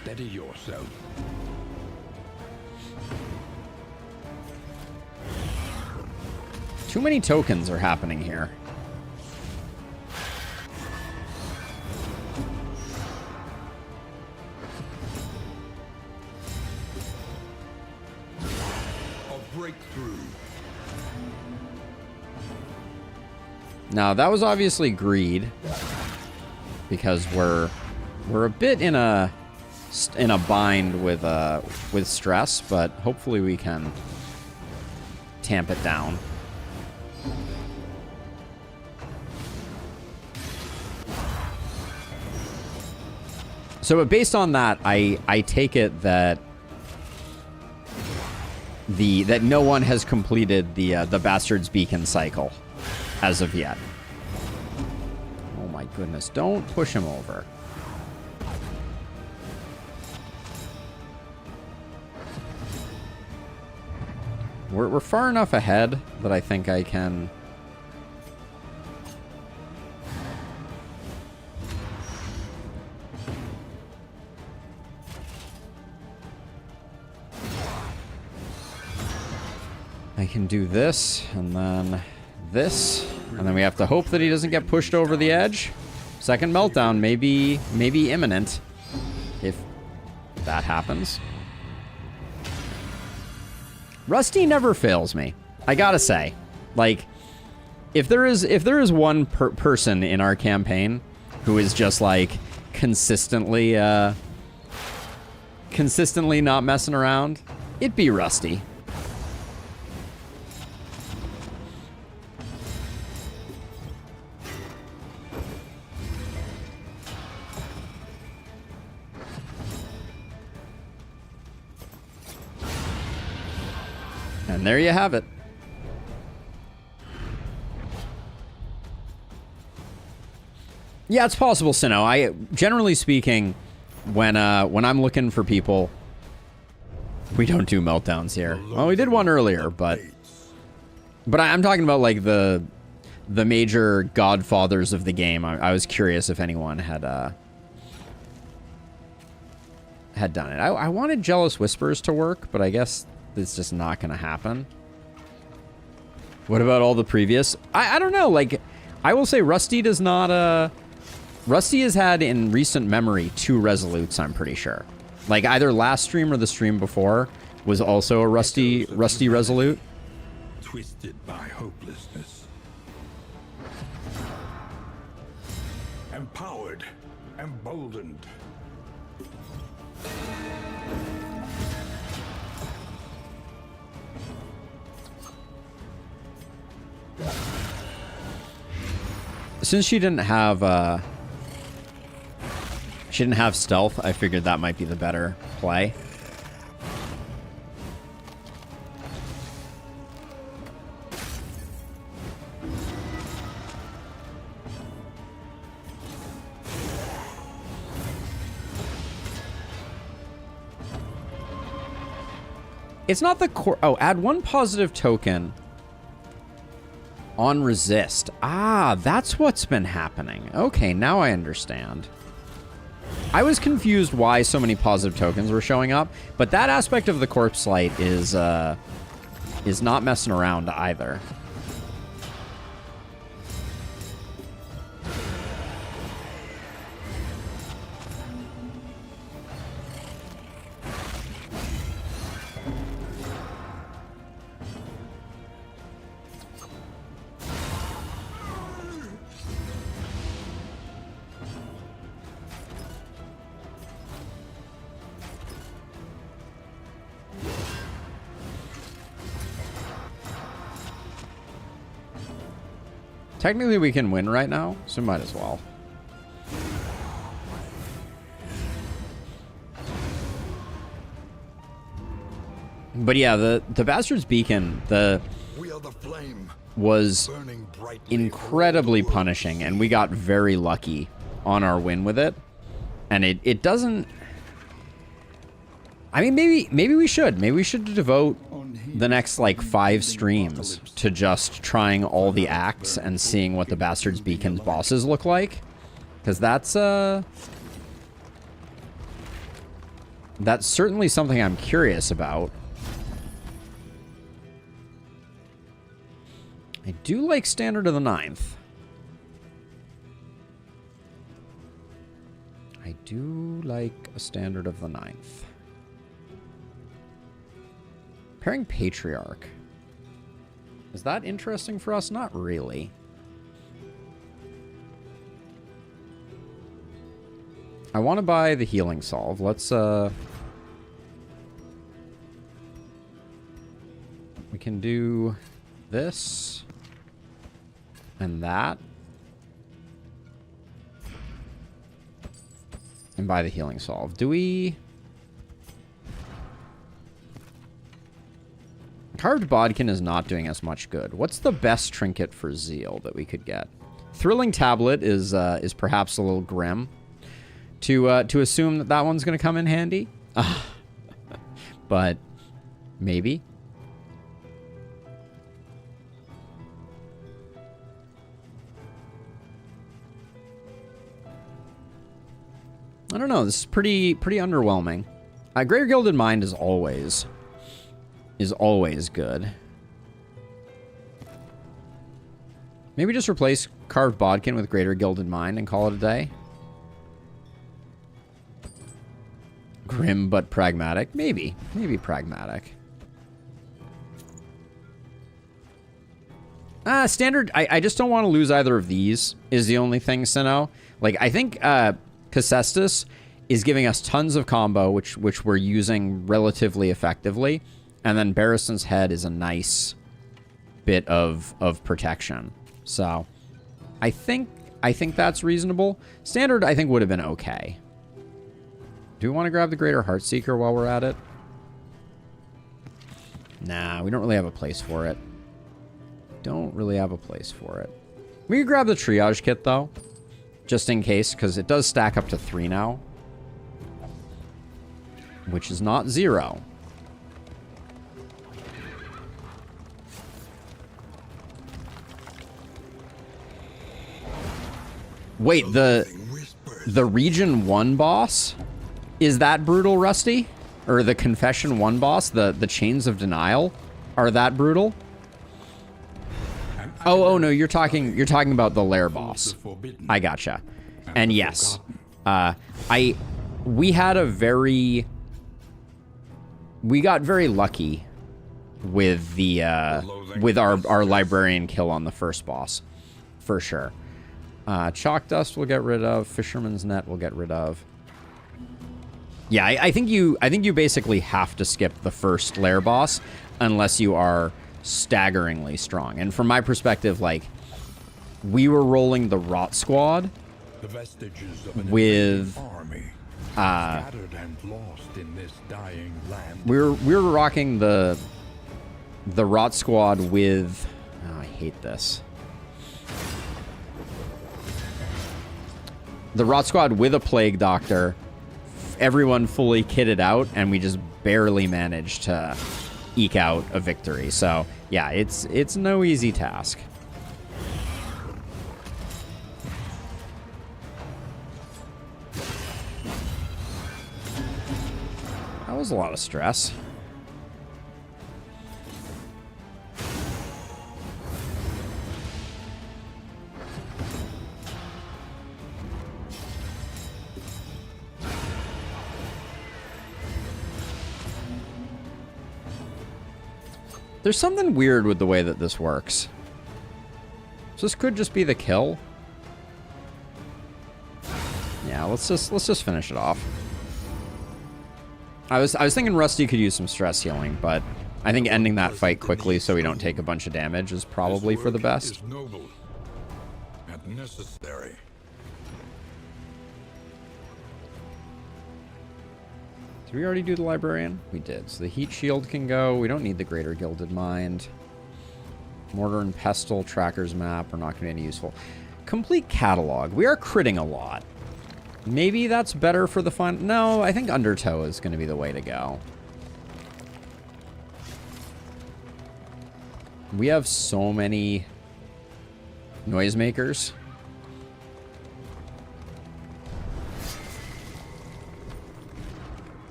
Steady yourself. Too many tokens are happening here. A breakthrough. Now, that was obviously greed, because we're a bit in a bind with stress, but hopefully we can tamp it down. So based on that, I take it that that no one has completed the Bastard's Beacon cycle as of yet. Oh my goodness, don't push him over. We're far enough ahead that I think I can... I can do this, and then this, and then we have to hope that he doesn't get pushed over the edge. Second meltdown may be imminent, if that happens. Rusty never fails me, I gotta say. Like, if there is one person in our campaign who is just like consistently not messing around, it'd be Rusty. And there you have it. Yeah, it's possible, Sinnoh. Generally speaking, when I'm looking for people, we don't do meltdowns here. Well, we did one earlier, but I'm talking about like the major godfathers of the game. I was curious if anyone had done it. I wanted Jealous Whispers to work, but I guess it's just not going to happen. What about all the previous? I don't know. Like, I will say Rusty does not... Rusty has had in recent memory 2 Resolutes, I'm pretty sure. Like, either last stream or the stream before was also a Rusty Resolute. Twisted by hopelessness. Empowered. Emboldened. Since she didn't have stealth, I figured that might be the better play. It's not the core. Oh, add 1 positive token on resist. Ah, that's what's been happening. Okay, now I understand. I was confused why so many positive tokens were showing up, but that aspect of the corpse light is not messing around either. Technically, we can win right now, so might as well. But yeah, the Bastard's Beacon was incredibly punishing, and we got very lucky on our win with it. And it doesn't... I mean, maybe we should. Maybe we should devote the next, like, 5 streams to just trying all the acts and seeing what the Bastard's Beacon's bosses look like. Because that's certainly something I'm curious about. I do like Standard of the Ninth. I do like a Standard of the Ninth. Pairing Patriarch. Is that interesting for us? Not really. I want to buy the Healing Salve. Let's, we can do this and that. And buy the Healing Salve. Do we... Carved Bodkin is not doing us much good. What's the best trinket for Zeal that we could get? Thrilling Tablet is perhaps a little grim to assume that that one's going to come in handy. But maybe. I don't know. This is pretty underwhelming. Greater Gilded Mind is always good. Maybe just replace Carved Bodkin with Greater Gilded Mind and call it a day. Grim but pragmatic. Maybe pragmatic. Standard. I just don't want to lose either of these is the only thing, Sinnoh. Like, I think Cacestus is giving us tons of combo, which we're using relatively effectively. And then Barristan's Head is a nice bit of protection. So, I think that's reasonable. Standard, I think, would have been okay. Do we want to grab the Greater Heartseeker while we're at it? Nah, we don't really have a place for it. Don't really have a place for it. We could grab the Triage Kit, though. Just in case, because it does stack up to 3 now. Which is not 0. Wait, the Region 1 boss? Is that brutal, Rusty? Or the Confession 1 boss? The Chains of Denial? Are that brutal? Oh no, you're talking about the Lair boss. I gotcha. And yes, we got very lucky with the with our librarian kill on the first boss, for sure. Chalk Dust we'll get rid of. Fisherman's Net we'll get rid of. Yeah, I think you basically have to skip the first Lair boss unless you are staggeringly strong. And from my perspective, like, we were rolling the Rot Squad the vestiges of an with army scattered and lost in this dying land. we're rocking the Rot Squad with I hate this. The Rot Squad with a Plague Doctor, everyone fully kitted out, and we just barely managed to eke out a victory. So yeah, it's no easy task. That was a lot of stress. There's something weird with the way that this works. So this could just be the kill. Yeah, let's just finish it off. I was thinking Rusty could use some stress healing, but I think ending that fight quickly so we don't take a bunch of damage is probably for the best. Is noble and necessary. Did we already do the Librarian? We did. So the Heat Shield can go. We don't need the Greater Gilded Mind. Mortar and Pestle, Tracker's Map are not going to be any useful. Complete Catalog. We are critting a lot. Maybe that's better for the fun. No, I think Undertow is going to be the way to go. We have so many noisemakers.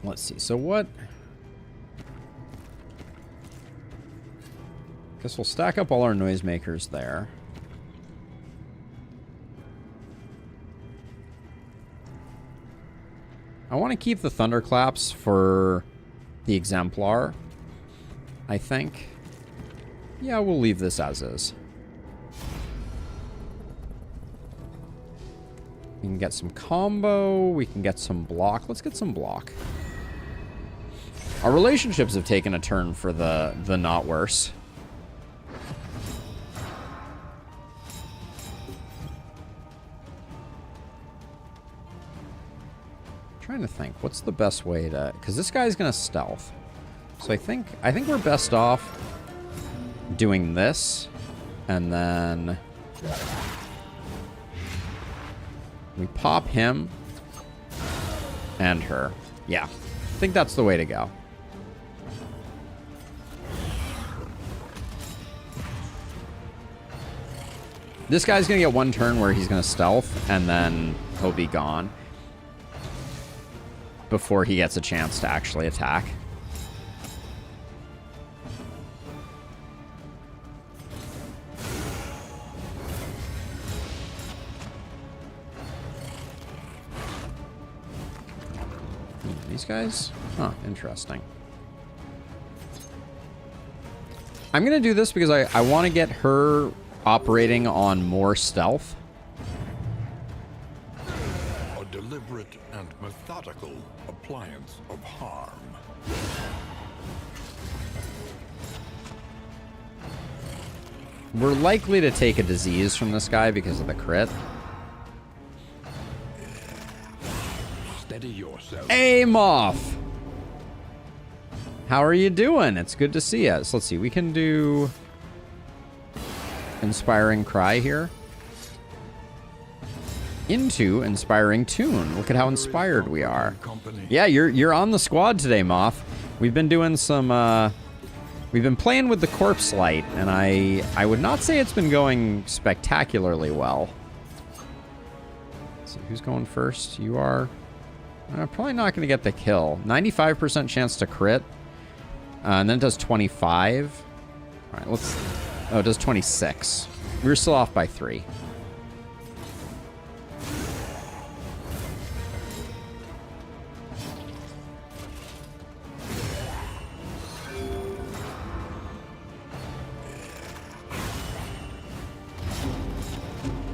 Let's see. So what? Guess we'll stack up all our noisemakers there. I want to keep the Thunderclaps for the Exemplar, I think. Yeah, we'll leave this as is. We can get some combo. We can get some block. Let's get some block. Our relationships have taken a turn for the not worse. Trying to think, what's the best way to... Because this guy's going to stealth. So I think we're best off doing this. And then... we pop him. And her. Yeah. I think that's the way to go. This guy's going to get one turn where he's going to stealth. And then he'll be gone. before he gets a chance to actually attack. These guys? Huh, interesting. I'm going to do this because I want to get her operating on more stealth. A deliberate and methodical appliance of harm. We're likely to take a disease from this guy because of the crit. Steady yourself. Aim off! How are you doing? It's good to see you. So let's see. We can do Inspiring Cry here. Into Inspiring Tune. Look at how inspired we are. Yeah, you're on the squad today, Moth. We've been doing some we've been playing with the corpse light, and I would not say it's been going spectacularly well. Let's see, who's going first? You are. Probably not going to get the kill. 95% chance to crit. And then it does 25. All right, let's... Oh, it does 26. We were still off by 3.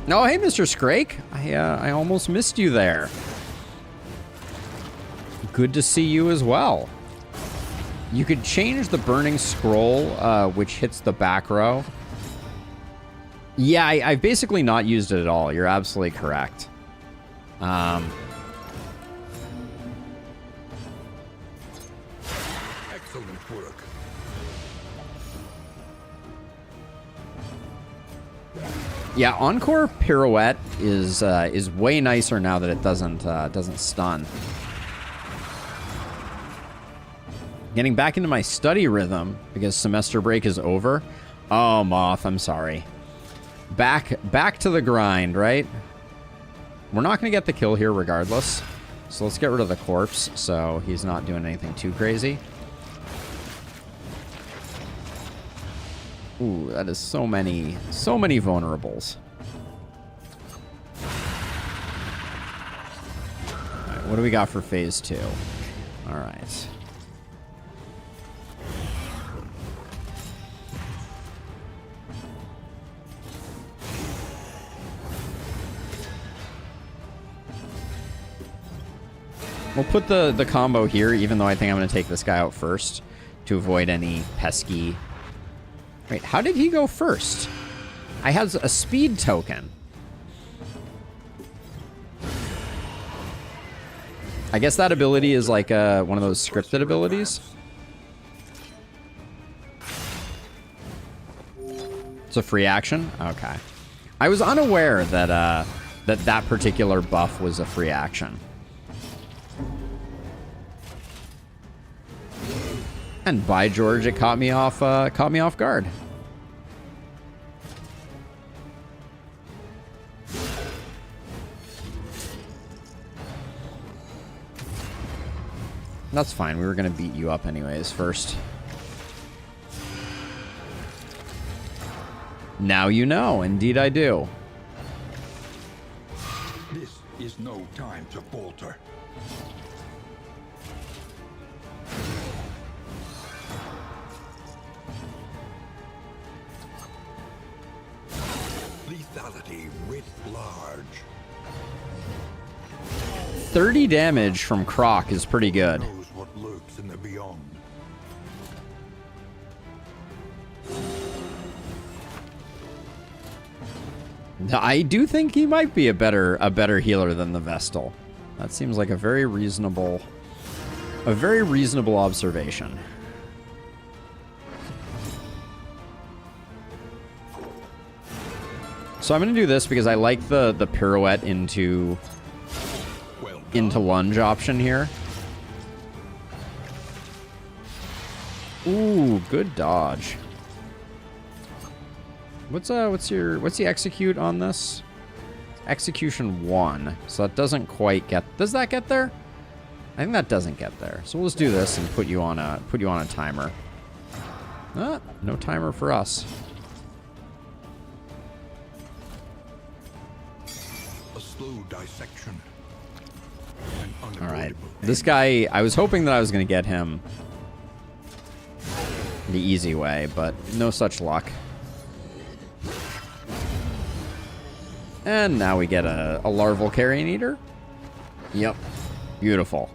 Oh, hey, Mr. Scrake. I almost missed you there. Good to see you as well. You could change the burning scroll, which hits the back row. Yeah, I've basically not used it at all. You're absolutely correct. Excellent work. Yeah, Encore Pirouette is way nicer now that it doesn't stun. Getting back into my study rhythm because semester break is over. Oh, Moth, I'm sorry. Back to the grind, right? We're not going to get the kill here regardless. So let's get rid of the corpse so he's not doing anything too crazy. Ooh, that is so many vulnerables. All right, what do we got for phase 2? All right. We'll put the combo here, even though I think I'm going to take this guy out first to avoid any pesky... Wait, how did he go first? I had a speed token. I guess that ability is like one of those scripted abilities. It's a free action? Okay. I was unaware that that particular buff was a free action. And by George, it caught me off guard. That's fine. We were going to beat you up anyways first. Now you know. Indeed I do. This is no time to falter. Lethality writ large. 30 damage from Croc is pretty good. Knows what lurks in the beyond. I do think he might be a better healer than the Vestal. That seems like a very reasonable observation. So I'm going to do this because I like the pirouette into lunge option here. Ooh, good dodge. What's the execute on this? Execution 1. So that doesn't quite get... Does that get there? I think that doesn't get there. So we'll just do this and put you on a timer. No timer for us. A slow dissection. All right. This guy, I was hoping that I was going to get him the easy way, but no such luck. And now we get a larval carrion eater. Yep. Beautiful.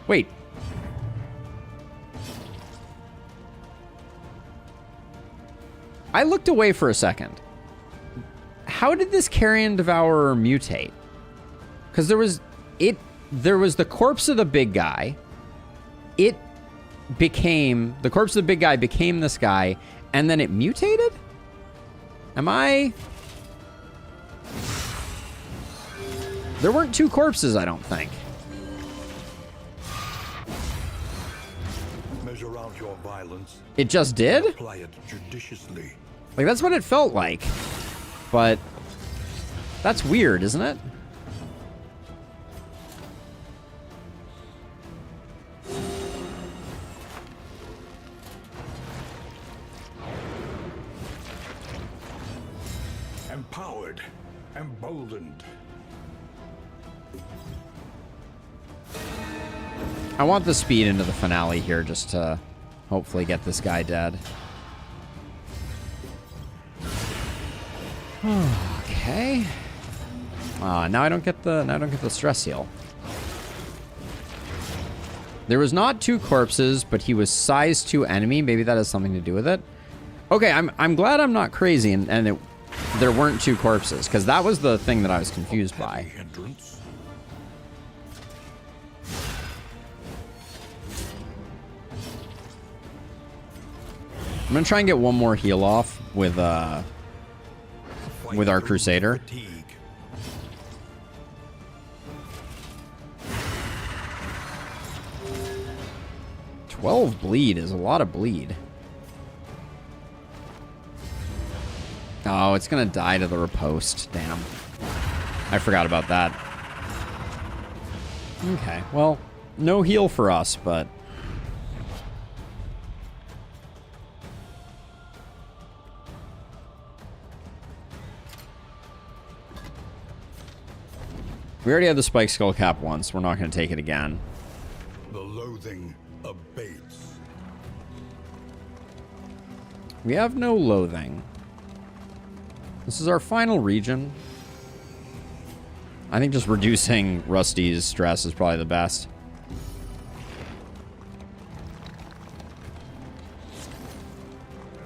Wait. I looked away for a second. How did this carrion devourer mutate? Because there was the corpse of the big guy. The corpse of the big guy became this guy, and then it mutated? There weren't two corpses, I don't think. Measure out your violence. It just did? Apply it judiciously. Like, that's what it felt like. But that's weird, isn't it? Empowered, emboldened. I want the speed into the finale here just to hopefully get this guy dead. Okay. Now I don't get the stress heal. There was not two corpses, but he was size 2 enemy. Maybe that has something to do with it. Okay, I'm glad I'm not crazy and there weren't two corpses, because that was the thing that I was confused by. Hindrance. I'm gonna try and get one more heal off with our Crusader. Fatigue. 12 bleed is a lot of bleed. Oh, it's gonna die to the riposte. Damn. I forgot about that. Okay, well, no heal for us, but... we already had the spike skull cap once. We're not going to take it again. The loathing abates. We have no loathing. This is our final region. I think just reducing Rusty's stress is probably the best.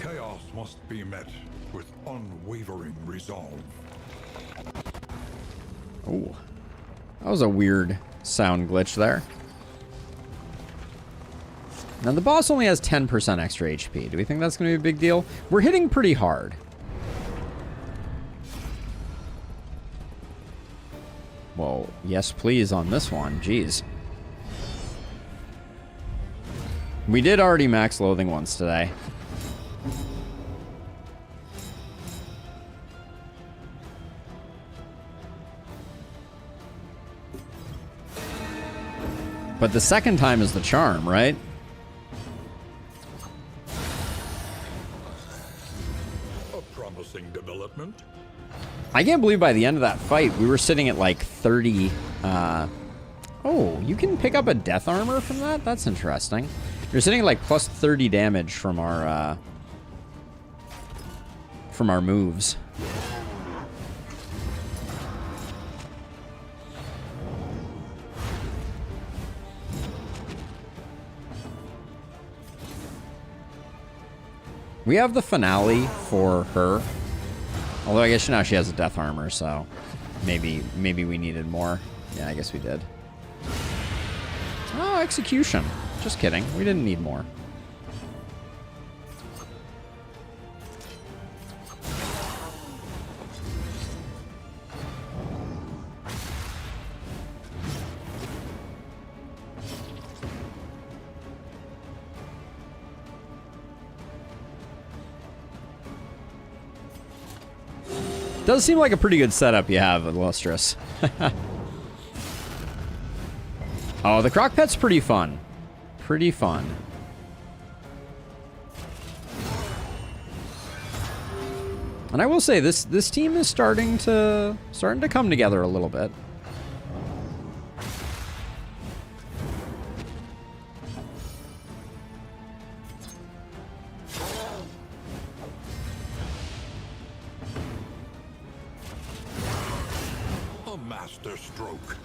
Chaos must be met with unwavering resolve. Oh, that was a weird sound glitch there. Now the boss only has 10% extra HP. Do we think that's going to be a big deal? We're hitting pretty hard. Well, yes please on this one. Jeez. We did already max loathing once today. But the second time is the charm, right? A promising development. I can't believe by the end of that fight, we were sitting at like 30... Oh, you can pick up a death armor from that? That's interesting. You're sitting at like plus 30 damage from our moves. We have the finale for her. Although I guess now she has a death armor, so maybe we needed more. Yeah, I guess we did. Oh, execution. Just kidding. We didn't need more. Does seem like a pretty good setup you have, Illustrious. Oh, the croc pet's pretty fun. Pretty fun. And I will say this team is starting to come together a little bit. A master stroke.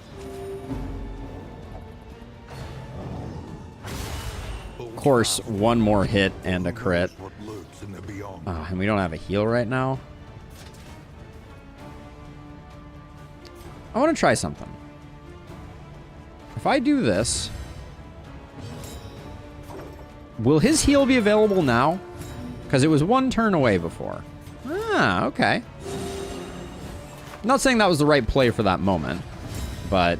Of course, one more hit and a crit. And we don't have a heal right now. I want to try something. If I do this, will his heal be available now? Because it was one turn away before. Ah, okay. I'm not saying that was the right play for that moment, but...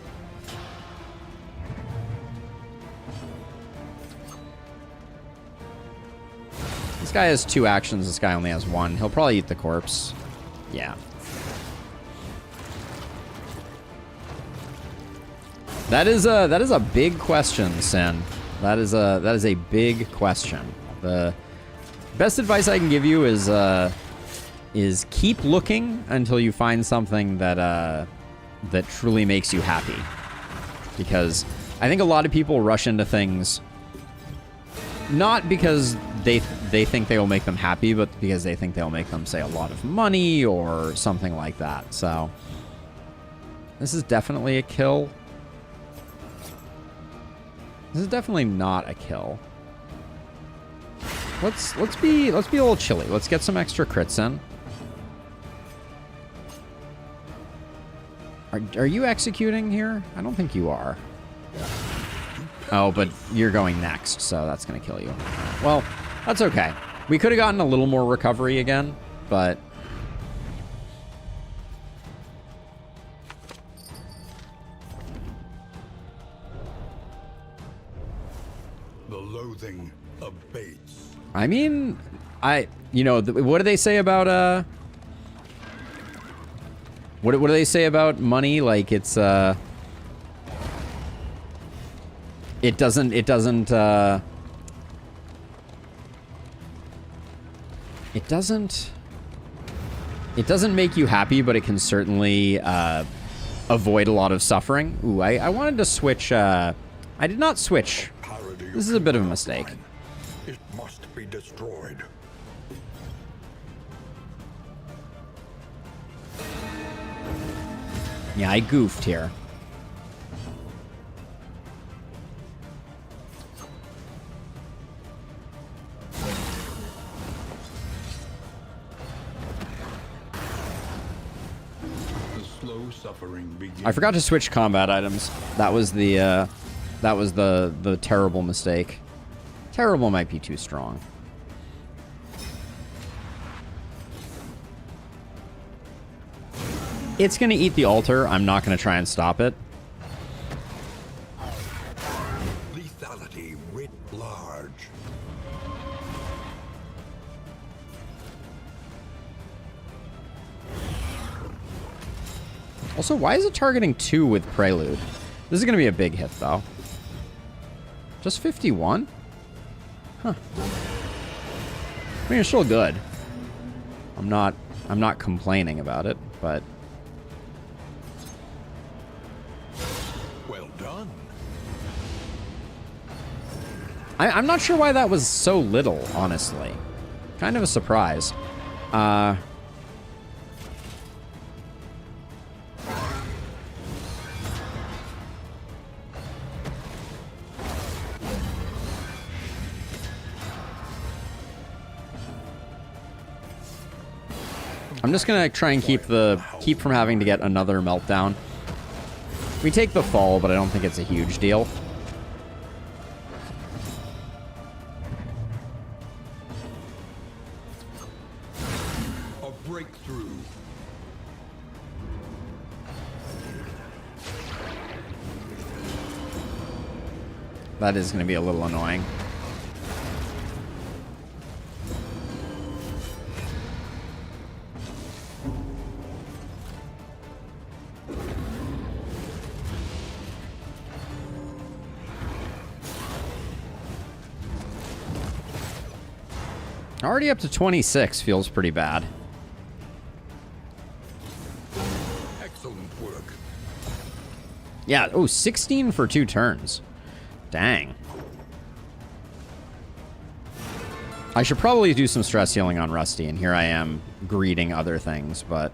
This guy has 2 actions, this guy only has 1. He'll probably eat the corpse. Yeah. That is a big question, Sin. That is a big question. The best advice I can give you is keep looking until you find something that that truly makes you happy. Because I think a lot of people rush into things not because they think they will make them happy, but because they think they'll make them, say, a lot of money or something like that. So this is definitely a kill. This is definitely not a kill. Let's be a little chilly. Let's get some extra crits in. Are you executing here? I don't think you are. Oh, but you're going next, so that's going to kill you. Well, that's okay. We could have gotten a little more recovery again, but... The loathing abates. I mean, you know, what do they say about, what do they say about money? Like, it's, it doesn't make you happy, but it can certainly, avoid a lot of suffering. Ooh, I wanted to switch, I did not switch. This is a bit of a mistake. It must be destroyed. Yeah, I goofed here. The slow suffering begins. I forgot to switch combat items. That was the terrible mistake. Terrible might be too strong. It's gonna eat the altar. I'm not gonna try and stop it. Lethality writ large. Also, why is it targeting 2 with Prelude? This is gonna be a big hit, though. Just 51? Huh. I mean, it's still good. I'm not complaining about it, but... Well done. I'm not sure why that was so little, honestly. Kind of a surprise. I'm just gonna try and keep from having to get another meltdown. We take the fall, but I don't think it's a huge deal. A breakthrough. That is gonna be a little annoying. Already up to 26 feels pretty bad. Excellent work. Yeah, oh, 16 for 2 turns. Dang. I should probably do some stress healing on Rusty, and here I am greeting other things, but...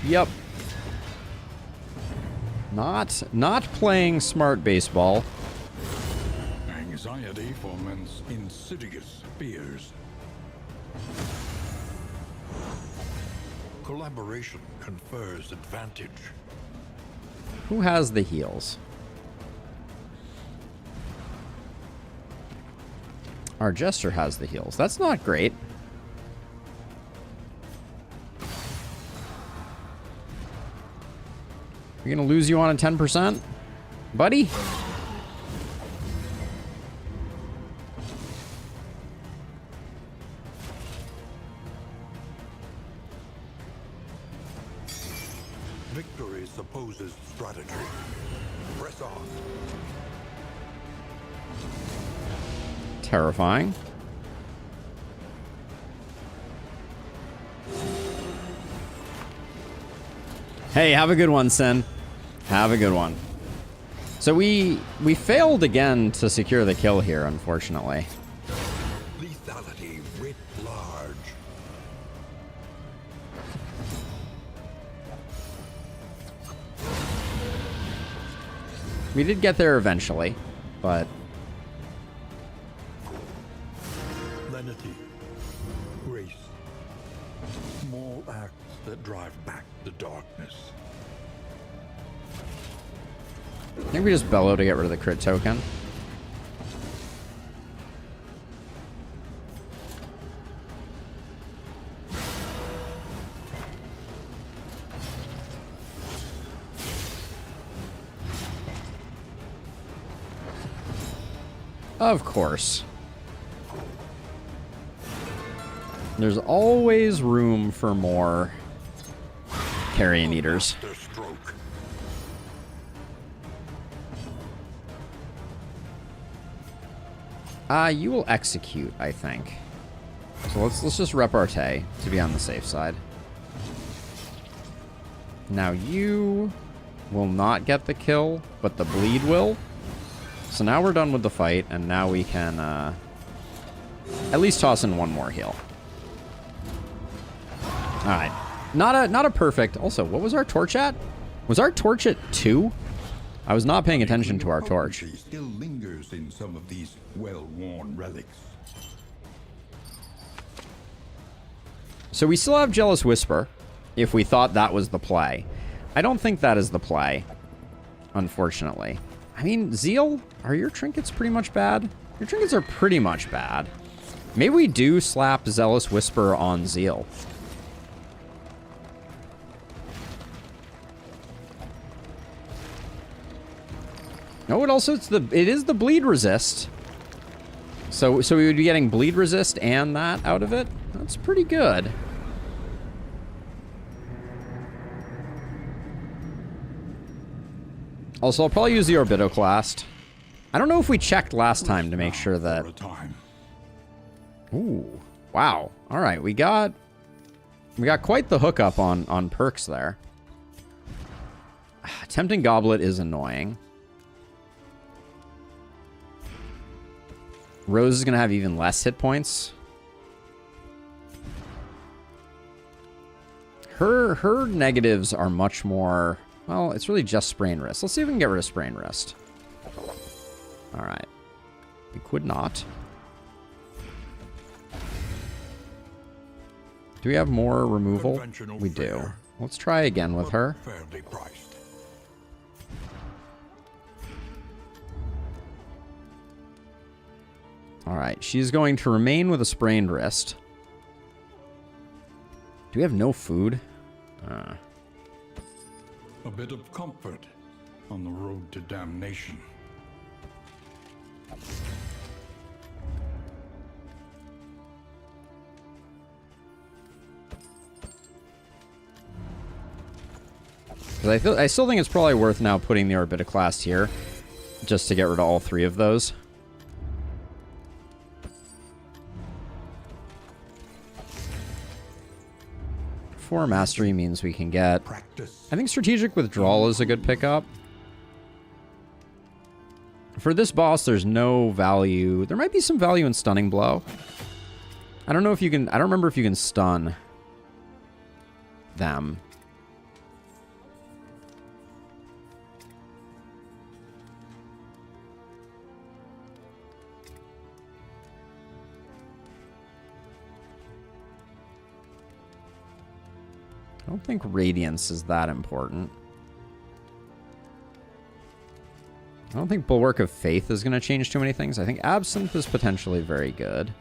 Yep. Not playing smart baseball. Anxiety foments insidious fears. Collaboration confers advantage. Who has the heals? Our Jester has the heals. That's not great. We're gonna lose you on a 10%? Buddy? Victory supposes strategy. Press on. Terrifying. Hey, have a good one, Sin. Have a good one. So we failed again to secure the kill here, unfortunately. Lethality writ large. We did get there eventually, but... Lenity. Grace. Small acts that drive back the darkness. I think we just bellow to get rid of the crit token. Of course. There's always room for more carrion eaters. You will execute, I think. So let's just repartee to be on the safe side. Now you will not get the kill, but the bleed will. So now we're done with the fight, and now we can at least toss in one more heal. All right, not a perfect. Also, what was our torch at? Was our torch at 2? I was not paying attention to our torch. Still lingers in some of these well-worn relics. So we still have Jealous Whisper, if we thought that was the play. I don't think that is the play, unfortunately. I mean, Zeal, are your trinkets pretty much bad? Your trinkets are pretty much bad. Maybe we do slap Zealous Whisper on Zeal. No, it is the bleed resist. So we would be getting bleed resist and that out of it. That's pretty good. Also, I'll probably use the Orbitoclast. I don't know if we checked last time to make sure that... Ooh, wow. All right, we got quite the hookup on perks there. Tempting Goblet is annoying. Rose is going to have even less hit points. Her negatives are much more... Well, it's really just Sprain Wrist. Let's see if we can get rid of Sprain Wrist. All right. We could not. Do we have more removal? We do. Let's try again with her. Fairly priced. All right. She's going to remain with a sprained wrist. Do we have no food? A bit of comfort on the road to damnation. Because I still think it's probably worth now putting the Orbitoclast here, just to get rid of all 3 of those. Four mastery means we can get... I think strategic withdrawal is a good pickup. For this boss, there's no value. There might be some value in stunning blow. I don't know if you can... I don't remember if you can stun them. I don't think Radiance is that important. I don't think Bulwark of Faith is going to change too many things. I think Absinthe is potentially very good.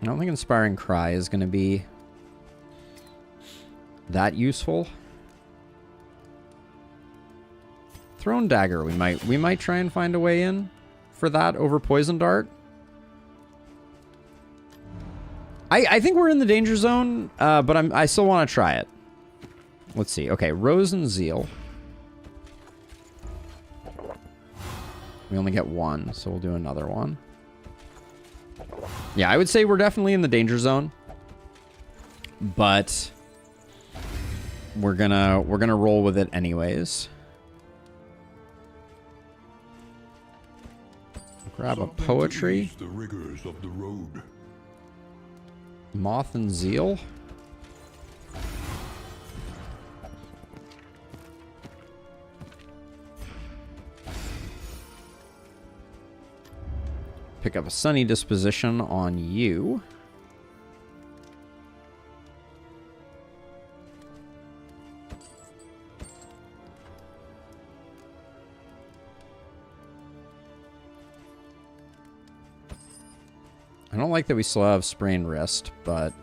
I don't think Inspiring Cry is going to be that useful. Thrown Dagger, we might try and find a way in for that over Poison Dart. I think we're in the danger zone, but I still want to try it. Let's see. Okay, Rose and Zeal. We only get 1, so we'll do another one. Yeah, I would say we're definitely in the danger zone, but we're gonna roll with it anyways. Grab a Poetry. The rigors of the road. Moth and Zeal. Pick up a Sunny Disposition on you. I don't like that we still have Sprained Wrist, but...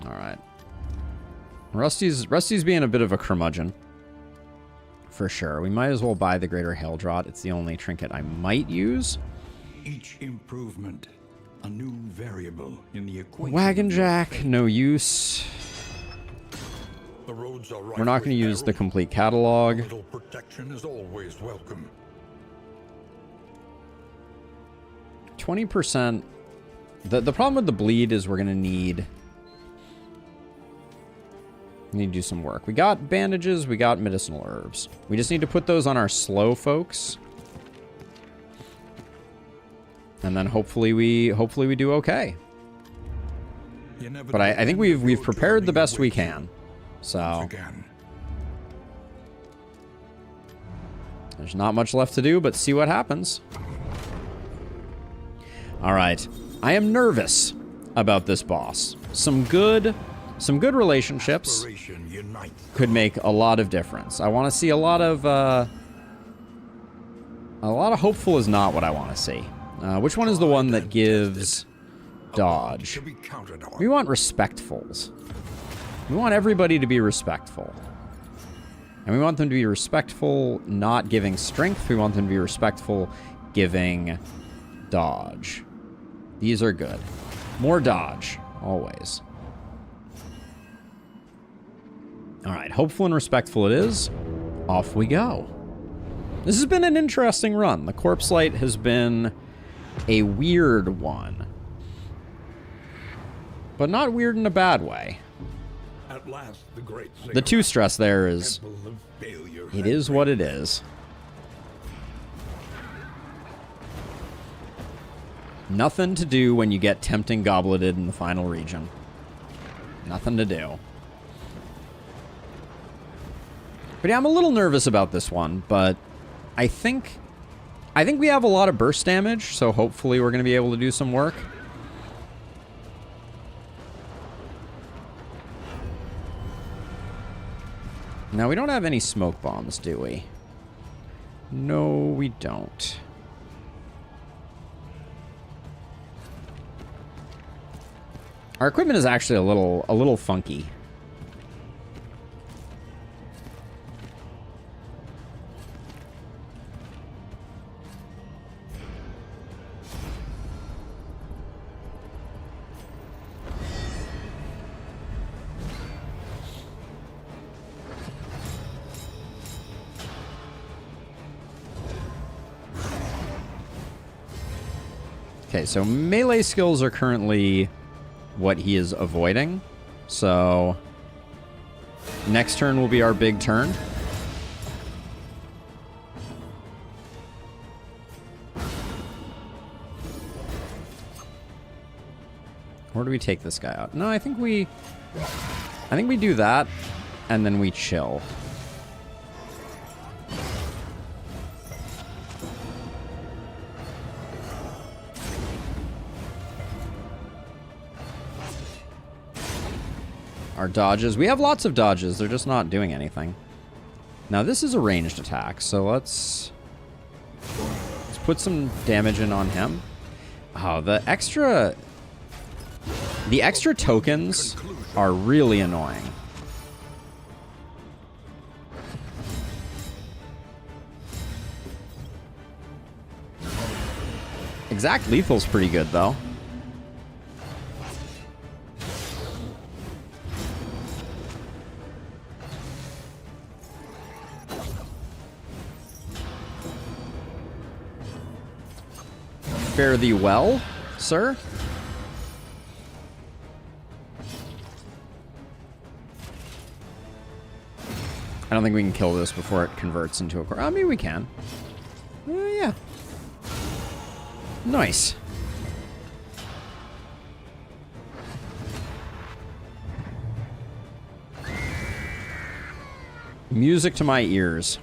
Alright. Rusty's being a bit of a curmudgeon. For sure. We might as well buy the Greater Haildraught. It's the only trinket I might use. Each improvement... a new variable in the equation. Wagon Jack, no use. The roads are We're not going to use the complete catalog. Little protection is always welcome. 20%. The problem with the bleed is we're going to need to do some work. We got bandages, we got medicinal herbs. We just need to put those on our slow folks. And then hopefully we do okay. But I think we've prepared the best we can. So there's not much left to do but see what happens. All right. I am nervous about this boss. Some good relationships could make a lot of difference. I want to see a lot of hopeful is not what I want to see. Which one is the one that gives dodge? We want respectfuls. We want everybody to be respectful. And we want them to be respectful, not giving strength. We want them to be respectful, giving dodge. These are good. More dodge, always. All right, hopeful and respectful it is. Off we go. This has been an interesting run. The Corpse Light has been a weird one. But not weird in a bad way. At last, the great the 2 stress there is... it is what it is. Nothing to do when you get Tempting Gobleted in the final region. Nothing to do. But yeah, I'm a little nervous about this one, but I think we have a lot of burst damage, so hopefully we're going to be able to do some work. Now, we don't have any smoke bombs, do we? No, we don't. Our equipment is actually a little funky. Okay, so melee skills are currently what he is avoiding. So next turn will be our big turn. Where do we take this guy out? No, I think we do that and then we chill. Our dodges. We have lots of dodges. They're just not doing anything. Now, this is a ranged attack, so let's put some damage in on him. Oh, the extra tokens are really annoying. Exact lethal's pretty good, though. Fare thee well, sir. I don't think we can kill this before it converts into a core. I mean, we can. Yeah. Nice. Music to my ears.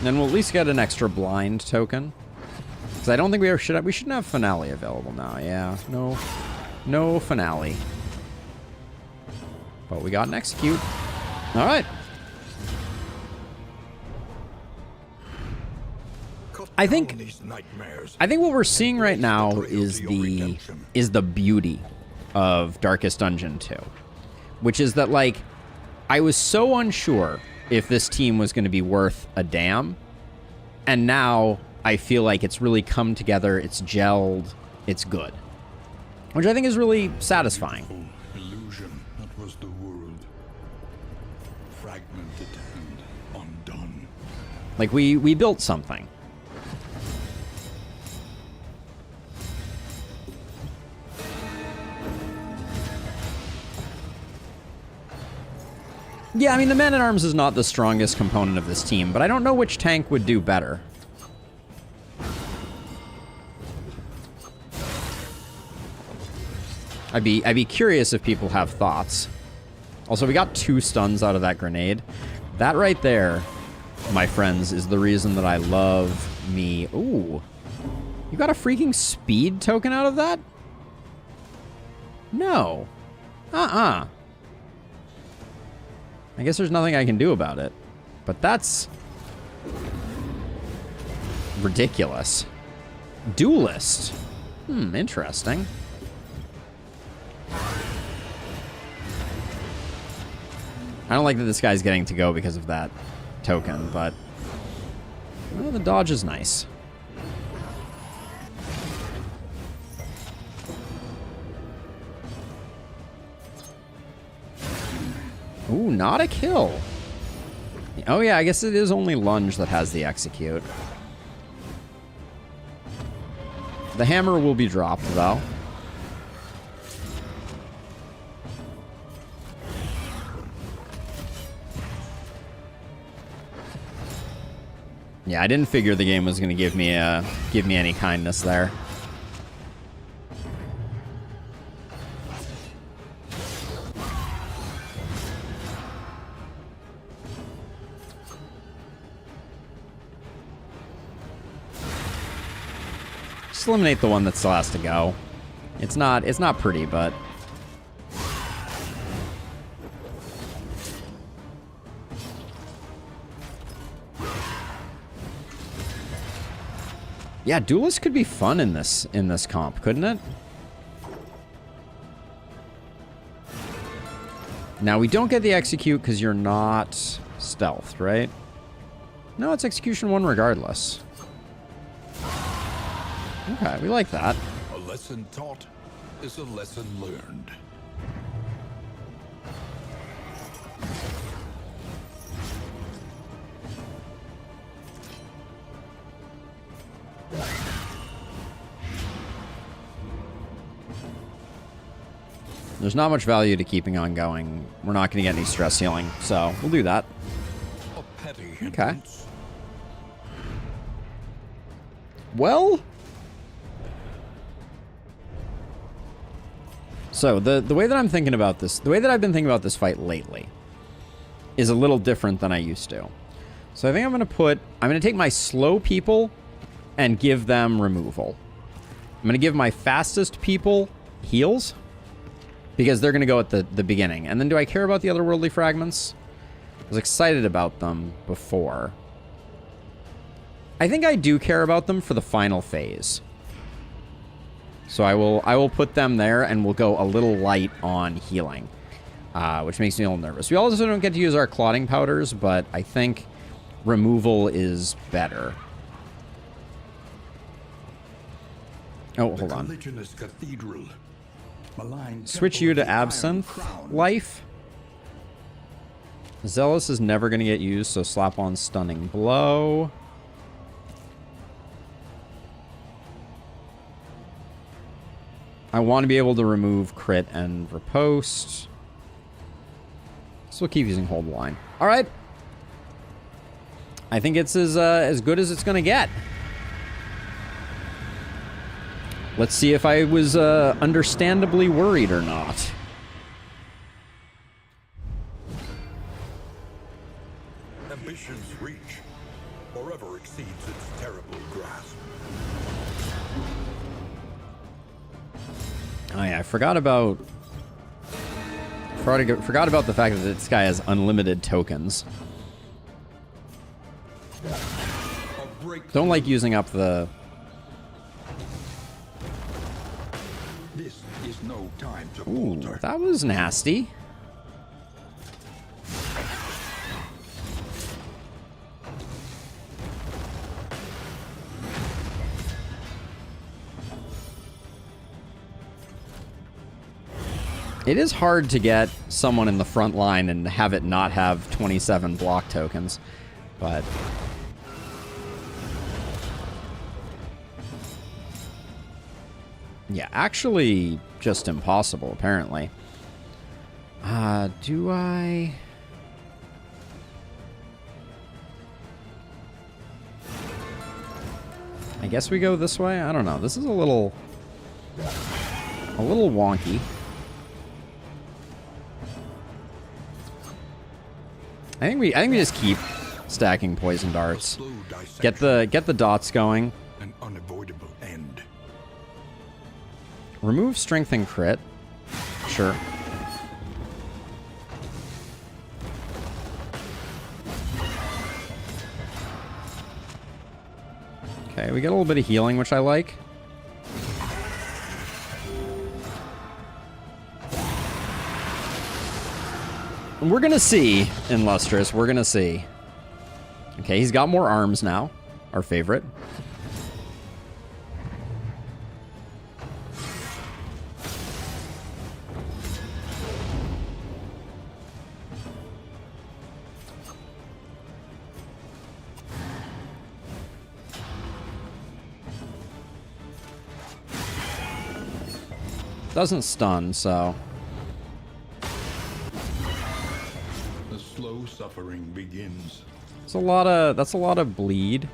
Then we'll at least get an extra blind token. Because I don't think we shouldn't have finale available now. Yeah, no finale. But we got an execute. All right. I think what we're seeing right now is the beauty of Darkest Dungeon 2, which is that, like, I was so unsure if this team was going to be worth a damn, and now I feel like it's really come together, it's gelled, it's good, which I think is really satisfying. Illusion, that was the world. Fragmented and undone. Like, we built something. Yeah, I mean, the Man-at-Arms is not the strongest component of this team, but I don't know which tank would do better. I'd be curious if people have thoughts. Also, we got 2 stuns out of that grenade. That right there, my friends, is the reason that I love me. Ooh. You got a freaking speed token out of that? No. I guess there's nothing I can do about it. But that's ridiculous. Duelist. Interesting. I don't like that this guy's getting to go because of that token, but well, the dodge is nice. Ooh, not a kill. Oh yeah, I guess it is only lunge that has the execute. The hammer will be dropped, though. Yeah, I didn't figure the game was going to give me any kindness there. Just eliminate the one that still has to go. It's not pretty, but... Yeah, Duelist could be fun in this comp, couldn't it? Now, we don't get the Execute because you're not stealthed, right? No, it's Execution 1 regardless. Okay, we like that. A lesson taught is a lesson learned. There's not much value to keeping on going. We're not going to get any stress healing, so we'll do that. A petty Okay. hindrance. Well... So, the way that I'm thinking about this, the way that I've been thinking about this fight lately is a little different than I used to. So I think I'm going to take my slow people and give them removal. I'm going to give my fastest people heals because they're going to go at the beginning. And then do I care about the otherworldly fragments? I was excited about them before. I think I do care about them for the final phase. So I will put them there, and we'll go a little light on healing, which makes me a little nervous. We also don't get to use our clotting powders, but I think removal is better. Oh, hold on. Cathedral, Switch you to Absinthe Life. Zealous is never going to get used, so slap on Stunning Blow. I want to be able to remove crit and riposte. So we'll keep using Hold Line. All right. I think it's as good as it's going to get. Let's see if I was understandably worried or not. Ambition's reach forever exceeds its terrible grasp. Oh yeah, I forgot about the fact that this guy has unlimited tokens. Don't like using up the... This is no time to Ooh, falter. that was nasty. It is hard to get someone in the front line and have it not have 27 block tokens, but... Yeah, actually just impossible, apparently. Do I... I guess we go this way? I don't know. This is a little wonky. I think we just keep stacking poison darts. Get the dots going. An unavoidable end. Remove strength and crit. Sure. Okay, we get a little bit of healing, which I like. We're gonna see in Lustrous. We're gonna see. Okay, he's got more arms now. Our favorite. Doesn't stun, so... The slow suffering begins. That's a lot of bleed.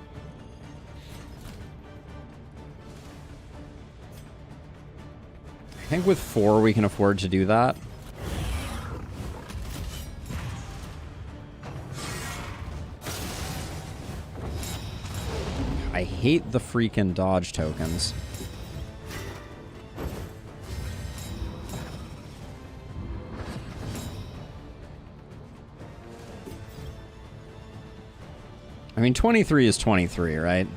I think with 4 we can afford to do that. I hate the freaking dodge tokens. I mean, 23 is 23, right?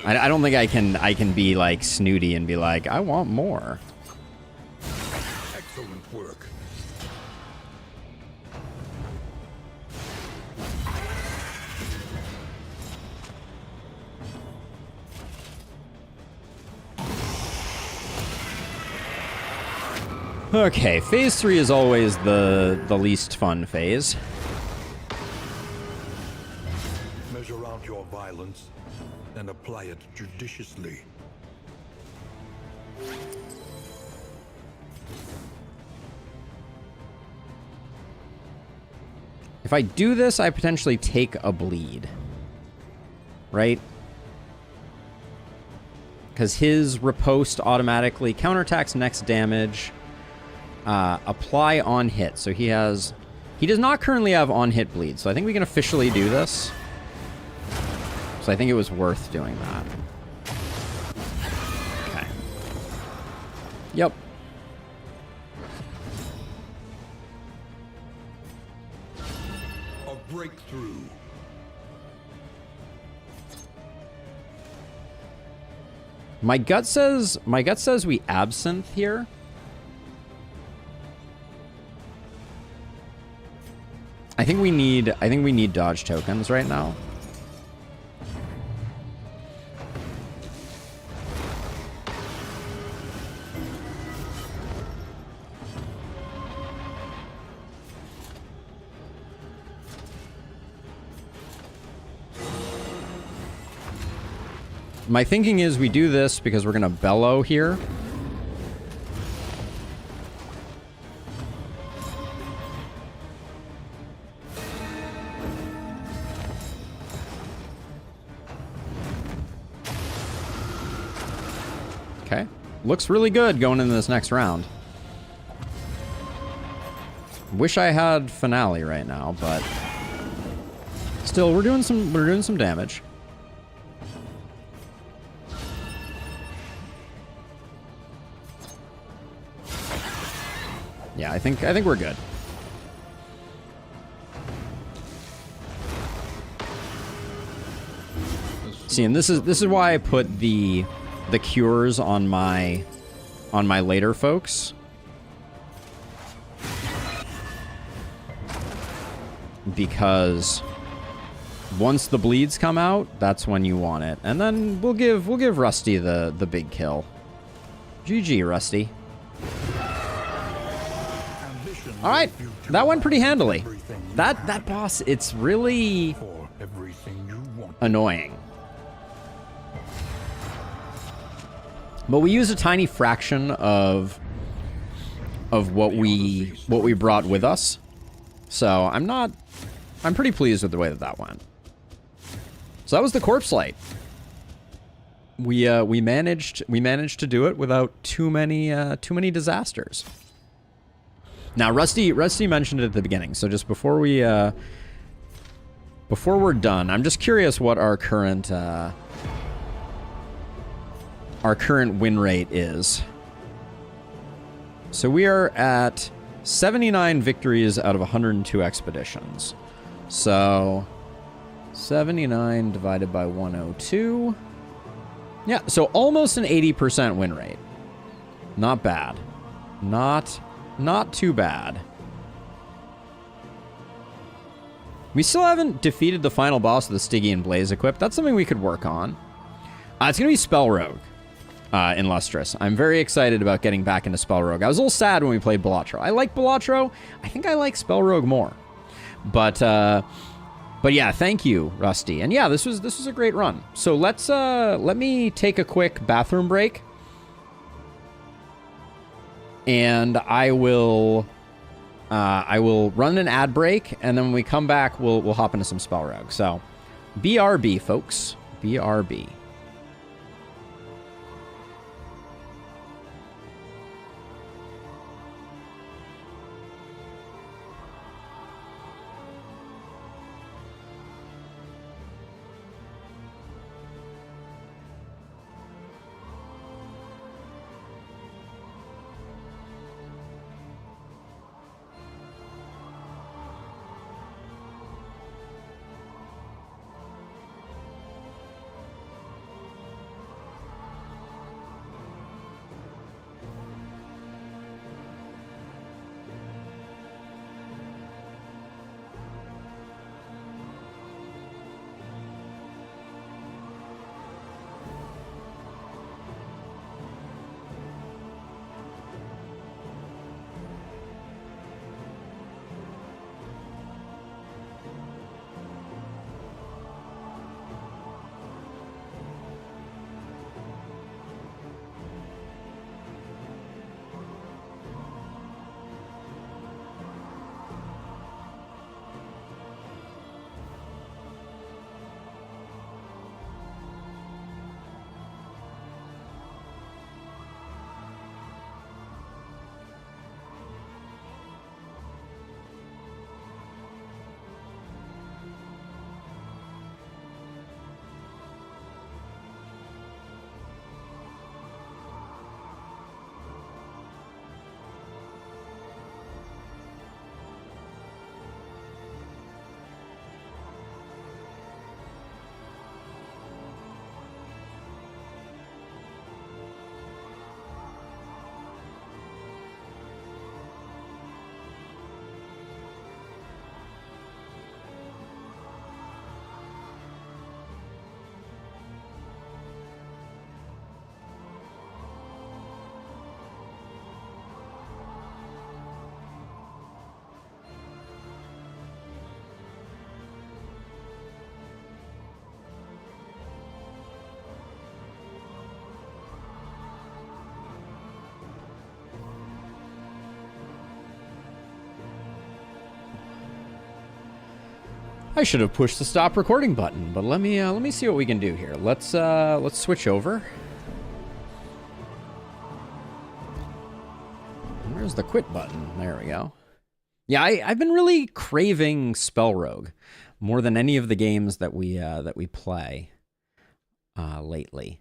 I don't think I can be like snooty and be like, I want more. Excellent work. Okay, phase 3 is always the least fun phase. Measure out your violence and apply it judiciously. If I do this, I potentially take a bleed. Right? Because his riposte automatically counterattacks next damage. Apply on hit. So he does not currently have on hit bleed. So I think we can officially do this. So I think it was worth doing that. Okay. Yep. A breakthrough. My gut says we absinthe here. I think we need dodge tokens right now. My thinking is we do this because we're gonna bellow here. Okay. Looks really good going into this next round. Wish I had finale right now, but still we're doing some damage. Yeah, I think we're good. See, and this is why I put the cures on my later folks. Because once the bleeds come out, that's when you want it. And then we'll give Rusty the big kill. GG, Rusty. All right, that went pretty handily. That boss, it's really annoying. But we use a tiny fraction of what we brought with us. So I'm pretty pleased with the way that went. So that was the corpse light. We managed to do it without too many disasters. Now, Rusty mentioned it at the beginning, so just before we're done, I'm just curious what our current win rate is. So we are at 79 victories out of 102 expeditions. So 79 divided by 102. Yeah, so almost an 80% win rate. Not bad. Not too bad. We still haven't defeated the final boss of the Stygian Blaze equip. That's something we could work on. It's going to be Spell Rogue in Lustrous. I'm very excited about getting back into Spell Rogue. I was a little sad when we played Balatro. I like Balatro. I think I like Spell Rogue more. But yeah, thank you, Rusty. And yeah, this was a great run. So let me take a quick bathroom break. And I will run an ad break, and then when we come back, we'll hop into some Spell Rogue. So, BRB, folks. BRB. I should have pushed the stop recording button, but let me see what we can do here. Let's switch over. Where's the quit button? There we go. Yeah, I've been really craving Spell Rogue more than any of the games that we play lately.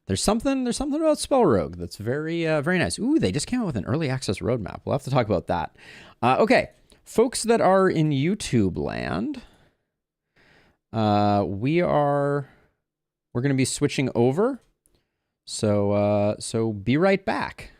There's something about Spell Rogue that's very nice. Ooh, they just came out with an early access roadmap. We'll have to talk about that. Okay, folks that are in YouTube land, we're going to be switching over. So be right back.